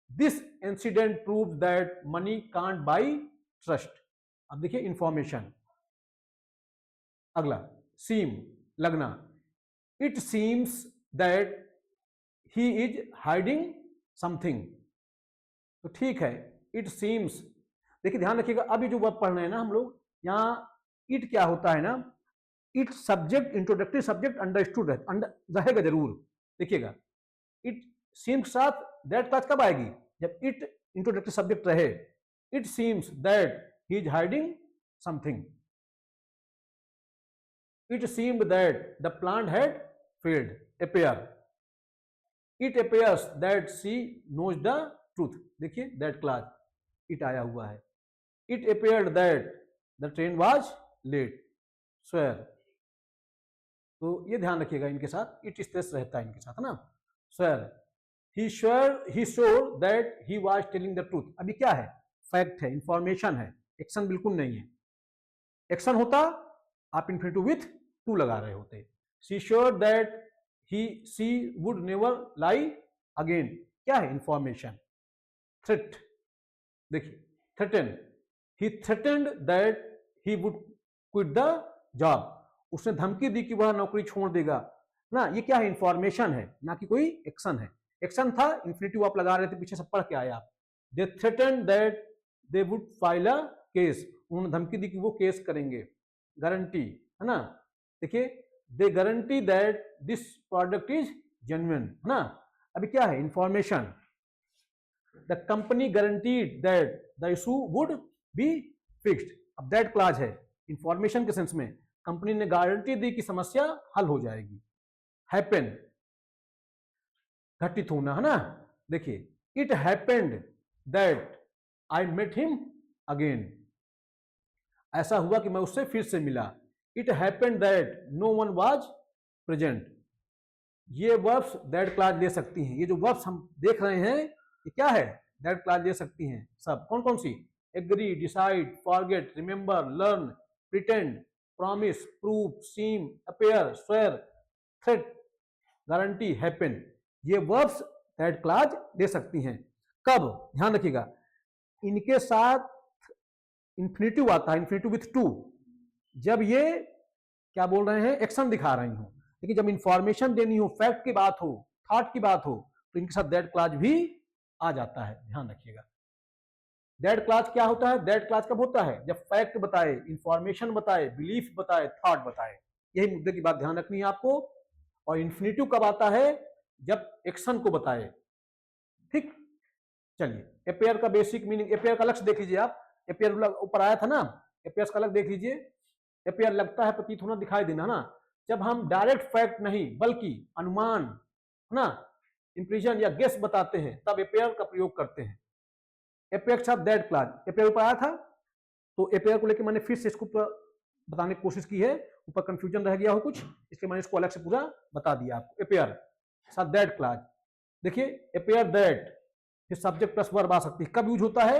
This incident prove that money can't by trust, अब देखिए इंफॉर्मेशन। अगला सीम, लगना, it seems that he is hiding something, तो ठीक है, इट सीम्स। देखिए ध्यान रखिएगा, अभी जो वर्ब पढ़ रहे हैं ना हम लोग, यहाँ इट क्या होता है ना, it subject, introductory subject understood रहेगा जरूर। देखिएगा इट सीम्स के साथ दैट क्लॉज कब आएगी? जब इट इंट्रोडक्टरी सब्जेक्ट रहे। It seems that he is hiding something, it seemed that the plant had failed, appear, it appears that she knows the truth, देखिए दैट क्लॉज इट आया हुआ है। It appeared that the train was late, swear, तो ये ध्यान रखिएगा इनके साथ, इट स्ट्रेस रहता है इनके साथ, है ना। Swear, he sure that he was telling the truth, अभी क्या है? फैक्ट है, इंफॉर्मेशन है, एक्शन बिल्कुल नहीं है। एक्शन होता आप इन्फिनिटिव विथ टू लगा रहे होते। She sure that she would never lie again, क्या है? इंफॉर्मेशन। थ्रेट, देखिए threaten, he threatened that he would quit the job, उसने धमकी दी कि वह नौकरी छोड़ देगा ना। ये क्या है? इंफॉर्मेशन है, ना कि कोई एक्शन है। एक्शन था, इन्फिनिटिव आप लगा रहे थे, पीछे से पढ़ के आए आप। They threatened that they would file a case, उन्होंने धमकी दी कि वो केस करेंगे। गारंटी, है ना, देखिए they guarantee that this product is genuine, है ना। अभी क्या है? Information. The company guaranteed that the issue would be fixed, अब दैट क्लॉज है इंफॉर्मेशन के सेंस में, कंपनी ने गारंटी दी कि समस्या हल हो जाएगी। हैपन, घटित होना, है ना। देखिए it happened that I met him again, ऐसा हुआ कि मैं उससे फिर से मिला। It happened that no one was present, ये वर्ब्स दैट क्लॉज ले सकती हैं। ये जो वर्ब्स हम देख रहे हैं ये क्या है? दैट क्लॉज ले सकती हैं सब। कौन कौन सी? Agree, decide, forget, remember, learn, pretend, promise, prove, seem, appear, swear, threat, guarantee, happen, ये वर्ब्स दैट क्लॉज ले सकती हैं। कब? ध्यान रखिएगा, इनके साथ इंफिनिटिव आता है, इंफिनिटिव विथ टू, जब ये क्या बोल रहे हैं? एक्शन दिखा रही हो। लेकिन जब इंफॉर्मेशन देनी हो, फैक्ट की बात हो, थॉट की बात हो, तो इनके साथ दैट क्लॉज भी आ जाता है, ध्यान रखिएगा। दैट क्लॉज क्या होता है? दैट क्लॉज कब होता है? जब फैक्ट बताए, इंफॉर्मेशन बताए, बिलीफ बताए, थॉट बताए, यही मुद्दे की बात ध्यान रखनी है आपको। और इन्फिनिटिव कब आता है? जब एक्शन को बताए, ठीक। चलिए अपेयर का बेसिक मीनिंग, अपेयर का लक्ष्य देख लीजिए आप, अपेयर ऊपर आया था ना, अपेयर का लक्ष्य देख लीजिए। अपेयर लगता है, प्रतीत होना, दिखाई देना ना। जब हम डायरेक्ट फैक्ट नहीं बल्कि अनुमान, है ना, इंप्रेशन या गेस बताते हैं, तब अपेयर का प्रयोग करते हैं। अपेयर के साथ दैट क्लॉज, अपेयर ऊपर आया था, तो अपेयर को लेकर मैंने फिर से इसको बताने की कोशिश की है, ऊपर कंफ्यूजन रह गया हो कुछ, इसलिए मैंने इसको अलग से पूरा बता दिया आपको। अपेयर साथ दैट क्लॉज, देखिए अपेयर दैट, फिर सब्जेक्ट प्लस वर्ब आ सकती है। कब यूज होता है?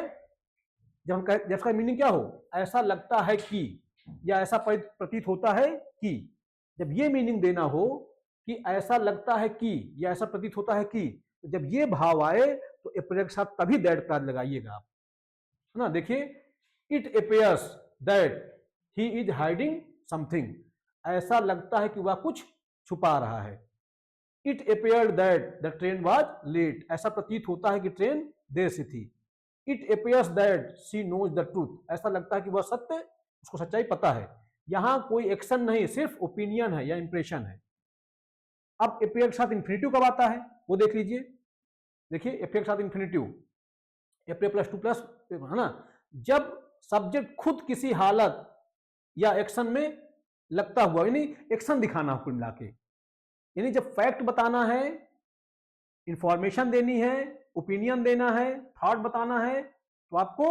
जब हम जब इसका मीनिंग क्या हो, ऐसा लगता है कि, या ऐसा प्रतीत होता है कि, जब ये मीनिंग देना हो कि ऐसा लगता है कि या ऐसा प्रतीत होता है कि, तो जब ये भाव आए तो अपेयर के साथ तभी दैट क्लॉज लगाइएगा आप, है ना। देखिए it appears that he is hiding something, ऐसा लगता है कि वह कुछ छुपा रहा है। It appeared that the train was late, ऐसा प्रतीत होता है कि ट्रेन देर से थी। It appears that she knows the truth, ऐसा लगता है कि वह सत्य, उसको सच्चाई पता है। यहां कोई एक्शन नहीं, सिर्फ ओपिनियन है या इंप्रेशन है। अब अपेयर के साथ इंफिनिटिव कब आता है वो देख लीजिए। देखिए अपेयर के साथ infinitive, appear plus two plus, है ना। जब सब्जेक्ट खुद किसी हालत या एक्शन में लगता हुआ, यानी एक्शन दिखाना हो कुल मिला के, यानी जब फैक्ट बताना है, इंफॉर्मेशन देनी है, ओपिनियन देना है, थॉट बताना है, तो आपको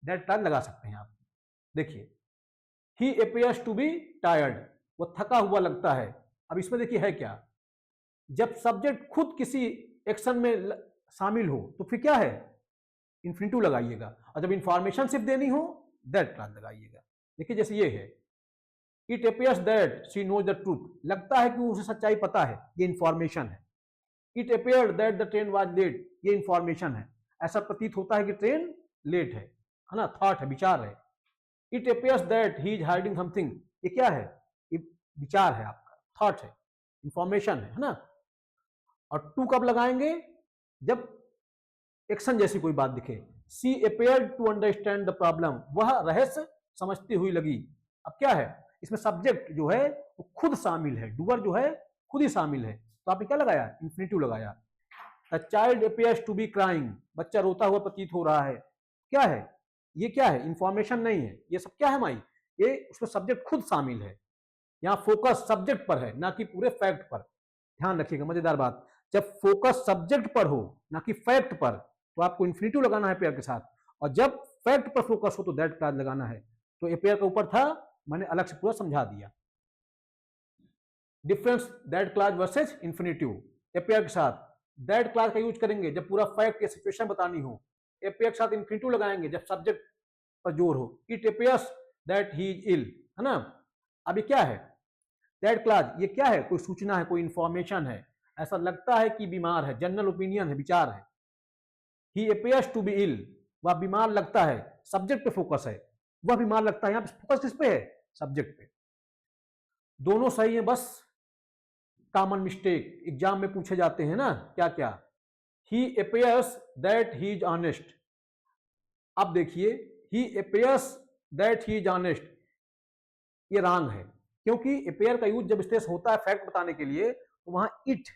दैट क्लॉज लगा सकते हैं आप। देखिए, he appears to be tired, वो थका हुआ लगता है। अब इसमें देखिए है क्या, जब सब्जेक्ट खुद किसी एक्शन में शामिल हो तो फिर क्या है, इन्फिनिटिव लगाइएगा, और जब इंफॉर्मेशन सिर्फ देनी हो दैट क्लॉज लगाइएगा। देखिए जैसे ये है, it appears that she knows the truth, लगता है कि उसे सच्चाई पता है, ये इंफॉर्मेशन है। It appeared that the train was late, ये इंफॉर्मेशन है, ऐसा प्रतीत होता है कि ट्रेन लेट है ना, थॉट है, विचार है। It appears that he is hiding something, ये क्या है, ये विचार है आपका, थॉट है, इंफॉर्मेशन है ना। और टू कब लगाएंगे, जब एक्शन जैसी कोई बात दिखे। She appeared to understand the problem, वह रहस्य समझती हुई लगी। अब क्या है, इसमें सब्जेक्ट जो है वो खुद शामिल है, डूअर जो है खुद ही शामिल है, तो आपने क्या लगाया, इंफिनिटिव लगाया। The child appears to be crying, बच्चा रोता हुआ प्रतीत हो रहा है। क्या है ये, क्या है, इंफॉर्मेशन नहीं है, ये सब क्या है माई, ये उसमें सब्जेक्ट खुद शामिल है। यहाँ फोकस सब्जेक्ट पर है, ना कि पूरे फैक्ट पर। ध्यान रखिएगा, मजेदार बात, जब फोकस सब्जेक्ट पर हो ना कि फैक्ट पर, तो आपको इन्फिनिटिव लगाना है पेयर के साथ, और जब फैक्ट पर फोकस हो तो दैट क्लॉज लगाना है। तो ये पेयर के ऊपर था, मैंने अलग से पूरा समझा दिया। Difference that clause versus infinitive, pair के साथ दैट क्लॉज का यूज करेंगे जब पूरा फैक्ट या सिचुएशन बतानी हो, पेयर के साथ इन्फिनिटिव लगाएंगे जब सब्जेक्ट पर जोर हो। It appears that he is ill, है ना। अब ये क्या है, दैट क्लॉज, ये क्या है, कोई सूचना है, कोई इंफॉर्मेशन है, ऐसा लगता है कि बीमार है, जनरल ओपिनियन है, विचार है। He appears to be ill, वह बीमार लगता है, सब्जेक्ट पे फोकस है, वह बीमार लगता है, यहां पे फोकस किस पे है, सब्जेक्ट पे। दोनों सही है, बस कॉमन मिस्टेक एग्जाम में पूछे जाते हैं ना, क्या क्या। He appears that he is honest, अब देखिए, he appears that he is honest, ये रॉन्ग है, क्योंकि अपियर का यूज जब स्टेस होता है फैक्ट बताने के लिए, तो वहां इट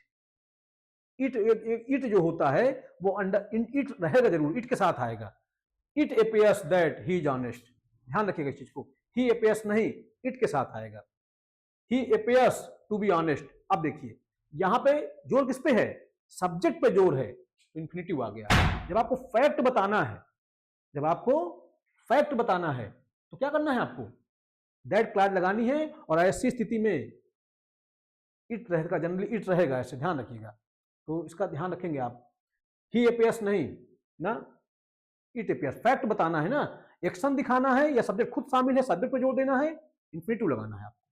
जो होता है वो अंडर इट रहेगा, जरूर इट के साथ आएगा। It appears that he is honest, ध्यान रखिएगा इस चीज को, ही अपियर्स नहीं, इट के साथ आएगा। He appears to be honest, अब देखिए यहां पे जोर किस पे है, सब्जेक्ट पे जोर है, तो इन्फिनिटिव आ गया। जब आपको फैक्ट बताना है, जब आपको फैक्ट बताना है तो क्या करना है, आपको दैट क्लॉज लगानी है, और ऐसी स्थिति में इट रहेगा, जनरली इट रहेगा, ऐसे ध्यान रखिएगा, तो इसका ध्यान रखेंगे आप। ही अपियर्स नहीं ना, इट अपियर्स, फैक्ट बताना है ना, एक्शन दिखाना है, या सब्जेक्ट खुद शामिल है, सब्जेक्ट पर जोर देना है, इन्फिनिटिव लगाना है आपको।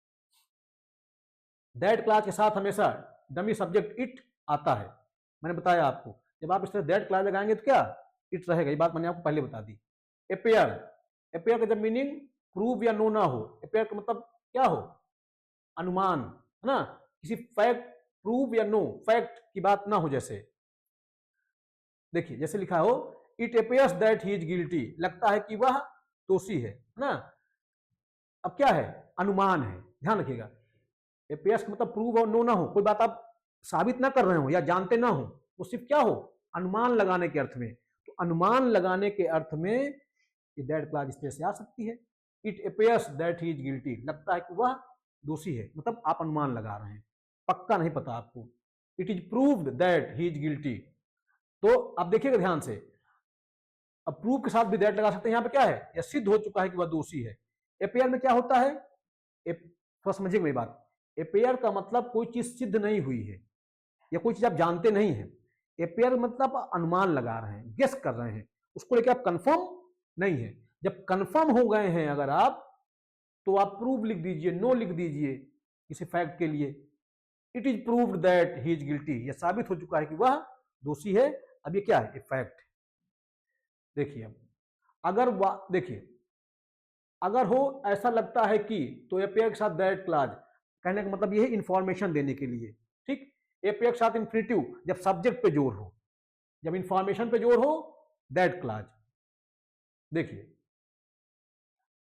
दैट क्लॉज के साथ हमेशा डमी सब्जेक्ट इट आता है, मैंने बताया आपको, जब आप इस तरह दैट क्लॉज लगाएंगे तो क्या, इट रहेगा, ये बात मैंने आपको पहले बता दी। अपियर, अपियर का जब मीनिंग प्रूव या नो ना हो, अपियर का मतलब क्या हो, अनुमान, है ना, किसी फैक्ट प्रूव या नो, फैक्ट की बात ना हो। जैसे देखिए, जैसे लिखा हो, it appears that he is guilty, लगता है कि वह दोषी है ना। अब क्या है, अनुमान है, ध्यान रखिएगा, अपियर्स का मतलब प्रूव और नो ना हो, कोई बात आप साबित ना कर रहे हो या जानते ना हो, वो सिर्फ क्या हो, अनुमान लगाने के अर्थ में। तो अनुमान लगाने के अर्थ में ये दैट क्लॉज इस तरह से आ सकती है। It appears that he is guilty, लगता है कि वह दोषी है, मतलब आप अनुमान लगा रहे हैं, पक्का नहीं पता आपको। It is proved that he is guilty, तो अब देखिएगा ध्यान से, अब प्रूव के साथ भी दैट लगा सकते हैं। यहाँ पे क्या है, यह सिद्ध हो चुका है कि वह दोषी है। अपियर में क्या होता है, थोड़ा समझिएगा मेरी बात, अपियर का मतलब कोई चीज सिद्ध नहीं हुई है, या कोई चीज आप जानते नहीं है। अपियर मतलब अनुमान लगा रहे हैं, गेस कर रहे हैं, उसको लेकर आप कंफर्म नहीं है। जब कंफर्म हो गए हैं अगर आप, तो आप प्रूव लिख दीजिए, नो लिख दीजिए किसी फैक्ट के लिए। It is proved that he is guilty, यह साबित हो चुका है कि वह दोषी है। अब ये क्या है, फैक्ट। देखिए अगर देखिए अगर हो ऐसा लगता है कि, तो अपियर के साथ दैट क्लॉज, कहने का मतलब ये है इंफॉर्मेशन देने के लिए, ठीक। अपियर के साथ इन्फिनिटिव जब सब्जेक्ट पे जोर हो, जब इंफॉर्मेशन पे जोर हो, दैट क्लॉज। देखिए,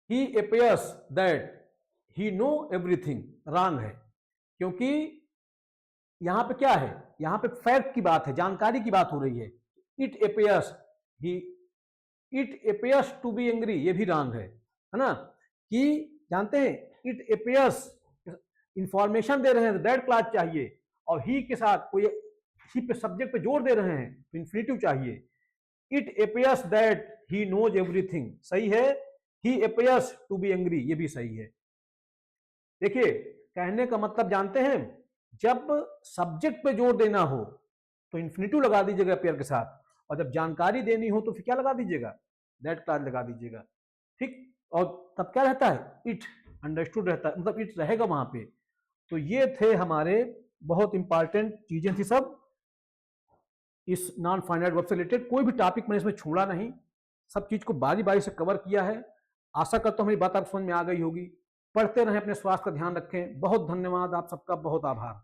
he appears that he know everything, wrong है, क्योंकि यहां पे क्या है, यहां पे फैक्ट की बात है, जानकारी की बात हो रही है। It appears he it appears to be angry, ये भी रॉन्ग है ना, कि जानते हैं इट अपियर्स इंफॉर्मेशन दे रहे हैं दैट क्लास चाहिए, और ही के साथ कोई ही पे सब्जेक्ट पे जोर दे रहे हैं तो इन्फिनेटिव चाहिए। It appears that he knows everything, सही है। He appears to be angry, ये भी सही है। देखिए कहने का मतलब जानते हैं, जब सब्जेक्ट पे जोर देना हो तो इन्फिनेटिव लगा दीजिएगा अपियर के साथ, और जब जानकारी देनी हो तो फिर क्या लगा दीजिएगा, दैट क्लास लगा दीजिएगा, ठीक। और तब क्या रहता है, इट अंडरस्टूड रहता है, मतलब इट रहेगा वहां पे। तो ये थे हमारे बहुत इंपॉर्टेंट चीजें थी सब इस नॉन फाइनाइट वर्ब से रिलेटेड। कोई भी टॉपिक मैंने इसमें छोड़ा नहीं, सब चीज को बारी बारी से कवर किया है। आशा करता हूं मेरी बात आप समझ में आ गई होगी। पढ़ते रहें, अपने स्वास्थ्य का ध्यान रखें। बहुत धन्यवाद, आप सबका बहुत आभार।